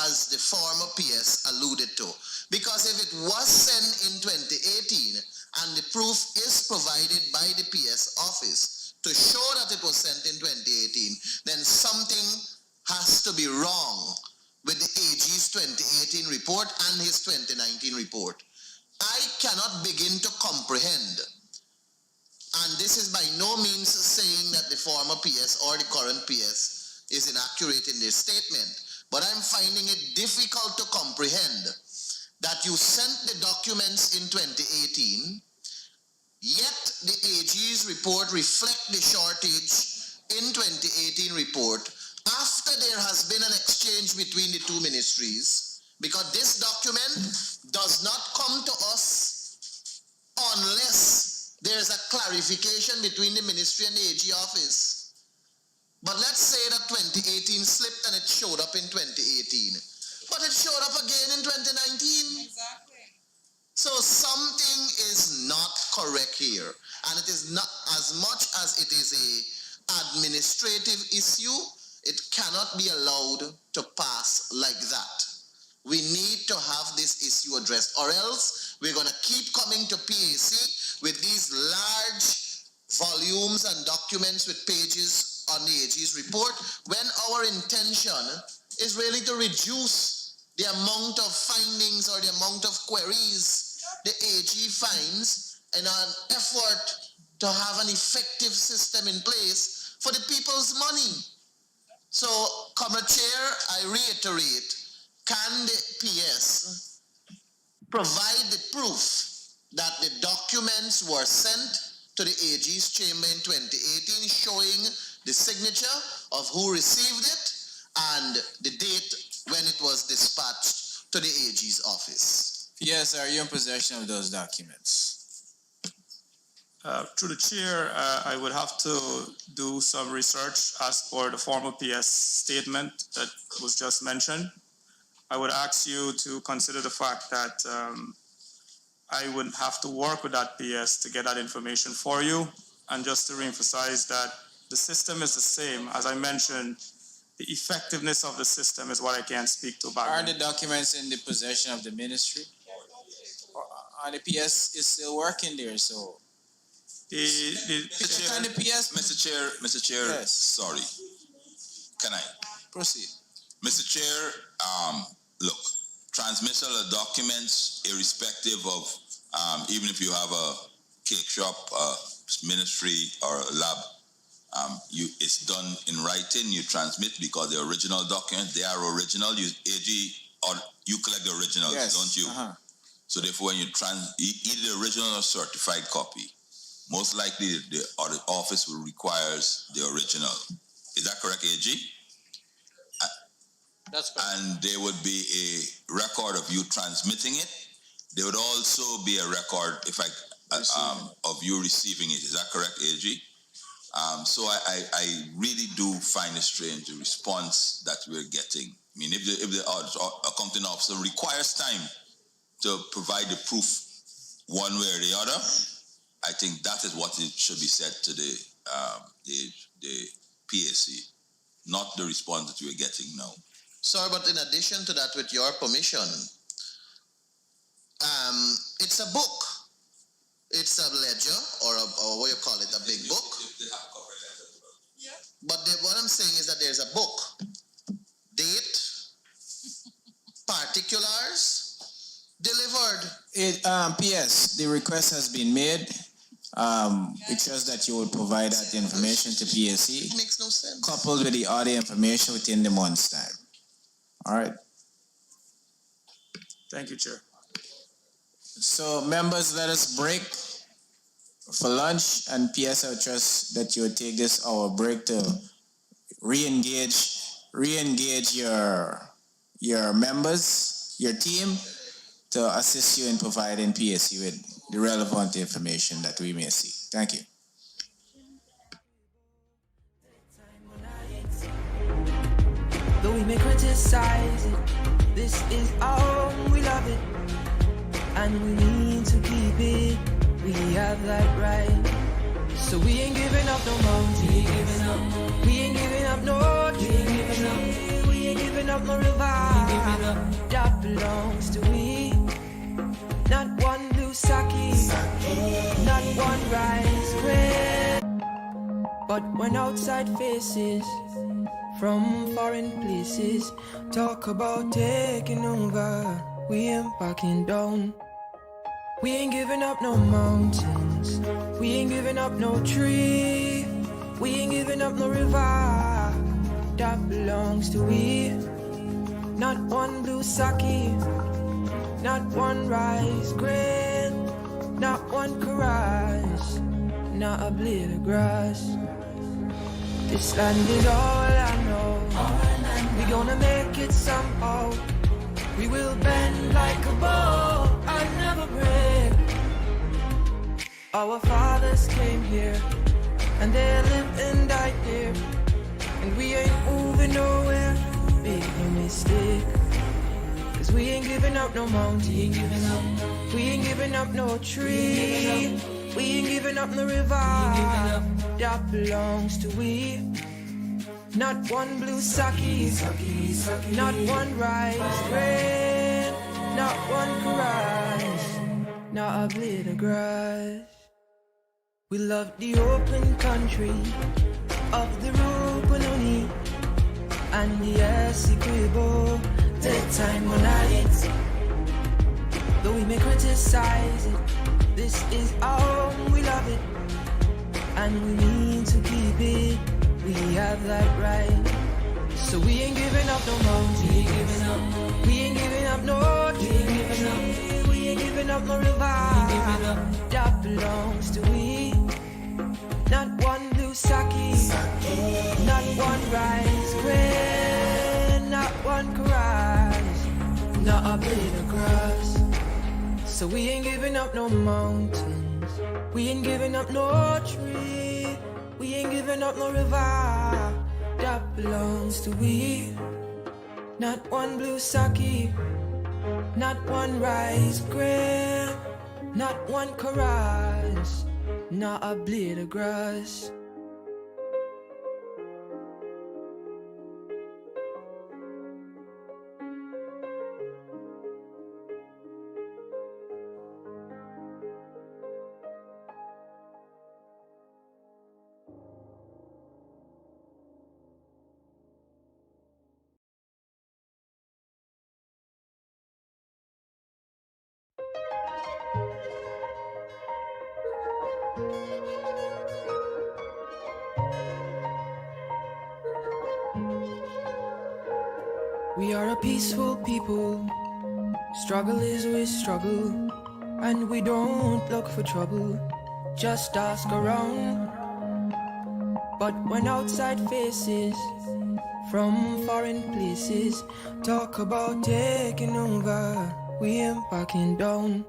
as the former PS alluded to? Because if it was sent in 2018 and the proof is provided by the PS office to show that it was sent in 2018, then something has to be wrong with the AG's 2018 report and his 2019 report. I cannot begin to comprehend, and this is by no means saying that the former PS or the current PS is inaccurate in their statement, but I'm finding it difficult to comprehend that you sent the documents in 2018, yet the AG's report reflects the shortage in 2018 report after there has been an exchange between the two ministries, because this document does not come to us unless there's a clarification between the ministry and the AG office. But let's say that 2018 slipped and it showed up in 2018. But it showed up again in 2019. Exactly. So something is not correct here. And it is not, as much as it is an administrative issue, it cannot be allowed to pass like that. We need to have this issue addressed, or else we're going to keep coming to PAC with these large volumes and documents with pages on the AG's report, when our intention is really to reduce the amount of findings or the amount of queries the AG finds in an effort to have an effective system in place for the people's money. So, Comrade Chair, I reiterate, can the PS provide the proof that the documents were sent to the AG's chamber in 2018, showing the signature of who received it and the date when it was dispatched to the AG's office? PS, are you in possession of those documents? Through the chair, I would have to do some research as for the former PS statement that was just mentioned. I would ask you to consider the fact that I would have to work with that PS to get that information for you. And just to reemphasize that the system is the same. As I mentioned, the effectiveness of the system is what I can't speak to back Are then. the documents in the possession of the ministry? Or the PS is still working there, so... Mr. Can the PS... Mr. Chair, Yes. sorry. Can I? Proceed. Mr. Chair, look, transmission of documents, irrespective of, even if you have a cake shop, a ministry, or a lab, it's done in writing, you transmit, because the original documents, they are original. AG, or you collect the originals, Yes. don't you? So therefore, when you either the original or certified copy, most likely the audit office will requires the original. Is that correct, AG? That's correct. And there would be a record of you transmitting it. There would also be a record, of you receiving it. Is that correct, AG? So I really do find it strange, the response that we're getting. I mean, if the accounting officer requires time to provide the proof one way or the other, I think that is what it should be said to the PAC, not the response that we're getting now. Sir, but in addition to that, with your permission, it's a book. It's a ledger or what you call it, a big book. But what I'm saying is that there's a book, date, particulars, delivered. PS, the request has been made. We trust that you will provide that information to PSC. It makes no sense. Coupled with the other information within the month's time. All right. Thank you, Chair. So members, let us break for lunch, and PS, I trust that you will take this hour break to re-engage your members, your team, to assist you in providing PSC with the relevant information that we may see. Thank you. Though we may criticize it, this is our home, we love it, and we need to keep it. We have that right, so we ain't giving up no mountain. We ain't giving up no tree. We ain't giving up no river that belongs to we. Not one blue sake, not one rice bread. But when outside faces from foreign places talk about taking over, we ain't backing down. We ain't giving up no mountains. We ain't giving up no tree. We ain't giving up no river that belongs to we. Not one blue sake, not one rice grain, not one karage, not a blade of grass. This land is all I know. We gonna make it somehow. We will bend like a bow and never break. Our fathers came here and they lived and died here, and we ain't moving nowhere. Make no mistake, 'cause we ain't giving up no mountain. We ain't giving up no tree. We ain't giving up no river that belongs to we. Not one blue sake, not one rice grain, not one karage, not a blade of grass. We love the open country of the Rupununi and the Essequibo, the time when though we may criticize it, this is our home, we love it, and we need to keep it. We have that right, so we ain't giving up no mountain. We ain't giving up no tree. We ain't giving up no river that belongs to we. Not one blue sake, not one rice grain, not one karage, not a blade of grass. So we ain't giving up no mountains. We ain't giving up no tree. We ain't giving up no river that belongs to we. Not one blue sake, not one rice grain, not one karage, not a blade of grass. We are a peaceful people. Struggle is we struggle, and we don't look for trouble. Just ask around. But when outside faces from foreign places talk about taking over, we ain't backing down.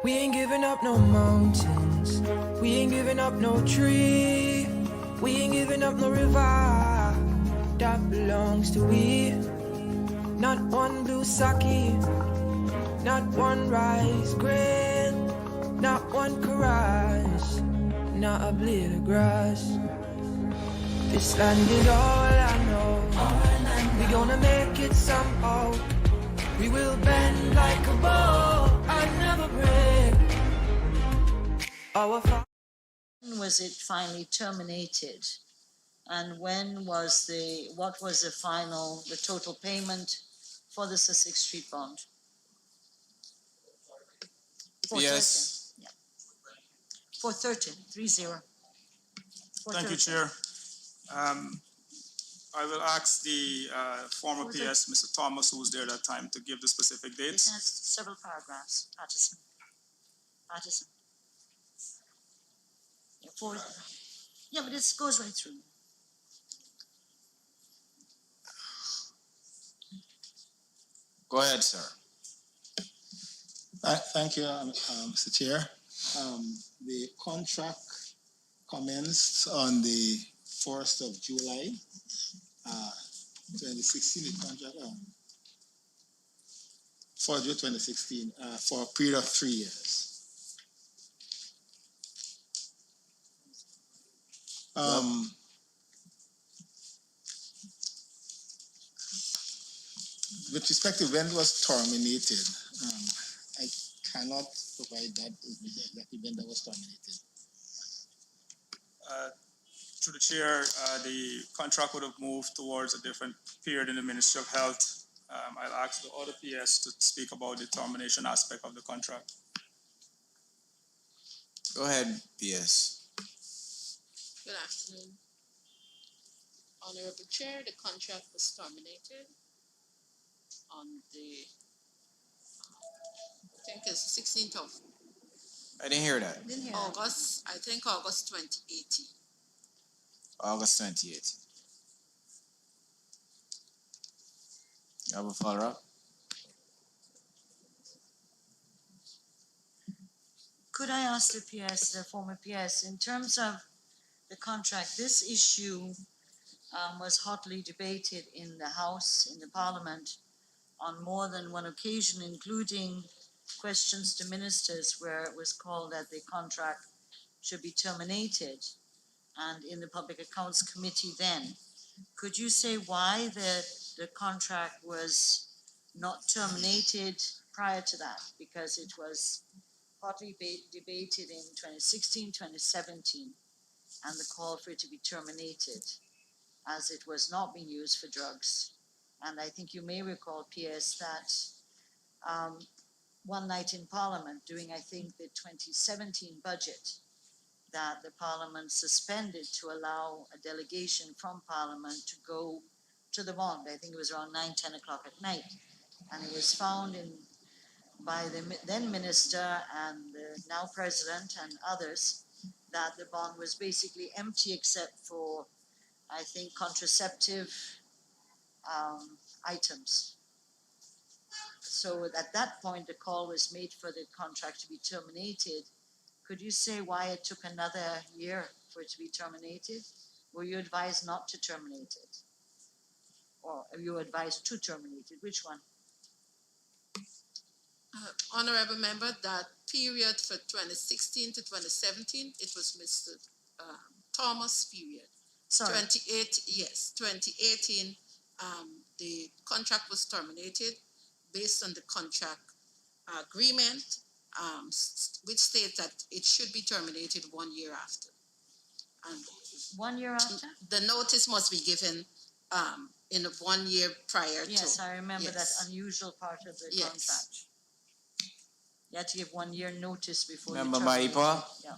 We ain't giving up no mountains. We ain't giving up no tree. We ain't giving up no river that belongs to we. Not one blue sake, not one rice grain, not one karage, not a blade of grass. This land is all I know. We gonna make it somehow. We will bend like a bow and never break. Our fa- When was it finally terminated? And what was the total payment for the Sussex Street bond? Yes. Yeah. 413, 30. Thank you, Chair. I will ask the former Was it- PS, Mr. Thomas, who was there that time, to give the specific It dates. has several paragraphs, Patterson. Yeah, but it goes right through. Go ahead, sir. Thank you, Mr. Chair. The contract commenced on the 1st of July, 2016. The contract, 4th of July 2016, for a period of 3 years. With respect to when it was terminated, I cannot provide that exactly when that was terminated. Through the Chair, the contract would have moved towards a different period in the Ministry of Health. I'll ask the other PS to speak about the termination aspect of the contract. Go ahead, PS. Good afternoon. Honorable Chair, the contract was terminated on the, I think it's 16th of I didn't hear that. August, I think August 2018. August 28th. You have a follow-up? Could I ask the PS, the former PS, in terms of the contract, this issue was hotly debated in the House, in the Parliament, on more than one occasion, including questions to ministers where it was called that the contract should be terminated, and in the Public Accounts Committee then. Could you say why the contract was not terminated prior to that? Because it was hotly debated in 2016, 2017, and the call for it to be terminated as it was not being used for drugs. And I think you may recall, PS, that one night in Parliament, during I think the 2017 budget, that the Parliament suspended to allow a delegation from Parliament to go to the bond. I think it was around 9, 10 o'clock at night. And it was found by the then Minister and the now President and others that the bond was basically empty except for, I think, contraceptive items. So at that point, the call was made for the contract to be terminated. Could you say why it took another year for it to be terminated? Were you advised not to terminate it? Or were you advised to terminate it? Which one? Honorable Member, that period for 2016 to 2017, it was Mr. Thomas period. Sorry. 2018, the contract was terminated based on the contract agreement, which states that it should be terminated 1 year after. And 1 year after? the notice must be given in 1 year prior to. Yes, I remember Yes. that unusual part of the Yes. contract. You had to give 1 year notice before Member you terminate. Maipa? Yeah.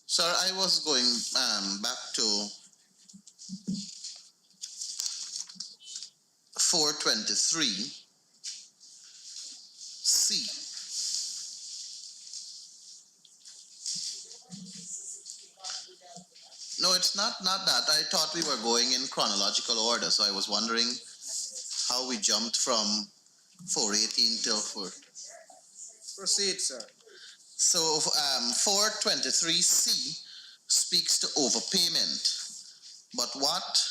Sir, I was going back to 423C. No, it's not that. I thought we were going in chronological order, so I was wondering how we jumped from 418 till 4. Proceed, sir. So 423C speaks to overpayment. But what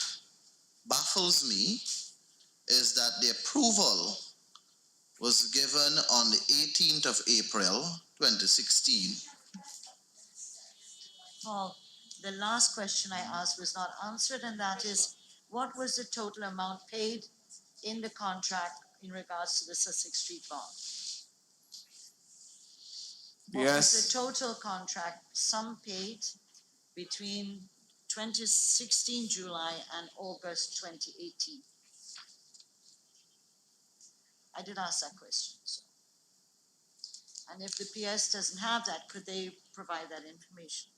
baffles me is that the approval was given on the 18th of April 2016. Paul, the last question I asked was not answered, and that is, what was the total amount paid in the contract in regards to the Sussex Street bond? What was the Yes. total contract sum paid between 2016 July and August 2018? I did ask that question. So. And if the PS doesn't have that, could they provide that information?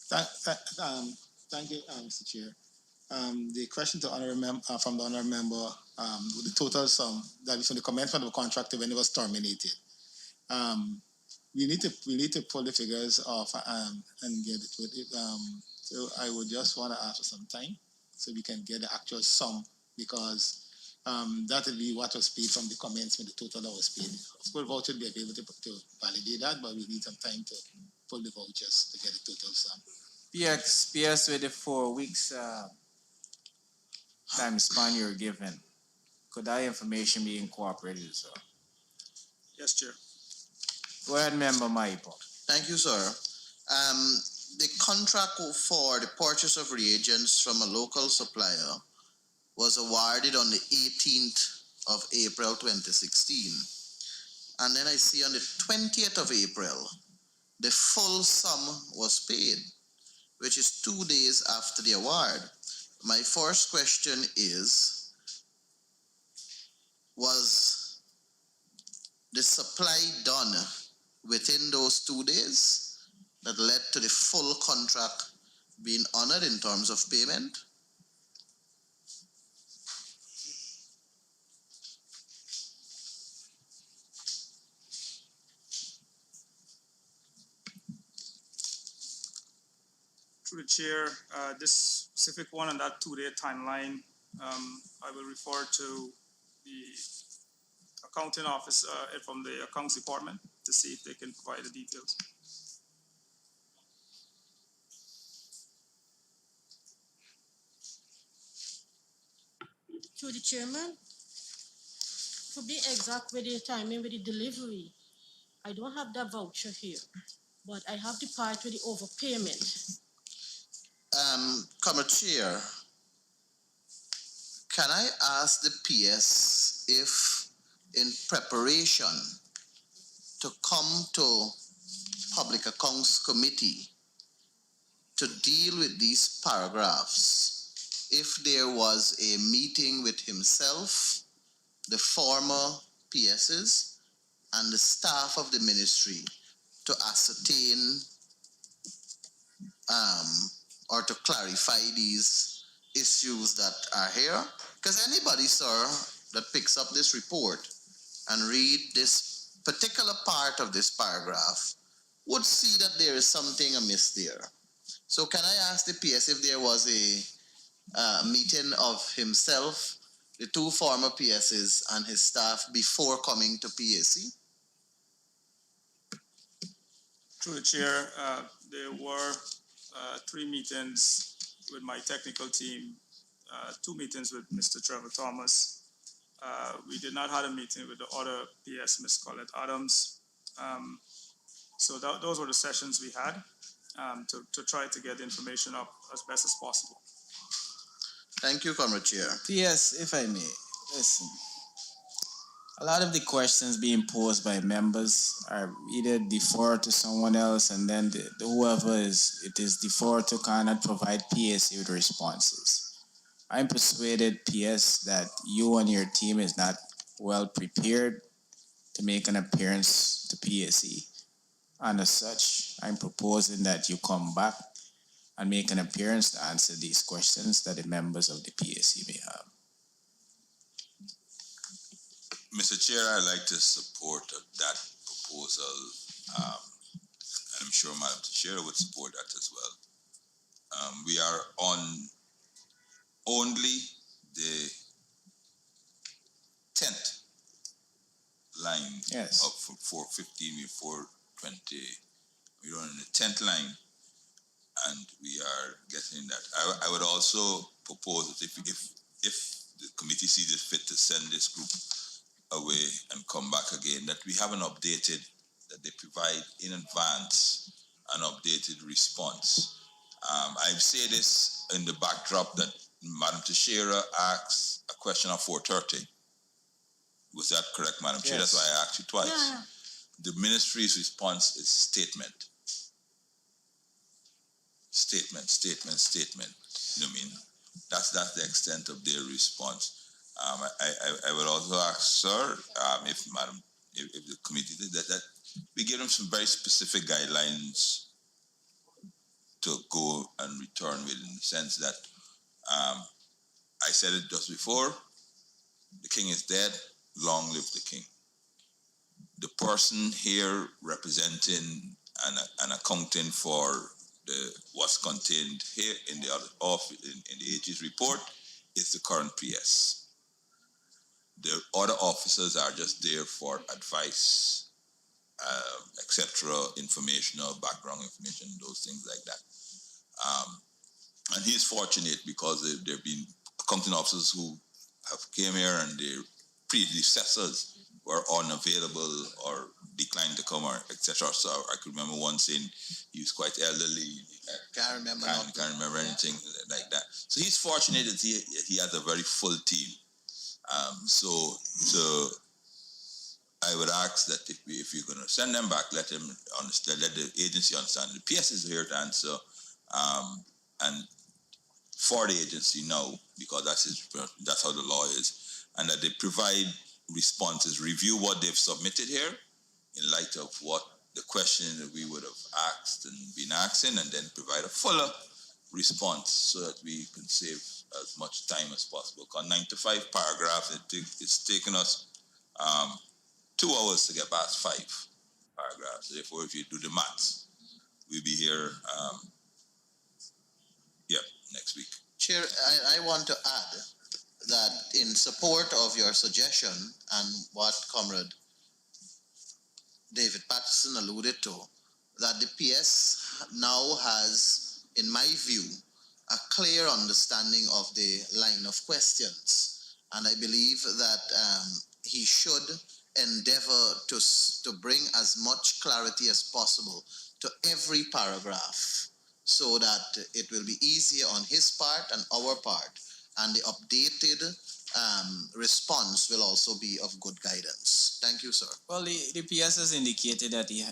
Thank you, Mr. Chair. The question to from the honourable member, with the total sum that is from the commencement of the contract when it was terminated. We need to pull the figures off and get it with it. So I would just want to ask for some time so we can get the actual sum, because that will be what was paid from the commencement, the total that was paid. Of course, voucher will be able to validate that, but we need some time to pull the vouchers to get the total sum. PS with the 4 weeks time span you're given. Could that information be incorporated as well? Yes, Chair. Go ahead, Member Maipo. Thank you, sir. The contract for the purchase of reagents from a local supplier was awarded on the 18th of April 2016. And then I see on the 20th of April, the full sum was paid, which is 2 days after the award. My first question is, was the supply done within those 2 days that led to the full contract being honored in terms of payment? Through the chair, this specific one on that 2-day timeline, I will refer to the accounting office from the accounts department to see if they can provide the details. To the chairman, to be exact with the timing with the delivery, I don't have that voucher here, but I have the part with the overpayment. Comrade Chair, can I ask the PS if, in preparation to come to Public Accounts Committee to deal with these paragraphs, if there was a meeting with himself, the former PSs, and the staff of the ministry to ascertain or to clarify these issues that are here? Because anybody, sir, that picks up this report and read this particular part of this paragraph would see that there is something amiss there. So can I ask the PS if there was a meeting of himself, the two former PSs, and his staff before coming to PAC? Through the chair, there were 3 meetings with my technical team, 2 meetings with Mr. Trevor Thomas. We did not have a meeting with the other PS, Ms. Colette Adams. So those were the sessions we had to try to get the information up as best as possible. Thank you, Comrade Chair. PS, if I may, listen. A lot of the questions being posed by members are either deferred to someone else, and then whoever is deferred to cannot provide PSC with responses. I'm persuaded, PS, that you and your team is not well prepared to make an appearance to PSC. And as such, I'm proposing that you come back and make an appearance to answer these questions that the members of the PSC may have. Mr. Chair, I'd like to support that proposal, and I'm sure Madam Chair would support that as well. We are on only the 10th line of 415 before 20. We're on the 10th line, and we are getting that. I would also propose that if the committee sees it fit to send this group away and come back again, that we have an updated, that they provide in advance an updated response. I say this in the backdrop that Madam Teixeira asks a question at 4:30. Was that correct, Madam Chair? That's why I asked you twice. Yeah. The ministry's response is statement. Statement. You know what I mean? That's the extent of their response. I would also ask, sir, if the committee did that we give them some very specific guidelines to go and return with, in the sense that I said it just before, the king is dead, long live the king. The person here representing and accounting for what's contained here in the in the AG's report is the current PS. The other officers are just there for advice, etc., informational, background information, those things like that. And he's fortunate because there have been accounting officers who have came here and their predecessors were unavailable or declined to come, or etc. So I could remember one saying he was quite elderly. Can't remember. Can't remember anything like that. So he's fortunate that he has a very full team. So I would ask that if you're going to send them back, let them understand, let the agency understand. The PS is here to answer, and for the agency now, because that's how the law is, and that they provide responses, review what they've submitted here in light of what the question that we would have asked and been asking, and then provide a fuller response so that we can save as much time as possible. Because 95 paragraphs, it's taken us 2 hours to get past 5 paragraphs. Therefore, if you do the maths, we'll be here next week. Chair, I want to add that in support of your suggestion and what Comrade David Patterson alluded to, that the PS now has, in my view, a clear understanding of the line of questions. And I believe that he should endeavor to bring as much clarity as possible to every paragraph, so that it will be easier on his part and our part, and the updated response will also be of good guidance. Thank you, sir. Well, the PS has indicated that he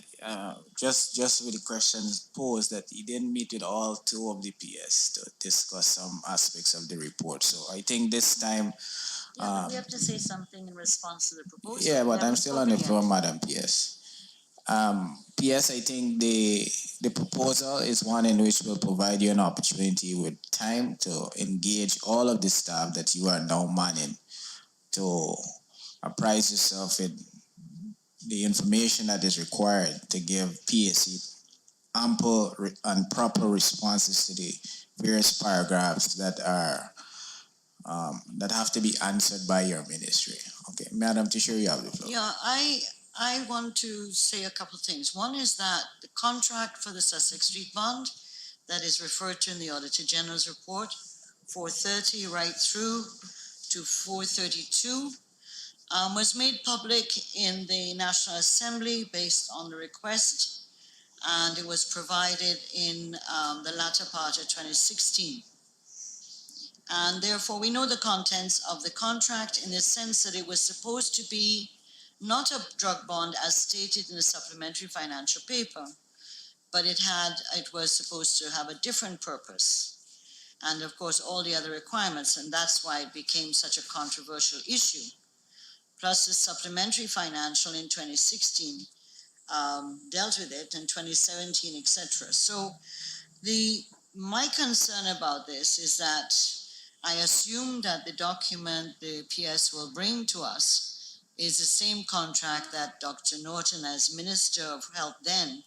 just with the questions posed that he didn't meet with all 2 of the PS to discuss some aspects of the report. So I think this time. We have to say something in response to the proposal. Yeah, but I'm still on the floor, Madam PS. PS, I think the proposal is one in which will provide you an opportunity with time to engage all of the staff that you are now manning to apprise yourself with the information that is required to give PSC ample and proper responses to the various paragraphs that are that have to be answered by your ministry. Okay, Madam Tisher, you have the floor. Yeah, I want to say a couple of things. One is that the contract for the Sussex Street bond that is referred to in the Auditor General's report, 430 right through to 432, was made public in the National Assembly based on the request, and it was provided in the latter part of 2016. And therefore, we know the contents of the contract in the sense that it was supposed to be not a drug bond as stated in the supplementary financial paper, but it was supposed to have a different purpose. And of course, all the other requirements, and that's why it became such a controversial issue. Plus the supplementary financial in 2016 dealt with it, in 2017, etc. So my concern about this is that I assume that the document the PS will bring to us is the same contract that Dr. Norton, as Minister of Health then,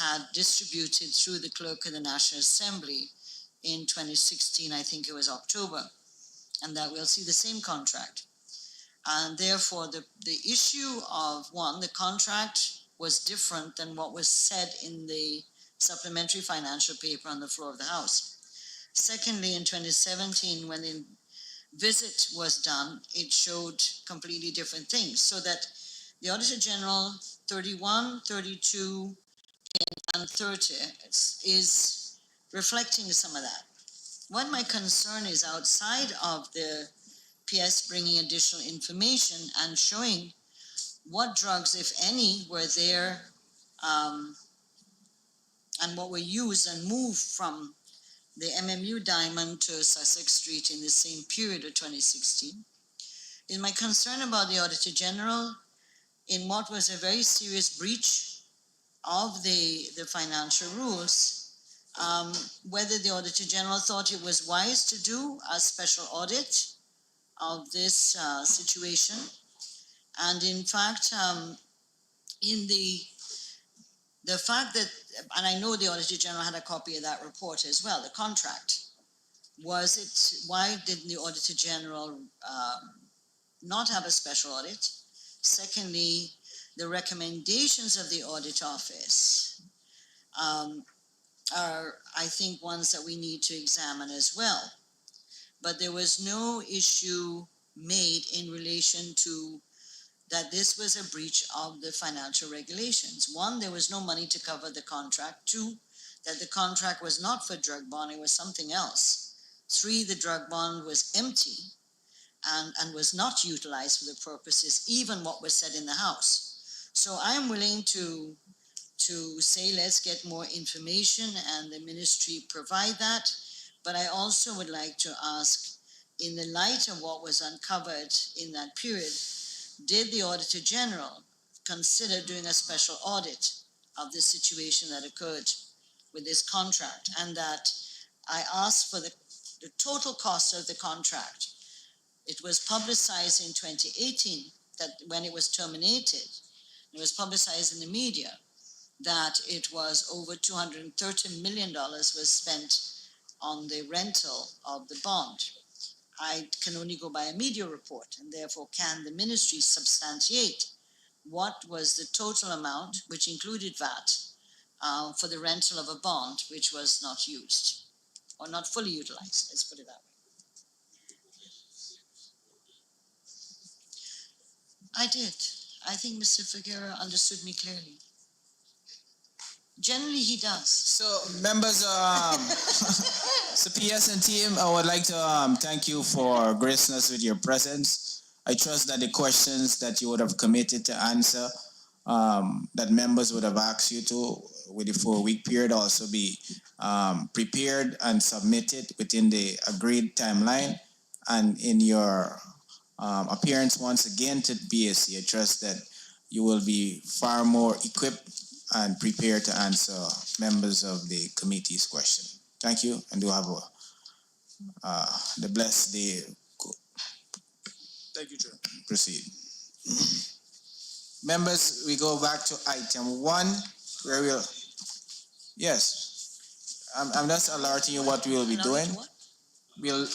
had distributed through the Clerk of the National Assembly in 2016, I think it was October, and that we'll see the same contract. And therefore, the issue of, one, the contract was different than what was said in the supplementary financial paper on the floor of the House. Secondly, in 2017, when the visit was done, it showed completely different things. So that the Auditor General 31, 32, and 30 is reflecting some of that. What my concern is outside of the DPS bringing additional information and showing what drugs, if any, were there and what were used and moved from the MMU Diamond to Sussex Street in the same period of 2016. In my concern about the Auditor General, in what was a very serious breach of the financial rules, whether the Auditor General thought it was wise to do a special audit of this situation. And in fact, in the fact that, and I know the Auditor General had a copy of that report as well, the contract, was it, why didn't the Auditor General not have a special audit? Secondly, the recommendations of the Audit Office are, I think, ones that we need to examine as well. But there was no issue made in relation to that this was a breach of the financial regulations. One, there was no money to cover the contract. Two, that the contract was not for drug bond, it was something else. Three, the drug bond was empty and was not utilized for the purposes, even what was said in the House. So I am willing to say let's get more information and the ministry provide that. But I also would like to ask, in the light of what was uncovered in that period, did the Auditor General consider doing a special audit of the situation that occurred with this contract? And that I asked for the total cost of the contract. It was publicized in 2018 that when it was terminated, it was publicized in the media that it was over $230 million was spent on the rental of the bond. I can only go by a media report, and therefore can the ministry substantiate what was the total amount, which included VAT, for the rental of a bond which was not used or not fully utilized, let's put it that way. I did. I think Mr. Figueroa understood me clearly. Generally, he does. So, members, so PS and team, I would like to thank you for gracing us with your presence. I trust that the questions that you would have committed to answer, that members would have asked you to with the 4-week period, also be prepared and submitted within the agreed timeline. And in your appearance once again to BSC, I trust that you will be far more equipped and prepared to answer members of the committee's question. Thank you, and do have the blessed day. Thank you, Chair. Proceed. Members, we go back to item 1, where we'll, yes, I'm just alerting you what we will be doing. We'll